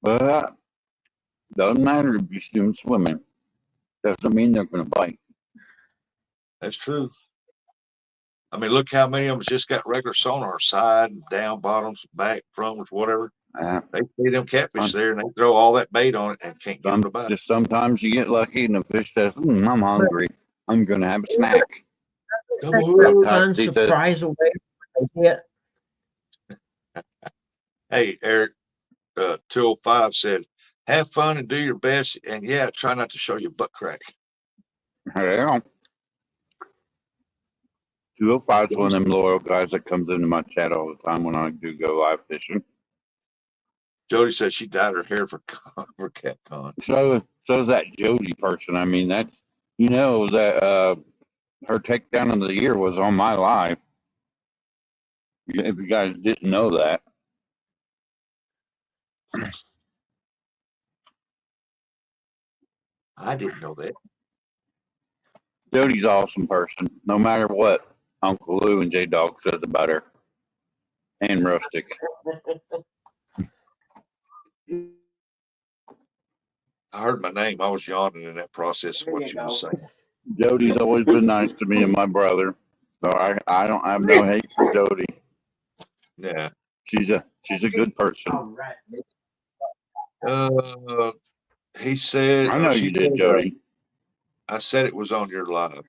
But doesn't matter if you see them swimming. Doesn't mean they're going to bite. That's true. I mean, look how many of them just got regular sonar, side, down, bottoms, back, frontwards, whatever. They see them catfish there and they throw all that bait on it and can't get them to bite. Just sometimes you get lucky and the fish says, I'm hungry. I'm going to have a snack. Fun surprise away. Yeah. Hey, Eric, 205 said, have fun and do your best. And yeah, try not to show your butt crack. Yeah. 205 is one of them loyal guys that comes into my chat all the time when I do go live fishing. Jody said she dyed her hair for CatCon. So is that Jody person. I mean, that's, that her takedown of the year was on my live. If you guys didn't know that. I didn't know that. Jody's an awesome person, no matter what Uncle Lou and J Dog says about her. And Rustic. I heard my name. I was yawning in that process of what you were saying. Jody's always been nice to me and my brother. So I don't have no hate for Jody. Yeah. She's a good person. All right. He said, I know you did, Jody. I said it was on your live.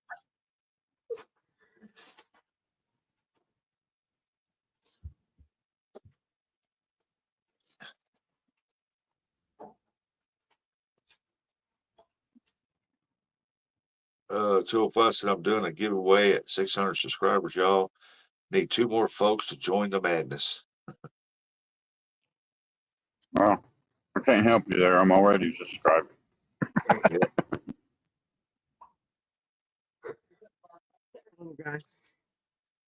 205 said I'm doing a giveaway at 600 subscribers, y'all. Need 2 more folks to join the madness. Well, I can't help you there. I'm already subscribed. Yep. Okay.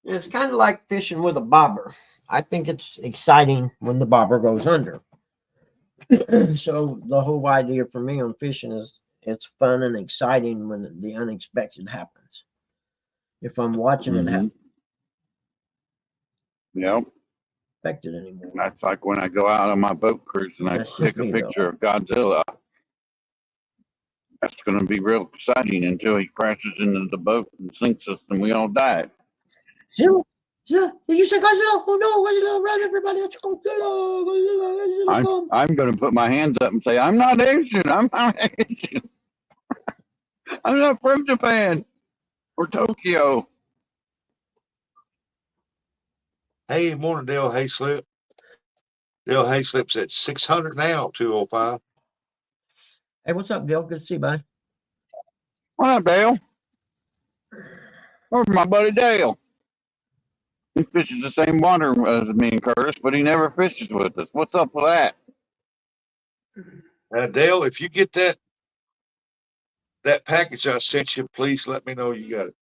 It's kind of like fishing with a bobber. I think it's exciting when the bobber goes under. So the whole idea for me on fishing is it's fun and exciting when the unexpected happens. If I'm watching it happen, Yep. expected anymore. That's like when I go out on my boat cruise and I That's just take a me, though. picture of Godzilla. That's going to be real exciting until he crashes into the boat and sinks us and we all die. Zilla, Zilla, did you say Godzilla? Oh no, Godzilla, run everybody, it's Godzilla, Godzilla, come. I'm going to put my hands up and say, I'm not Asian. I'm not Asian. I'm not from Japan or Tokyo. Hey, morning, Dale Hayslip. Dale Hayslip's at 600 now, 205. Hey, what's up, Dale? Good to see you, buddy. What up, Dale? Where's my buddy Dale? He fishes the same water as me and Curtis, but he never fishes with us. What's up with that? Dale, if you get that package I sent you, please let me know you got it.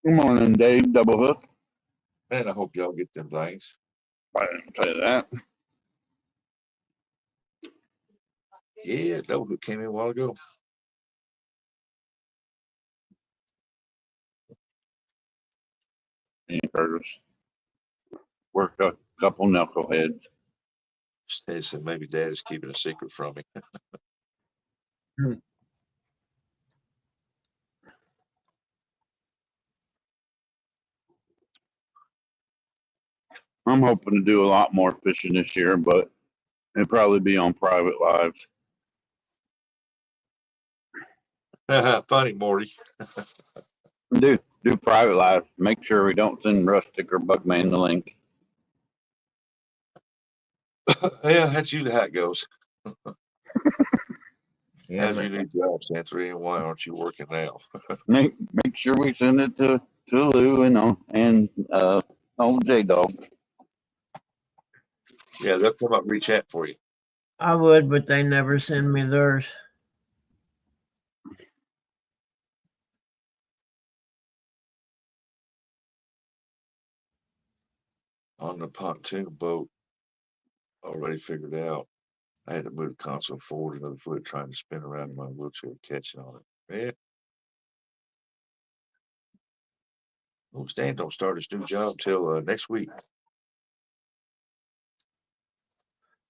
Good morning, Dave Double Hook. Man, I hope y'all get them things. I didn't say that. Yeah, Double Hook came in a while ago. Me and Curtis work a couple knuckleheads. They said maybe Dad is keeping a secret from me. I'm hoping to do a lot more fishing this year, but it'll probably be on private lives. Funny, Morty. Do private lives. Make sure we don't send Rustic or Bugman the link. Yeah, that's usually how it goes. Yeah, How's man. your new job, Santorini, and why aren't you working now? Make sure we send it to Lou and old J Dog. Yeah, they'll come up and reach out for you. I would, but they never send me theirs. On the pontoon boat, already figured out. I had to move the console forward another foot, trying to spin around in my wheelchair, catching on it. Yeah. Well, Stan don't start his new job till next week.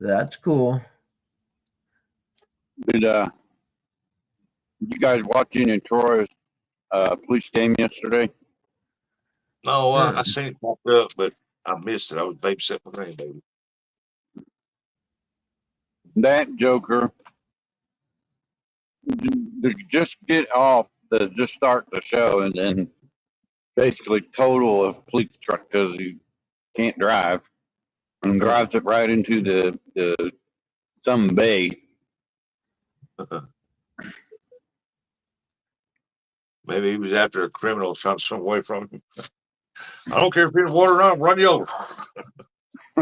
That's cool. Did you guys watch any of Troy's police game yesterday? No, I seen it popped up, but I missed it. I was babysitting my grandbaby. That joker to just get off to just start the show and then basically total a police truck because he can't drive and drives it right into the some bay. Maybe he was after a criminal trying to swim away from him. I don't care if you're in the water or not, run you over.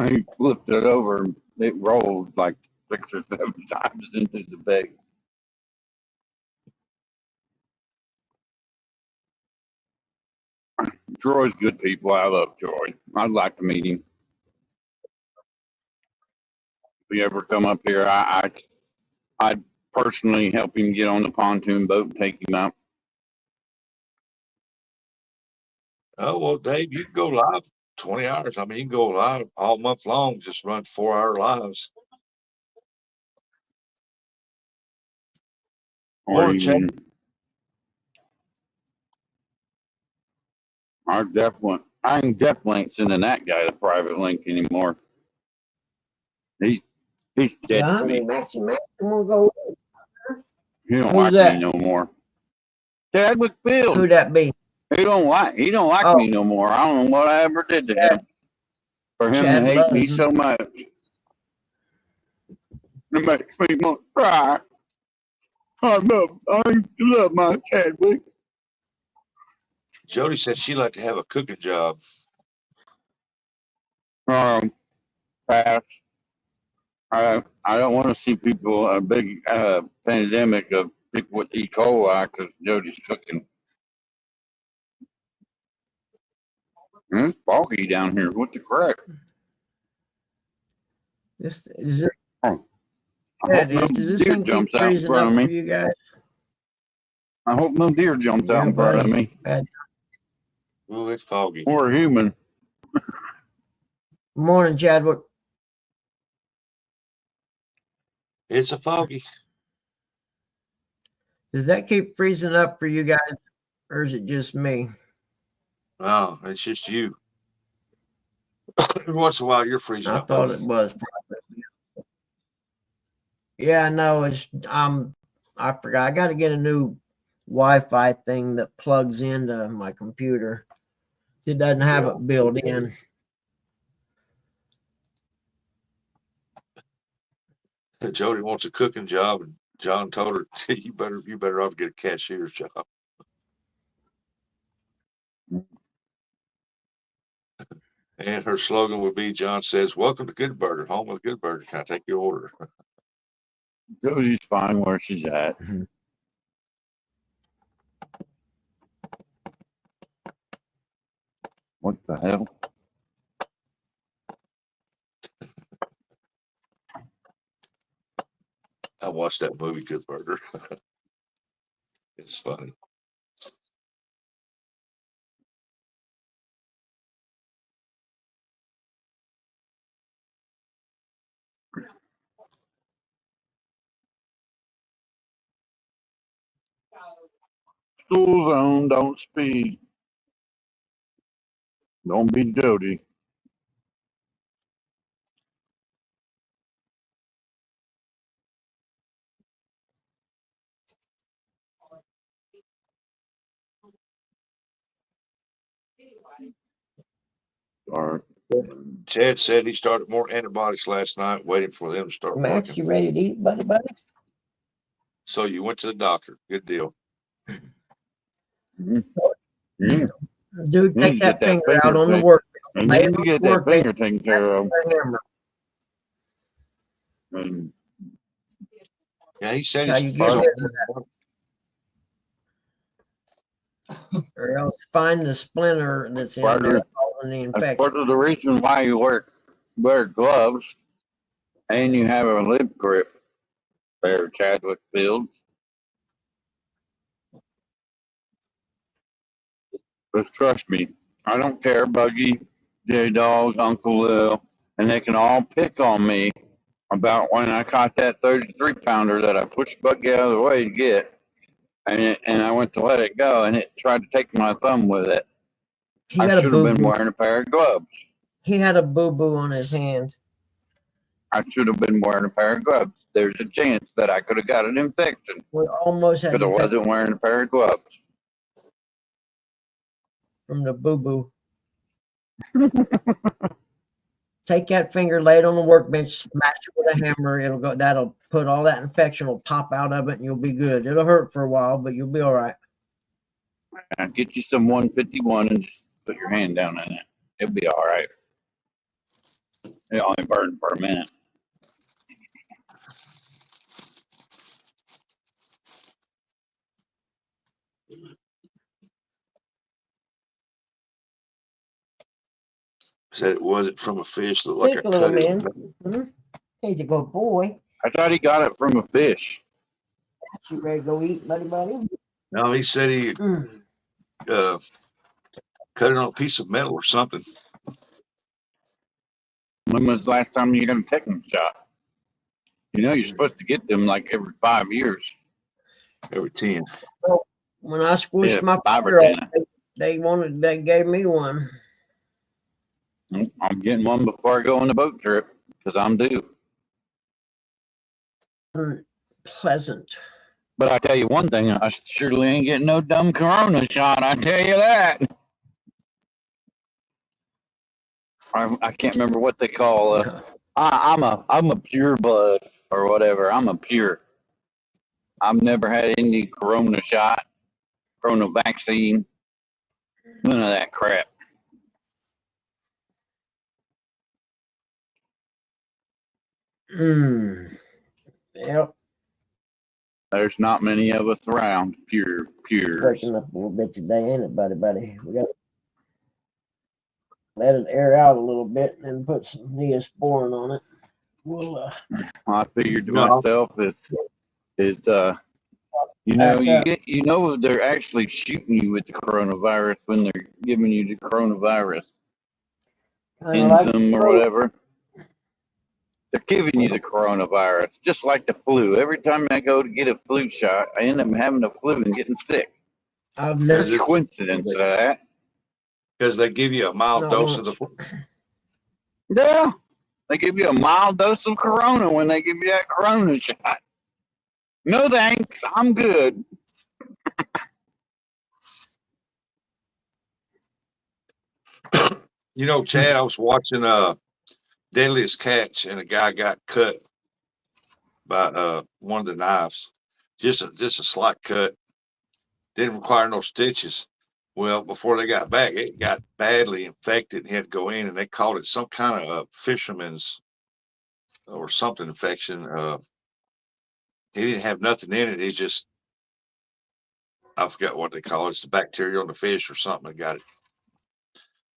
He flipped it over and it rolled like 6 or 7 times into the bay. Troy's good people. I love Troy. I'd like to meet him. If he ever come up here, I'd personally help him get on the pontoon boat and take him out. Oh, well, Dave, you can go live 20 hours. I mean, you can go live all month long, just run 4-hour lives. Or even, I definitely ain't sending that guy the private link anymore. He's dead to me. Maxie, we'll go. He don't Who's like that? me no more. Chadwick Field. Who'd that be? He don't like me no more. I don't know what I ever did to him for him Chad to hate loves me him. so much. It makes me want to cry. I love my Chadwick. Jody said she'd like to have a cooking job. Pass. I don't want to see people a big pandemic of people with E. coli because Jody's cooking. It's foggy down here. What the crap? This is it. Oh, I Yeah, hope it no is. Does this deer thing keep jumps out in freezing front up of for me. you guys? I hope no deer jumps out Yeah, in front of buddy. me. Bad. Oh, it's foggy. Or a human. Morning, Chadwick. It's a foggy. Does that keep freezing up for you guys, or is it just me? No, it's just you. Every once in a while, you're freezing I up. thought Bubba. it was. Yeah, I know. It's I forgot. I got to get a new Wi-Fi thing that plugs into my computer. It doesn't have it built in. Jody wants a cooking job, and John told her, "You better off get a cashier's job." And her slogan would be, John says, "Welcome to Good Burger, home of Good Burger. Can I take your order?" Jody's fine where she's at. What the hell? I watched that movie, Good Burger. It's funny. School zone, don't speed. Don't be Jody. Or Chad said he started more antibiotics last night, waiting for them to start Max, working. you ready to eat, buddy? So you went to the doctor. Good deal. mm, Dude, You take need to that get that finger finger out on the thing. work. you Lay need it to on get the that workbench. finger taken care of. Hammer. And Yeah, he said How he's you get Right. rid of that, or else find the splinter that's in Part there of- causing the that's infection. part of the reason why you wear gloves and you have a lip grip there, Chadwick Fields. But trust me, I don't care, Buggy, J-Dogs, Uncle Lil, and they can all pick on me about when I caught that 33 pounder that I pushed Buggy out of the way to get, and I went to let it go, and it tried to take my thumb with it. He I got a should have boo been boo. wearing a pair of gloves. He had a boo boo on his hand. I should have been wearing a pair of gloves. There's a chance that I could have got an infection We almost had because I to wasn't wearing a pair of gloves. from the boo boo. Take that finger, lay it on the workbench, smash it with a hammer. It'll go. That'll put all that infection will pop out of it, and you'll be good. It'll hurt for a while, but you'll be all right. Now get you some 151 and just put your hand down in it. It'll be all right. It only burned for a minute. Said it wasn't from a fish. Looked Stick like a I little cut it. man. He's a good boy. I thought he got it from a fish. You ready to go eat, buddy? No, he said he cut it on a piece of metal or something. When was the last time you got a tetanus shot? You know you're supposed to get them like every 5 years. Every 10. When I squished Yeah, my 5 or 4-year-old, 10. they gave me one. I'm getting one before I go on the boat trip because I'm due. Pleasant. But I tell you one thing, I surely ain't getting no dumb corona shot. I tell you that. I can't remember what they call. I'm a pure blood or whatever. I'm a pure. I've never had any corona shot, corona vaccine. None of that crap. Yep. There's not many of us around. Pures. Waking up a little bit today, ain't it, buddy? We got to let it air out a little bit and then put some Neosporin on it. We'll I figured to No. myself Back up. they're actually shooting you with the coronavirus when they're giving you the coronavirus Kind of like enzyme or whatever. They're giving you the coronavirus, just like the flu. Every time I go to get a flu shot, I end up having the flu and getting sick. I've There's never a coincidence of that. Because they give you a mild Not dose of once. the. Yeah. They give you a mild dose of corona when they give you that corona shot. No thanks, I'm good. You know, Chad, I was watching Deadliest Catch, and a guy got cut by one of the knives. Just a slight cut. Didn't require no stitches. Well, before they got back, it got badly infected and he had to go in, and they called it some kind of fisherman's or something infection. He didn't have nothing in it. It's just, I forgot what they call it. It's the bacteria on the fish or something that got it.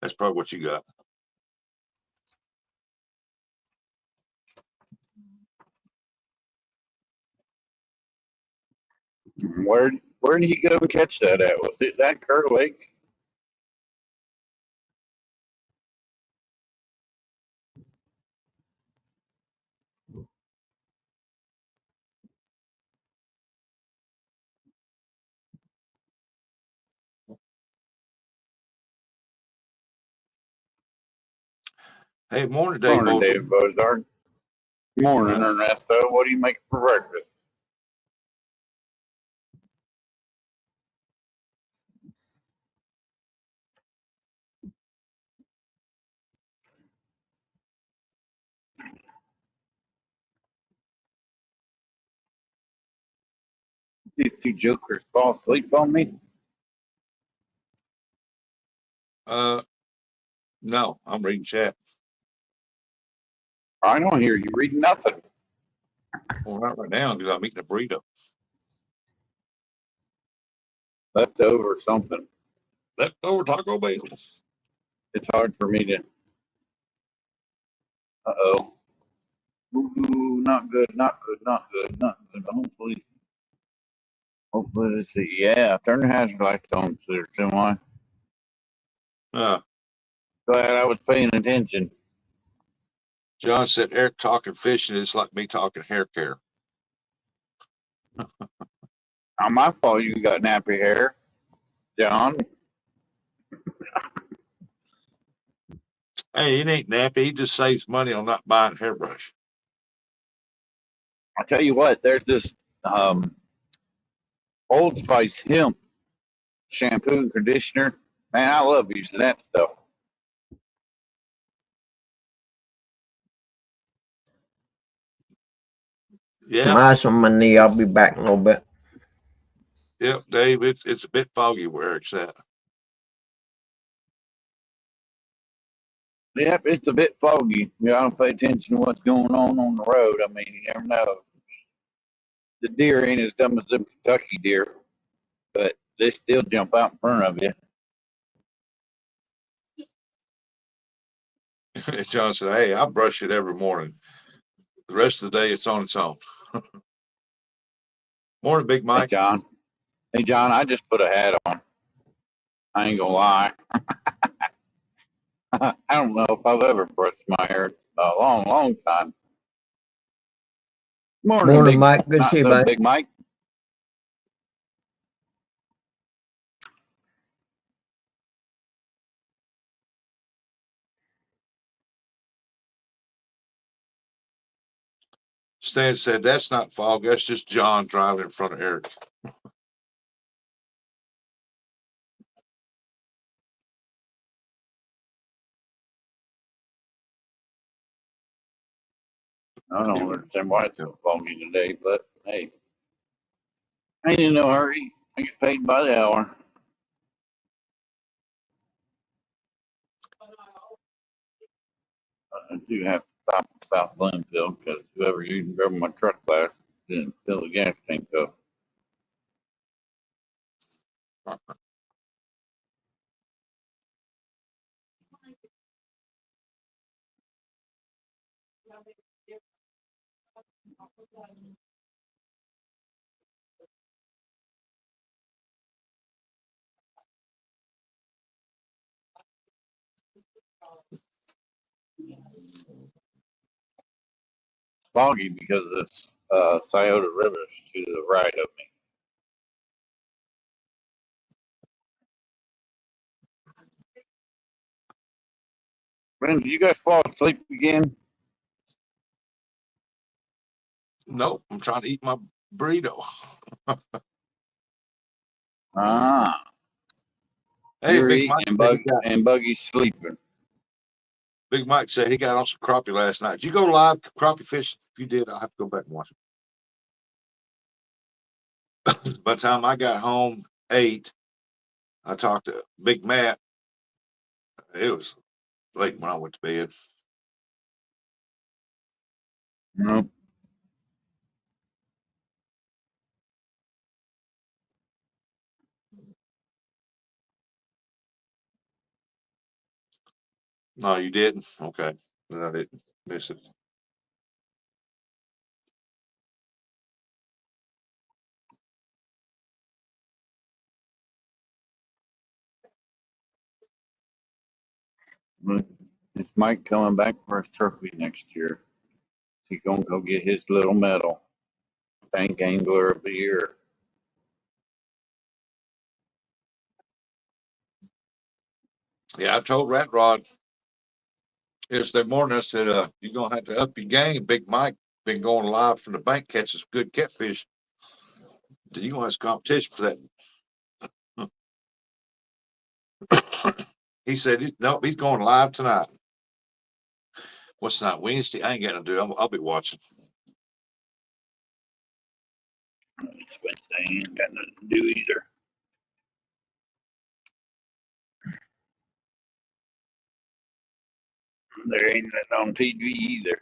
That's probably what you got. Where did he go and catch that at? Was it that Kerr Lake? Hey, morning, Dave. Morning, Bozer. Dave Bozard. Morning, Ernesto. What do you make for breakfast? These two jokers fall asleep on me. No, I'm reading chat. I don't hear you reading nothing. Well, not right now because I'm eating a burrito. Left over something. Leftover Taco Bell. It's hard for me to. Uh-oh. Ooh, not good, not good, not good, not good. Hopefully, let's see. Yeah, turn the hazard lights on, sir. Semi. Glad I was paying attention. John said Eric talking fishing is like me talking hair care. Not my fault you got nappy hair, John. Hey, it ain't nappy. He just saves money on not buying a hairbrush. I tell you what, there's this Old Spice hemp shampoo and conditioner. Man, I love using that stuff. Yeah. Some ice on my knee. I'll be back in a little bit. Yep, Dave. It's a bit foggy where Eric's at. Yep, it's a bit foggy. You gotta pay attention to what's going on the road. I mean, you never know. The deer ain't as dumb as them Kentucky deer, but they still jump out in front of you. John said, "Hey, I brush it every morning. The rest of the day, it's on its own." Morning, Big Mike. Hey, John, I just put a hat on. I ain't gonna lie. I don't know if I've ever brushed my hair in a long, long time. Morning, Mike. Good to see you, buddy. Big Mike. Stan said, "That's not fog. That's just John driving in front of Eric." I don't understand why it's so foggy today, but hey, I ain't in no hurry. I get paid by the hour. I do have to stop at South Bloomfield because whoever using drove my truck last didn't fill the gas tank up. Foggy because this Scioto River is to the right of me. Brandon, did you guys fall asleep again? Nope, I'm trying to eat my burrito. Ah, Hey, you're Big eating Mike said and Buggy's sleeping. Big Mike said he got on some crappie last night. Did you go live crappie fishing? If you did, I'll have to go back and watch it. By the time I got home, 8, I talked to Big Matt. It was late when I went to bed. No. No, you didn't? Okay. Then I didn't miss it. Is Mike coming back for his trophy next year? He's gonna go get his little medal. Tank Angler of the Year. Yeah, I told Rat Rod yesterday morning, I said, you're gonna have to up your game. Big Mike been going live from the bank catching some good catfish. You're gonna have some competition for that. He said, no, he's going live tonight. What's tonight? Wednesday? I ain't got to do. I'll be watching. It's Wednesday, ain't got nothing to do either. There ain't nothing on TV either.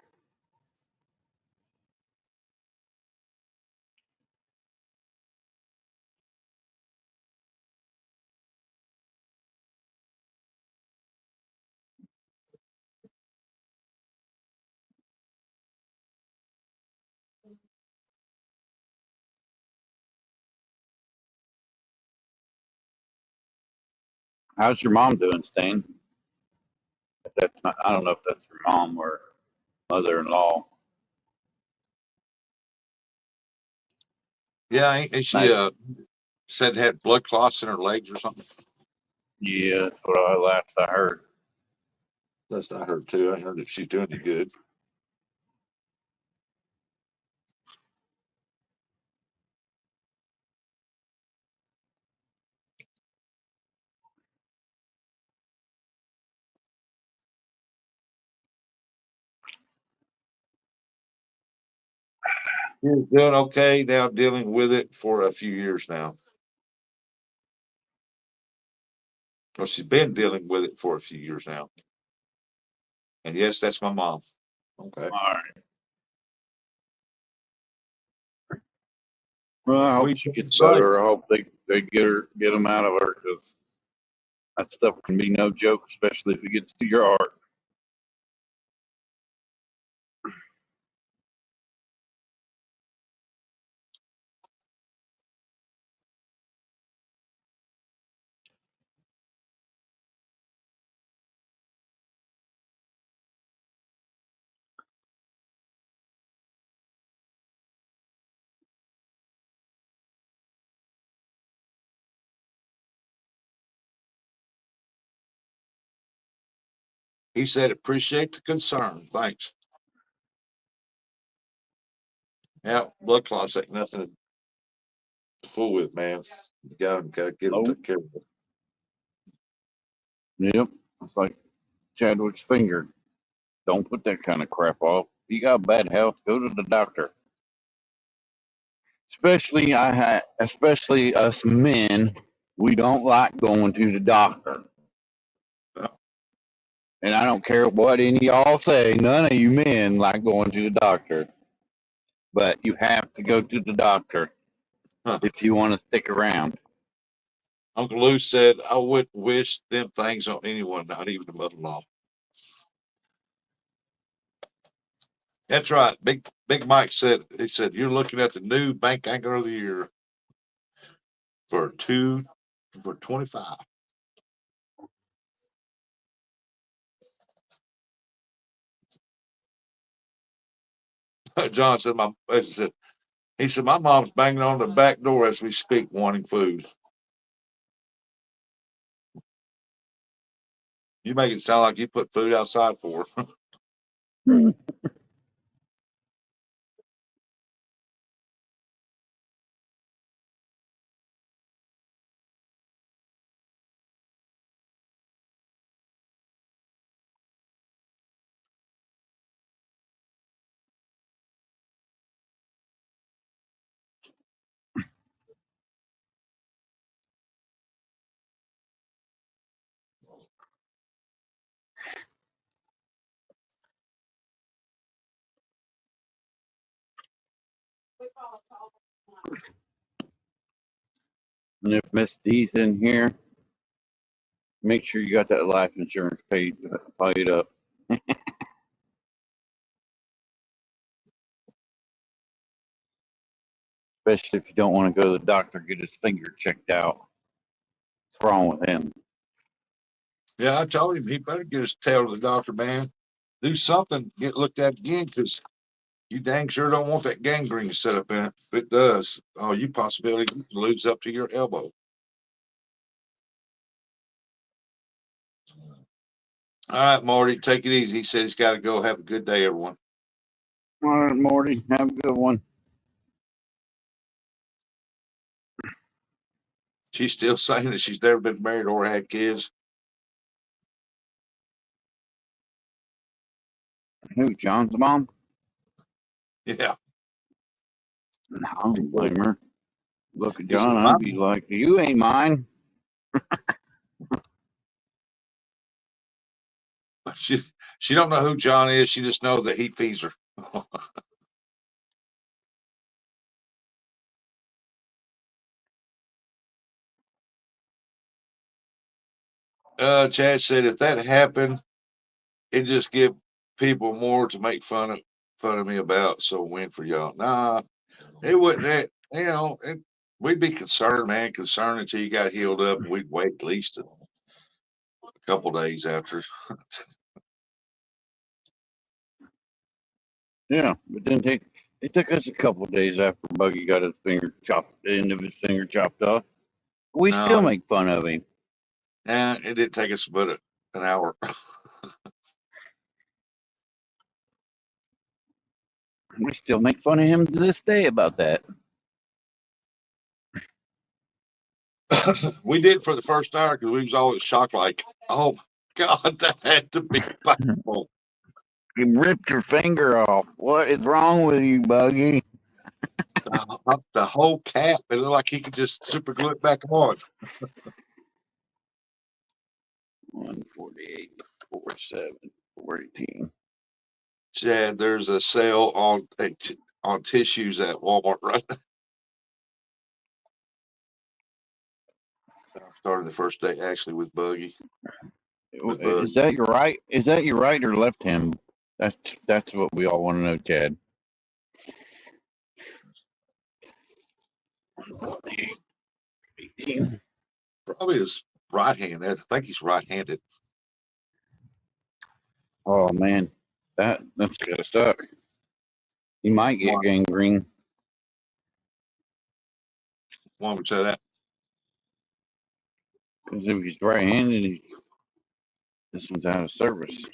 How's your mom doing, Stan? If that's not, I don't know if that's your mom or mother-in-law. Yeah, ain't she Nice. said had blood clots in her legs or something? Yeah, that's what I heard. That's what I heard too. I heard that she's doing it good. She's doing okay now, dealing with it for a few years now. Well, she's been dealing with it for a few years now. And yes, that's my mom. Okay. All right. Well, I hope We she gets better. I hope they get them out of her because that stuff can be no joke, especially if it gets to your heart. he said, appreciate the concern. Thanks. Yeah, blood clots ain't nothing to fool with, man. You gotta get them Nope. took care of. Yep. It's like Chadwick's finger. Don't put that kind of crap off. If you got bad health, go to the doctor. Especially us men, we don't like going to the doctor. And I don't care what any of y'all say. None of you men like going to the doctor. But you have to go to the doctor Huh. if you want to stick around. Uncle Lou said, I wouldn't wish them things on anyone, not even the mother-in-law. That's right. Big Mike said, he said, you're looking at the new bank anchor of the year for 25. John said, he said, my mom's banging on the back door as we speak, wanting food. You make it sound like you put food outside for her. And if Miss D's in here, make sure you got that life insurance paid up. Especially if you don't want to go to the doctor, get his finger checked out. What's wrong with him? Yeah, I told him he better get his tail to the doctor, man. Do something, get looked at again, because you dang sure don't want that gangrene set up in it. If it does, oh, you possibility you can lose up to your elbow. All right, Marty, take it easy. He said he's got to go. Have a good day, everyone. All right, Morty, have a good one. She's still saying that she's never been married or had kids. Who, John's mom? Yeah. No, I don't blame her. Look at He said, John, I'd be like, you ain't mine. she don't know who John is. She just knows that he feeds her. Chad said if that happened, it just give people more to make fun of me about. So win for y'all. Nah, it wouldn't. We'd be concerned, man. Concerned until you got healed up, and we'd wait at least a couple days after. Yeah, but then it took us a couple of days after Buggy got the end of his finger chopped off. We No, still make fun of him. and it didn't take us but an hour. We still make fun of him to this day about that. We did for the first hour because we was always shocked, like, oh God, that had to be painful. You ripped your finger off. What is wrong with you, Buggy? The whole cap, it looked like he could just super glue it back on. 148, 47, 418. Chad, there's a sale on tissues at Walmart right now. I started the first day actually with Buggy. Is that your right? Is that your right or left hand? That's what we all want to know, Chad. Probably his right hand. I think he's right-handed. Oh man, that's gotta suck. He might get gangrene. Why would you say that? Because if he's right-handed, this one's out of service.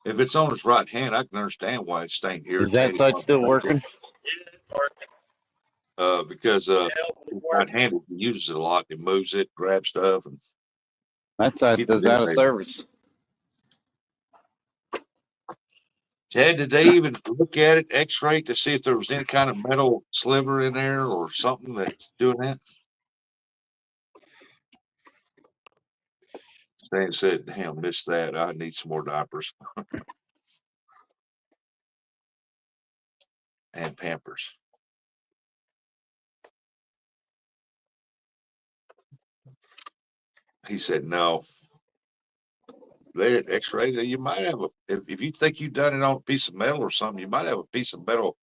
If it's on his right hand, I can understand why it's staying here. Is that side still working? Because right-handed, he uses it a lot. He moves it, grabs stuff, and That side's out of service. Chad, did they even look at it, X-ray, to see if there was any kind of metal sliver in there or something that's doing that? Thang said, damn, missed that. I need some more diapers and Pampers. He said, no. They x-rays, you might have if you think you've done it on a piece of metal or something, you might have a piece of metal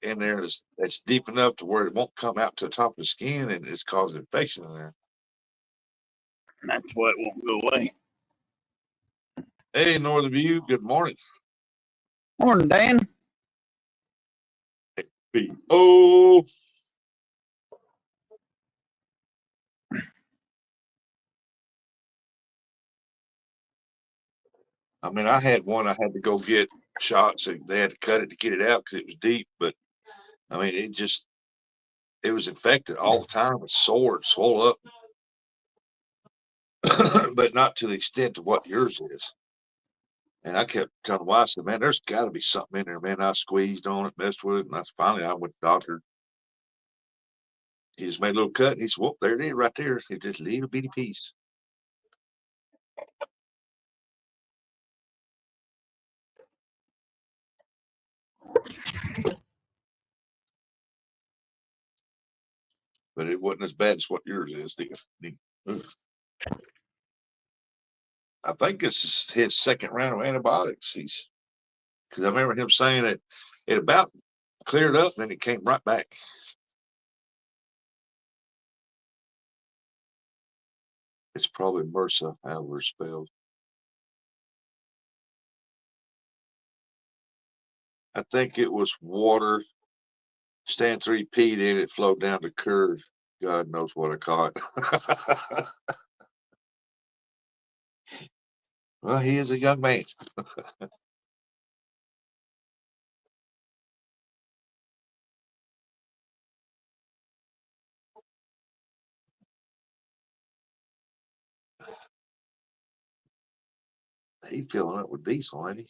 in there that's deep enough to where it won't come out to the top of the skin and it's causing infection in there. That's why it won't go away. Hey, Northern View, good morning. Morning, Dan. Oh, I mean, I had one I had to go get shots and they had to cut it to get it out because it was deep. But I mean, it was infected all the time. It sore, it swole up, but not to the extent of what yours is. And I kept telling the wife, I said, man, there's got to be something in there, man. I squeezed on it, messed with it, and finally I went to the doctor. He just made a little cut, and he said, well, there it is right there. It's just a little bitty piece. But it wasn't as bad as what yours is. I think it's his second round of antibiotics. Because I remember him saying that it about cleared up, and then it came right back. It's probably MRSA, however it's spelled. I think it was water. Stand 3P, then it flowed down the curve. God knows what I caught. Well, he is a young man. He filling up with diesel, ain't he?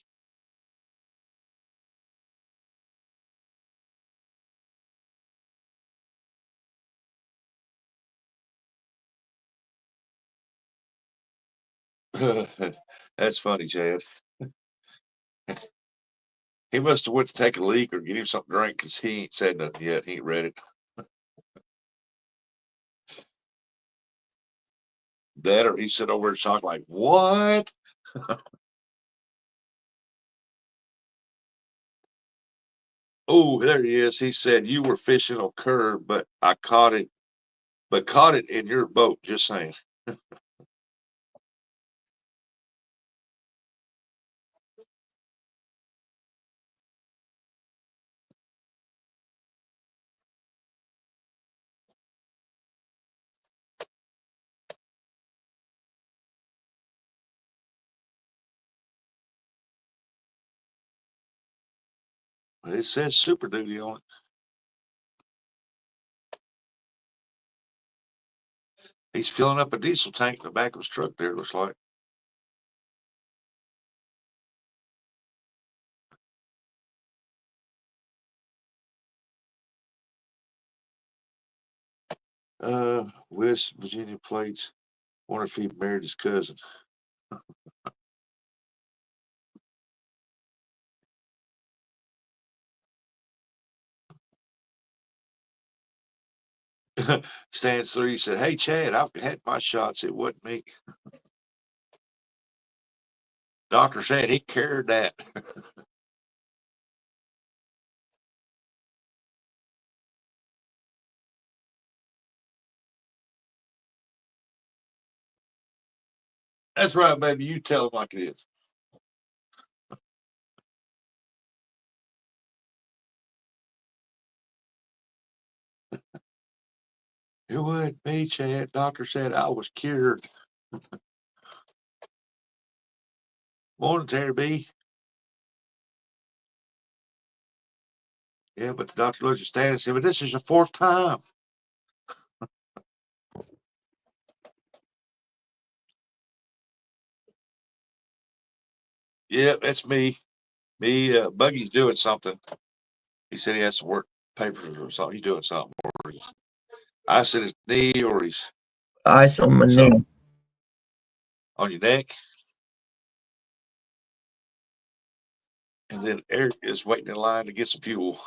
That's funny, Chad. He must have went to take a leak or get him something to drink because he ain't said nothing yet. He ain't read it. That or he sit over and shocked like, what? Oh, there he is. He said you were fishing on curve, but I caught it, in your boat. Just saying. But it says Super Duty on it. He's filling up a diesel tank in the back of his truck there, it looks like. West Virginia plates. Wonder if he married his cousin. Stands 3 said, hey, Chad, I've had my shots. It wasn't me. Doctor said he carried that. That's right, baby. You tell him like it is. It wasn't me, Chad. Doctor said I was cured. Morning, Terry B. Yeah, but the doctor looked at Stan and said, but this is the 4th time. Yeah, that's me. Buggy's doing something. He said he has to work papers or something. He's doing something. I said his knee or his Ice on my knee. on your neck. And then Eric is waiting in line to get some fuel.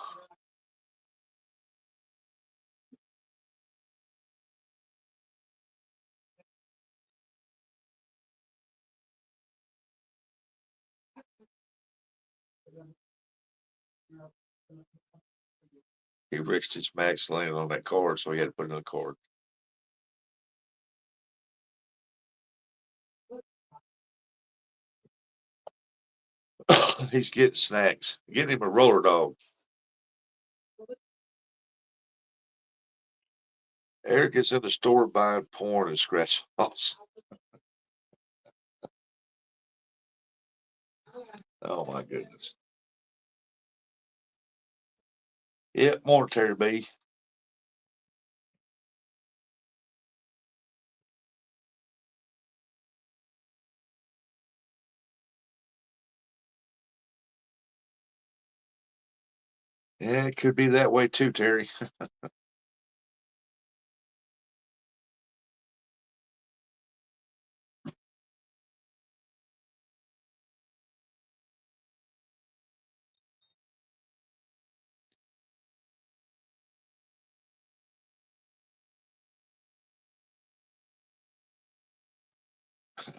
He reached his max landing on that card, so he had to put another card. He's getting snacks. Getting him a roller dog. Eric is in the store buying porn and scratch offs. Oh my goodness. Yep, morning, Terry B. Yeah, it could be that way too, Terry.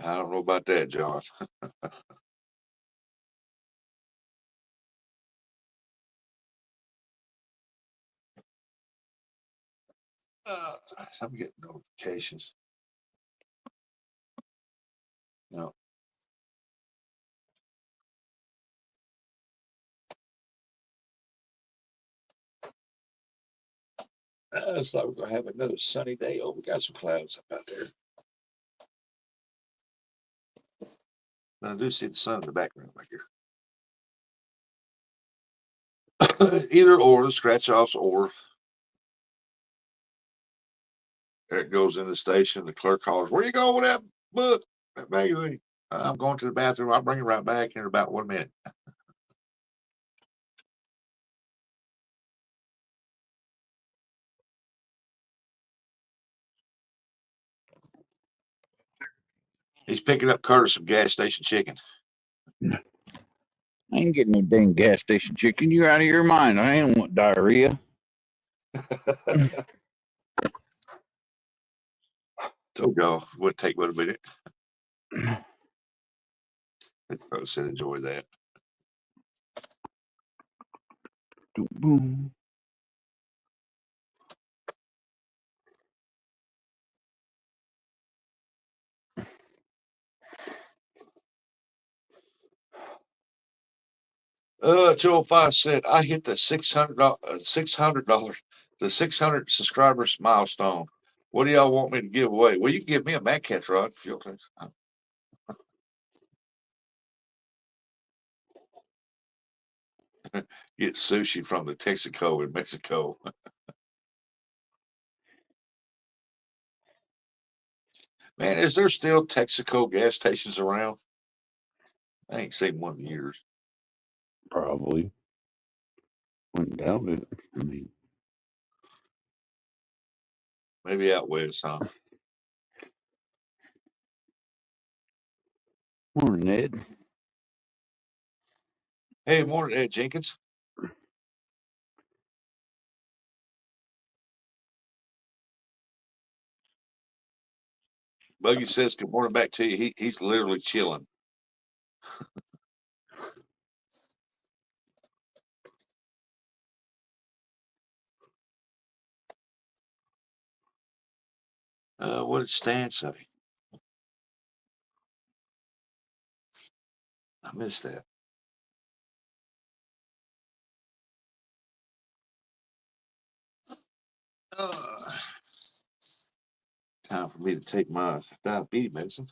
I don't know about that, John. I'm getting notifications. No. It's like we're gonna have another sunny day. Oh, we got some clouds up out there. But I do see the sun in the background back here. Either or, the scratch offs or. Eric goes in the station. The clerk hollers, "Where you going with that book? That magazine?" I'm going to the bathroom. I'll bring it right back in about 1 minute. He's picking up Curtis some gas station chicken. I ain't getting no dang gas station chicken. You're out of your mind. I ain't want diarrhea. Told y'all would take but a minute. I said enjoy that. Boom. Joe 5 said, I hit the $600, the 600 subscribers milestone. What do y'all want me to give away? Well, you can give me a Mad Catch rod. Get sushi from the Texaco in Mexico. Man, is there still Texaco gas stations around? I ain't seen one in years. Probably. Wouldn't doubt it. I mean, Maybe out west, huh? morning, Ed. Hey, morning, Ed Jenkins. Buggy says good morning back to you. He's literally chilling. What did Stan say? I missed that. Time for me to take my diabetes medicine.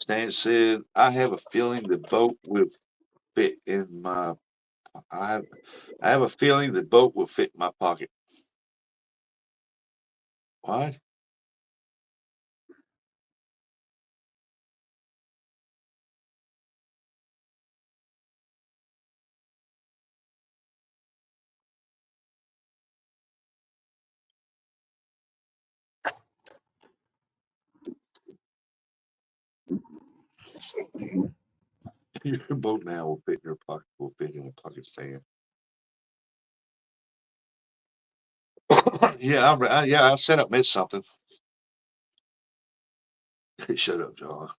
Stan said, I have a feeling the boat will fit in my I have a feeling the boat will fit in my pocket. What? Your boat now will fit in your pocket, will fit in a pocket stand. Yeah, I set up missed something. Shut up, John.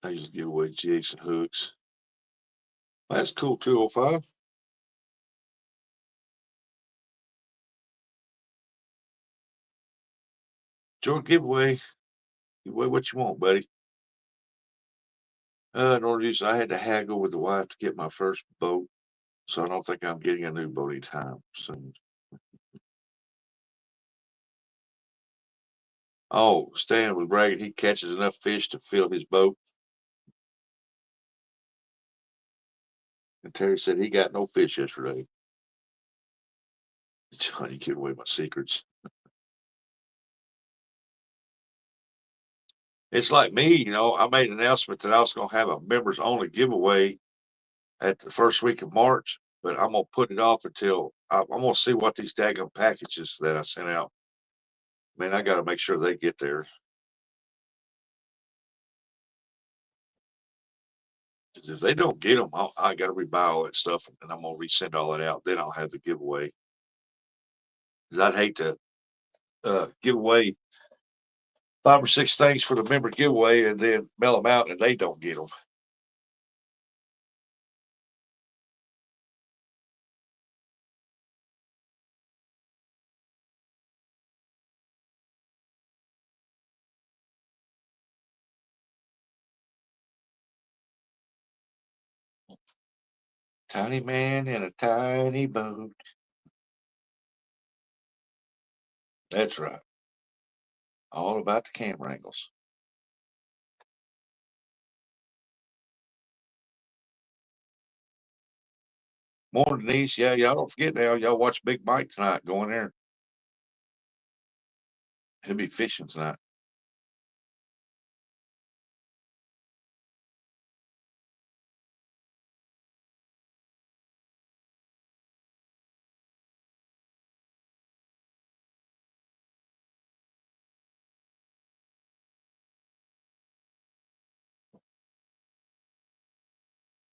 I used to give away jigs and hooks. That's cool, 205. George, give away what you want, buddy. In order to use, I had to haggle with the wife to get my first boat, so I don't think I'm getting a new boat anytime soon. Oh, Stan was bragging he catches enough fish to fill his boat. And Terry said he got no fish yesterday. John, you give away my secrets. It's like me, I made an announcement that I was going to have a members only giveaway at the first week of March, but I'm going to put it off until I'm going to see what these daggum packages that I sent out. Man, I got to make sure they get there. 'Cause if they don't get them, I got to rebuy all that stuff and I'm going to resend all that out. Then I'll have the giveaway. Because I'd hate to give away 5 or 6 things for the member giveaway and then mail them out and they don't get them. Tiny man in a tiny boat. That's right. All about the camera angles. Morning, Denise. Yeah, y'all don't forget now. Y'all watch Big Mike tonight. Go in there. He'll be fishing tonight.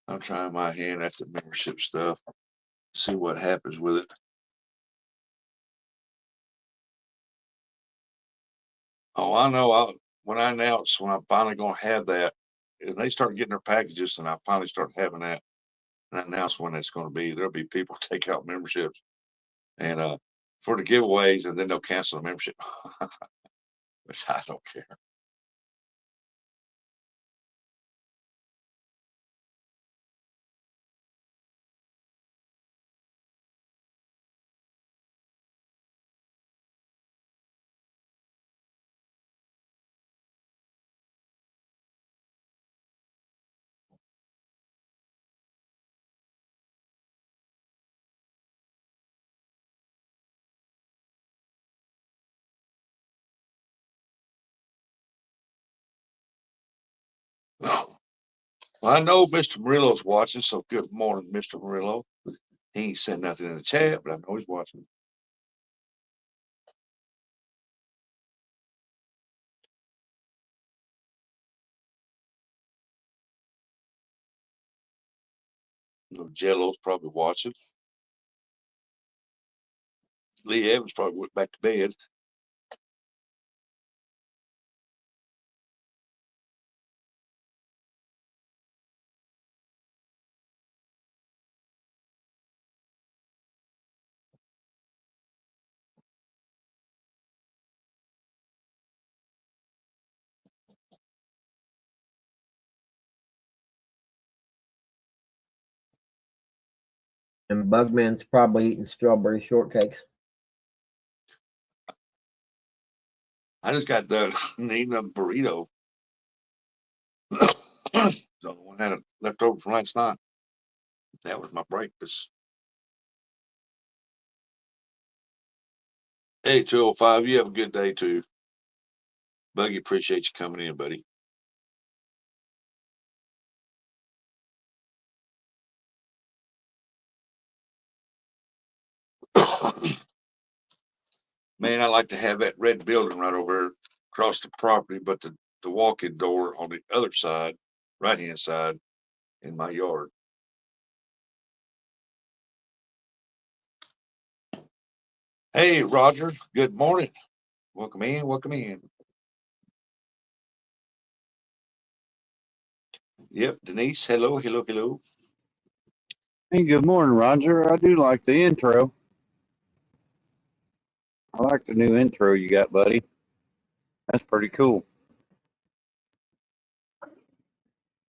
I'm trying my hand at the membership stuff. See what happens with it. Oh, I know. When I announce when I'm finally going to have that, and they start getting their packages, and I finally start having that, and I announce when it's going to be, there'll be people take out memberships and for the giveaways, and then they'll cancel the membership. Which I don't care. Well, I know Mr. Murillo's watching, so good morning, Mr. Murillo. He ain't said nothing in the chat, but I know he's watching. Jello's probably watching. Lee Evans probably went back to bed. And Bugman's probably eating strawberry shortcakes. I just got done eating a burrito. So one had it left over from last night. That was my breakfast. Hey, 205, you have a good day too. Buggy, appreciate you coming in, buddy. Man, I like to have that red building right over there across the property, but the walk-in door on the other side, right-hand side in my yard. Hey, Roger, good morning. Welcome in, welcome in. Yep, Denise, hello, hello, hello. Hey, good morning, Roger. I do like the intro. I like the new intro you got, buddy. That's pretty cool.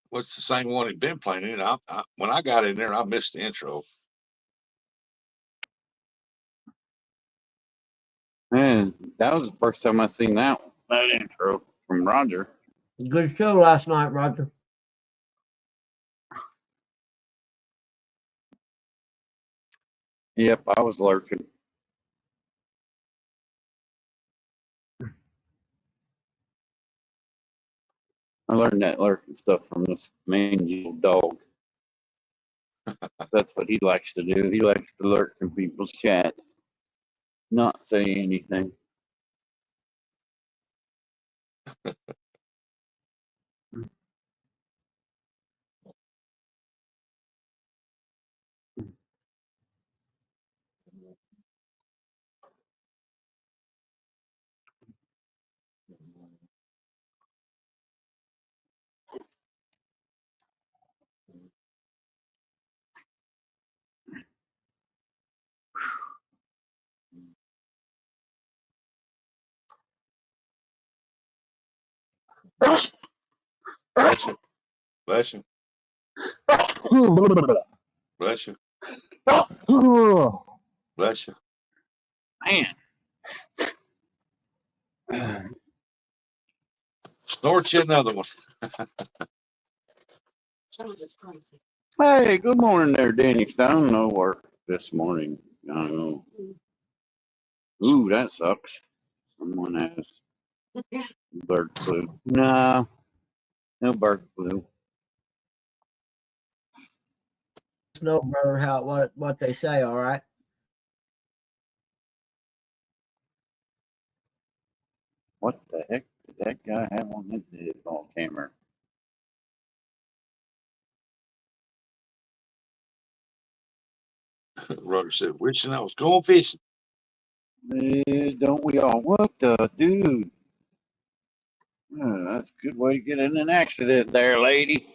What's the same one he'd been playing in? When I got in there, I missed the intro. Man, that was the first time I seen that intro from Roger. Good show last night, Roger. Yep, I was lurking. I learned that lurking stuff from this mangy old dog. That's what he likes to do. He likes to lurk in people's chats, not say anything. Bless you, bless you, bless you, bless you. Man. Snort you another one. Hey, good morning there, Danny Stone. No work this morning. I don't know. Ooh, that sucks. Someone has bird flu. No, no bird flu. Know, brother, how what they say. All right. What the heck did that guy have on his baseball camera? Rudder said, wishing I was going fishing. Don't we all? What the dude? That's a good way to get in an accident there, lady.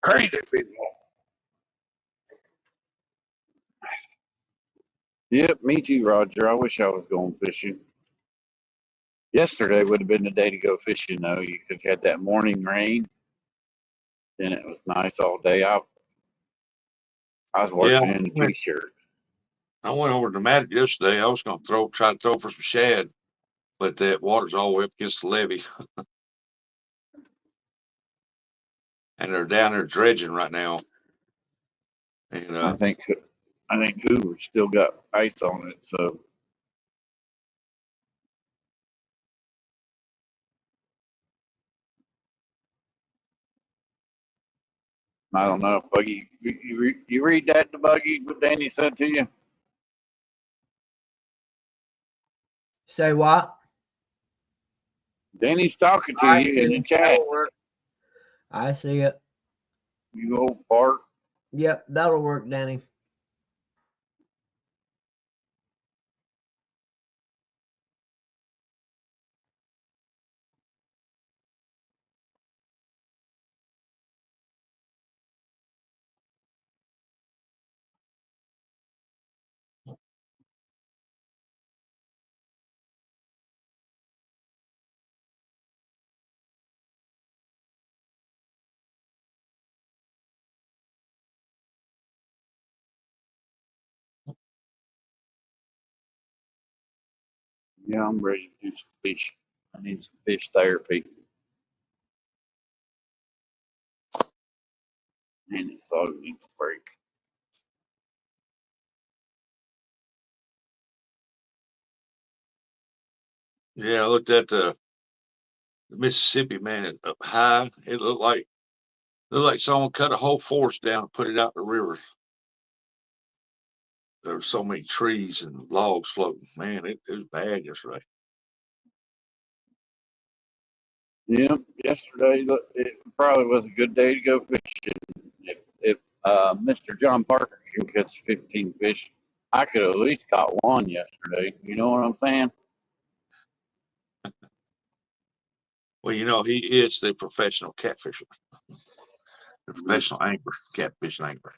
Crazy people. Yep, me too, Roger. I wish I was going fishing. Yesterday would have been the day to go fishing, though. You could have had that morning rain, and it was nice all day. I was Yeah, working in a t-shirt. I went over to Matic yesterday. I was going to try to throw for some shad, but that water's all the way up against the levee. And they're down there dredging right now. And I think Hoover's still got ice on it, so I don't know. Buggy, you read that, the Buggy, what Danny said to you? Say what? Danny's talking to I you see in the it. chat. That'll work. I see it. You old fart. Yep, that'll work, Danny. Yeah, I'm ready to do some fish. I need some fish therapy. Man, this dog needs a break. Yeah, I looked at the Mississippi, man, up high. It looked like someone cut a whole forest down and put it out the river. There were so many trees and logs floating. Man, it was bad yesterday. Yeah, yesterday it probably was a good day to go fishing. If Mr. John Parker can catch 15 fish, I could at least caught one yesterday. You know what I'm saying? Well, he is the professional catfisher, the professional angler, catfish angler.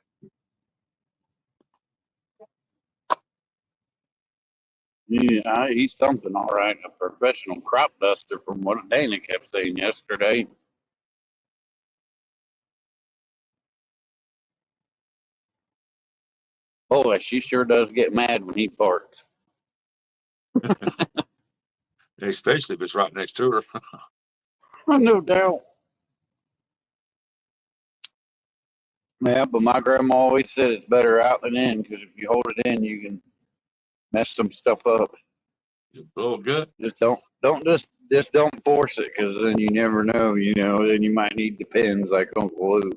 Yeah, he's something, all right. A professional crop duster, from what Dana kept saying yesterday. Boy, she sure does get mad when he farts. Especially if it's right next to her. No doubt. Yeah, but my grandma always said it's better out than in, because if you hold it in, you can mess some stuff up. You blow a gut. Just don't force it, because then you never know. Then you might need the pins like Uncle Lou.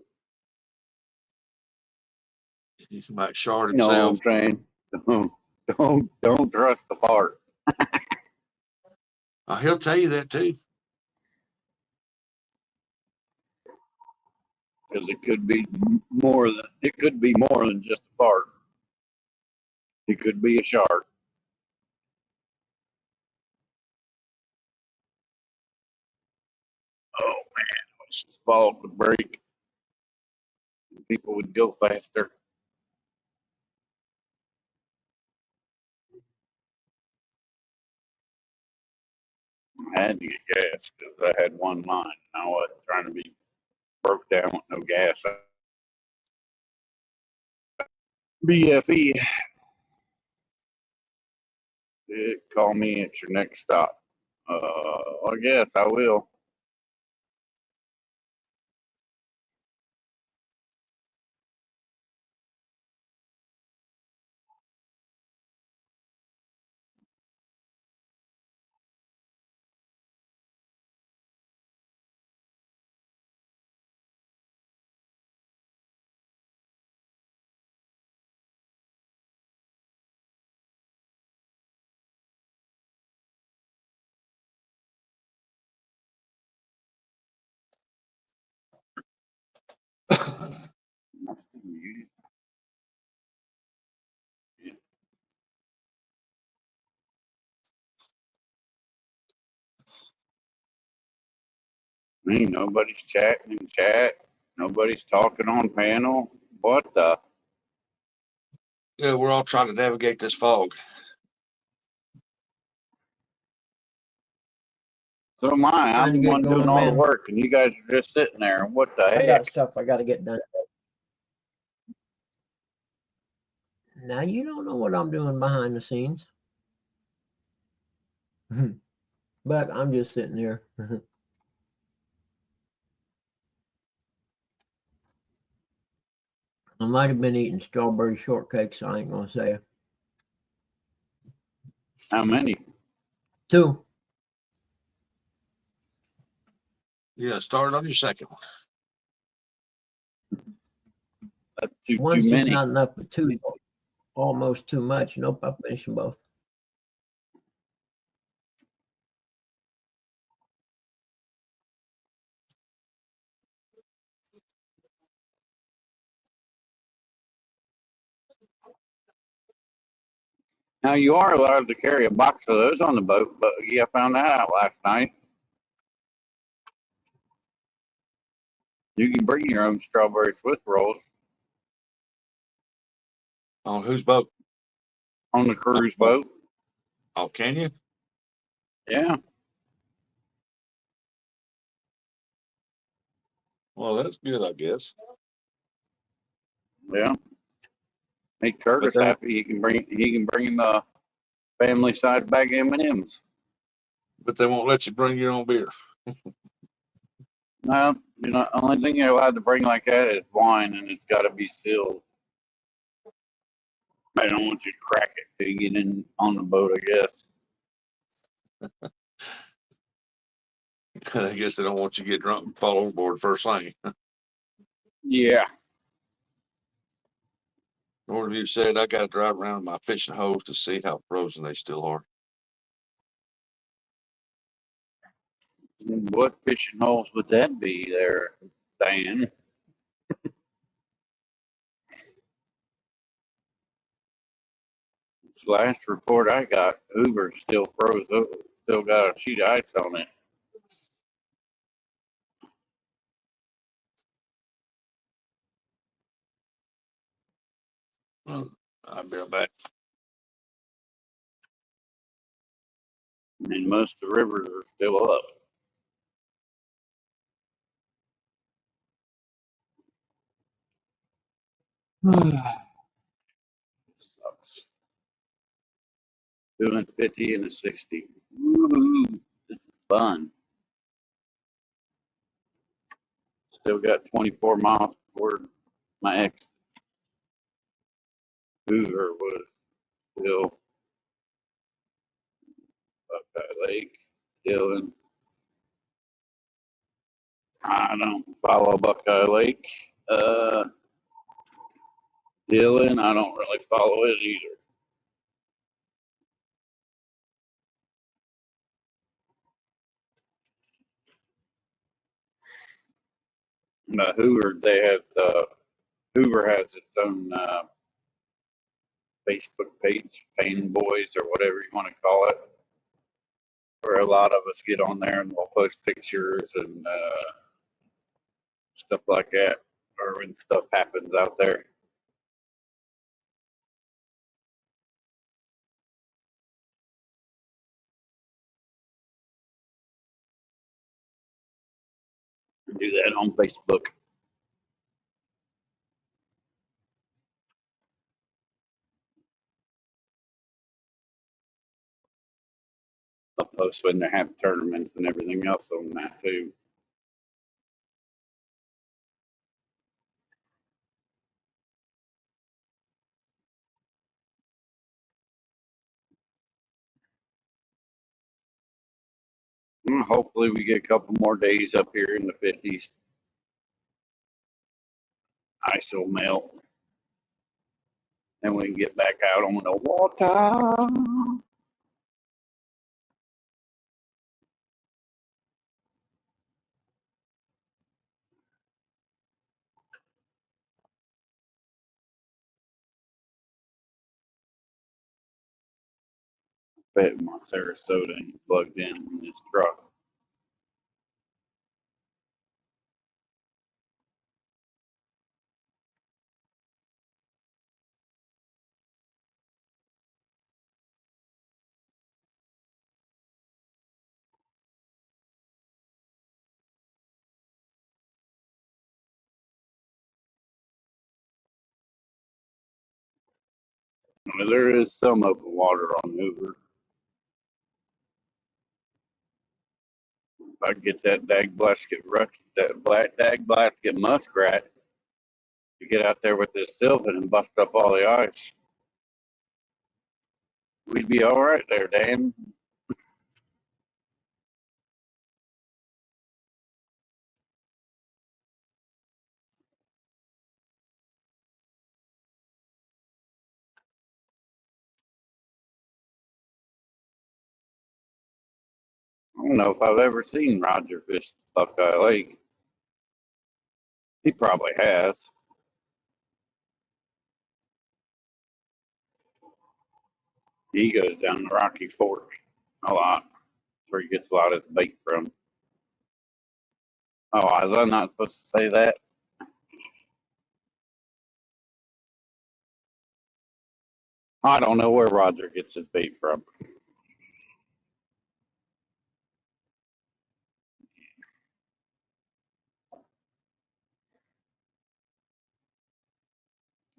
He might shard You know what himself. I'm saying? Don't trust the fart, He'll tell you that too. because it could be more than just a fart. It could be a shark. Oh man, I wish this ball would break. People would go faster. I had to get gas because I had one line. I wasn't trying to be broke down with no gas. BFE, call me at your next stop. I guess I will. Ain't nobody's chatting in chat. Nobody's talking on panel. What the? Yeah, we're all trying to navigate this fog. So am I. Trying to I'm the get one doing going, all the man. work, and you guys are just sitting there. What the I heck? got stuff I got to get done. Now you don't know what I'm doing behind the scenes, but I'm just sitting here. I might have been eating strawberry shortcakes. So I ain't gonna say it. How many? 2. Yeah, start on your second one. That's too One's just many. not enough, but 2 is almost too much. Nope, I finished them both. Now you are allowed to carry a box of those on the boat, but yeah, I found that out last night. You can bring your own strawberry Swiss rolls On whose boat? on the cruise boat. Oh, can you? Yeah, Well, that's good, I guess. yeah. Make But Curtis then, happy. He can bring him family size bag of M&Ms. But they won't let you bring your own beer. No, you know, only thing you're allowed to bring like that is wine, and it's got to be sealed. I don't want you to crack it till you get in on the boat, I guess. I guess they don't want you to get drunk and fall overboard first thing. Yeah. Or you said I got to drive around my fishing hose to see how frozen they still are. What fishing holes would that be there, Dan? Last report I got, Hoover's still froze up, still got a sheet of ice on it. Well, I'll be right back. And most of the rivers are still up. Sucks. Doing 50 and a 60. Woo-hoo. This is fun. Still got 24 miles before my ex Hoover was still Buckeye Lake. Dylan. I don't follow Buckeye Lake. Dylan, I don't really follow it either. Hoover, Hoover has its own Facebook page, Pain Boys or whatever you want to call it, where a lot of us get on there and we'll post pictures and stuff like that, or when stuff happens out there. Do that on Facebook. I'll post when they have tournaments and everything else on that too. Hopefully we get a couple more days up here in the 50s. Ice will melt. And we can get back out on the water. Bet my Sarasota ain't plugged in this truck. I mean, there is some open water on Hoover. If I get that dag blasket that black dag blasket muskrat to get out there with this Sylvan and bust up all the ice, we'd be all right there, Dan. I don't know if I've ever seen Roger fish Buckeye Lake. He probably has. He goes down the Rocky Fork a lot. That's where he gets a lot of his bait from. Oh, was I not supposed to say that? I don't know where Roger gets his bait from.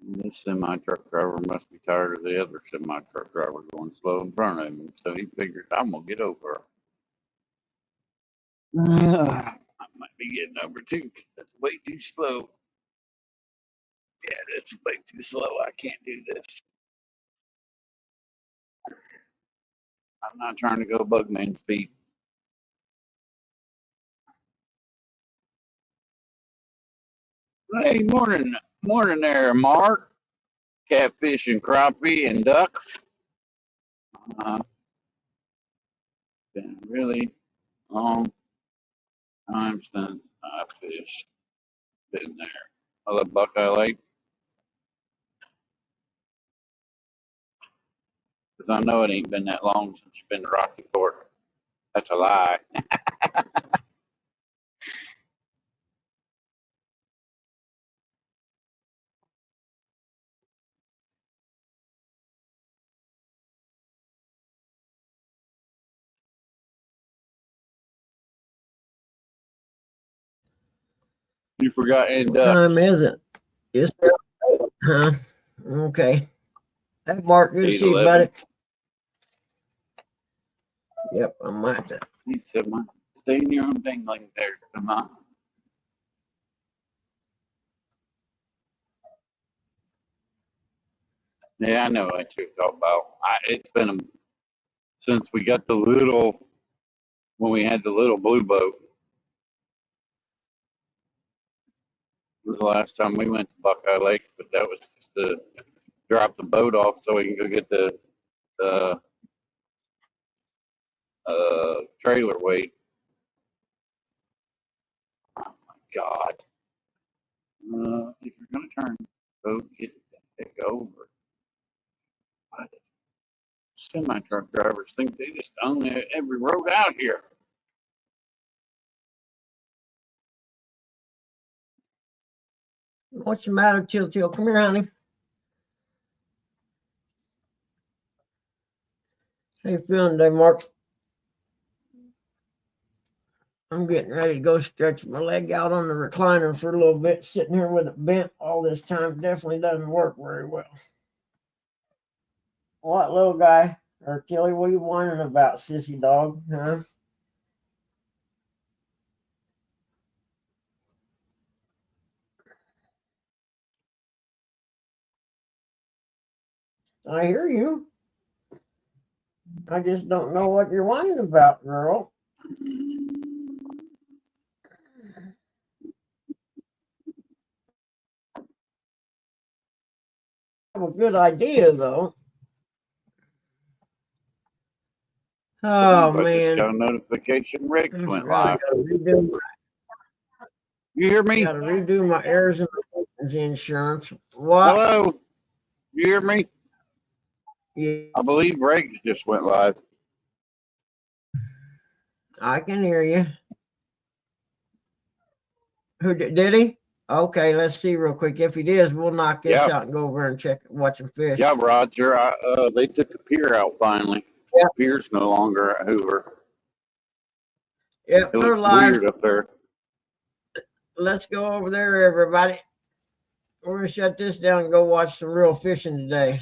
This semi truck driver must be tired of the other semi truck driver going slow in front of him, so he figures I'm gonna get over. I might be getting over too. That's way too slow. Yeah, that's way too slow. I can't do this. I'm not trying to go bugman speed. Hey, morning there, Mark. Catfish and crappie and ducks. Been really long time since I fished. Been there. I love Buckeye Lake. Because I know it ain't been that long since you've been to Rocky Fork. That's a lie. You forgot and What time is it? It's huh? Okay. Hey, Mark, good to see you, 8:11. buddy. Yep, I might. He said, "Man, stay in your own thing like there. Come on." Yeah, I know what you're talking about. It's been since we got when we had the little blue boat. Was the last time we went to Buckeye Lake, but that was just to drop the boat off so we can go get the trailer weight. Oh my God. If you're going to turn, go get the heck over. What? Semi truck drivers think they just own every road out here. What's the matter, Chill? Come here, honey. How you feeling today, Mark? I'm getting ready to go stretch my leg out on the recliner for a little bit. Sitting here with it bent all this time definitely doesn't work very well. What, little guy? Or Tilly, what are you whining about, sissy dog? Huh? I hear you. I just don't know what you're whining about, girl. I have a good idea, though. Oh, I just got man. a notification Rex I went forgot I live. gotta redo, You hear me? gotta redo my heirs and maintenance insurance. What? Hello? You hear me? Yeah, I believe Rex just went live. I can hear you. Who did he? Okay, let's see real quick. If he does, we'll knock this Yeah, out and go over and check, watch him fish. yeah, Roger. They took the pier out finally. Yeah. The pier's no longer at Hoover. Yep, It they're looks live. weird up there. Let's go over there, everybody. We're gonna shut this down and go watch some real fishing today.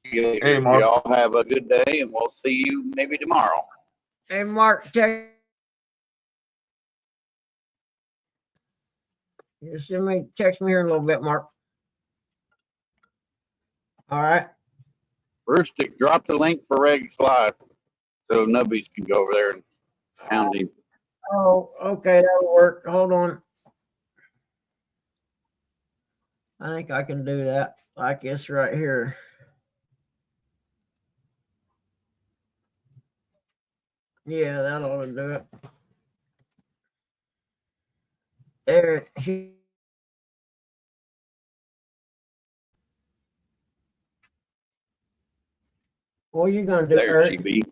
Hey, Mark. Y'all have a good day, and we'll see you maybe tomorrow. Hey, Mark, text me here in a little bit, Mark. All right. Brewstick, drop the link for Rex Live so nubbies can go over there and hound him. Oh, okay, that'll work. Hold on. I think I can do that. Like this right here. Yeah, that ought to do it. There. What are you gonna do, There Eric? she be.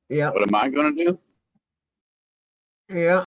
Yeah. What am I going to do? Yeah.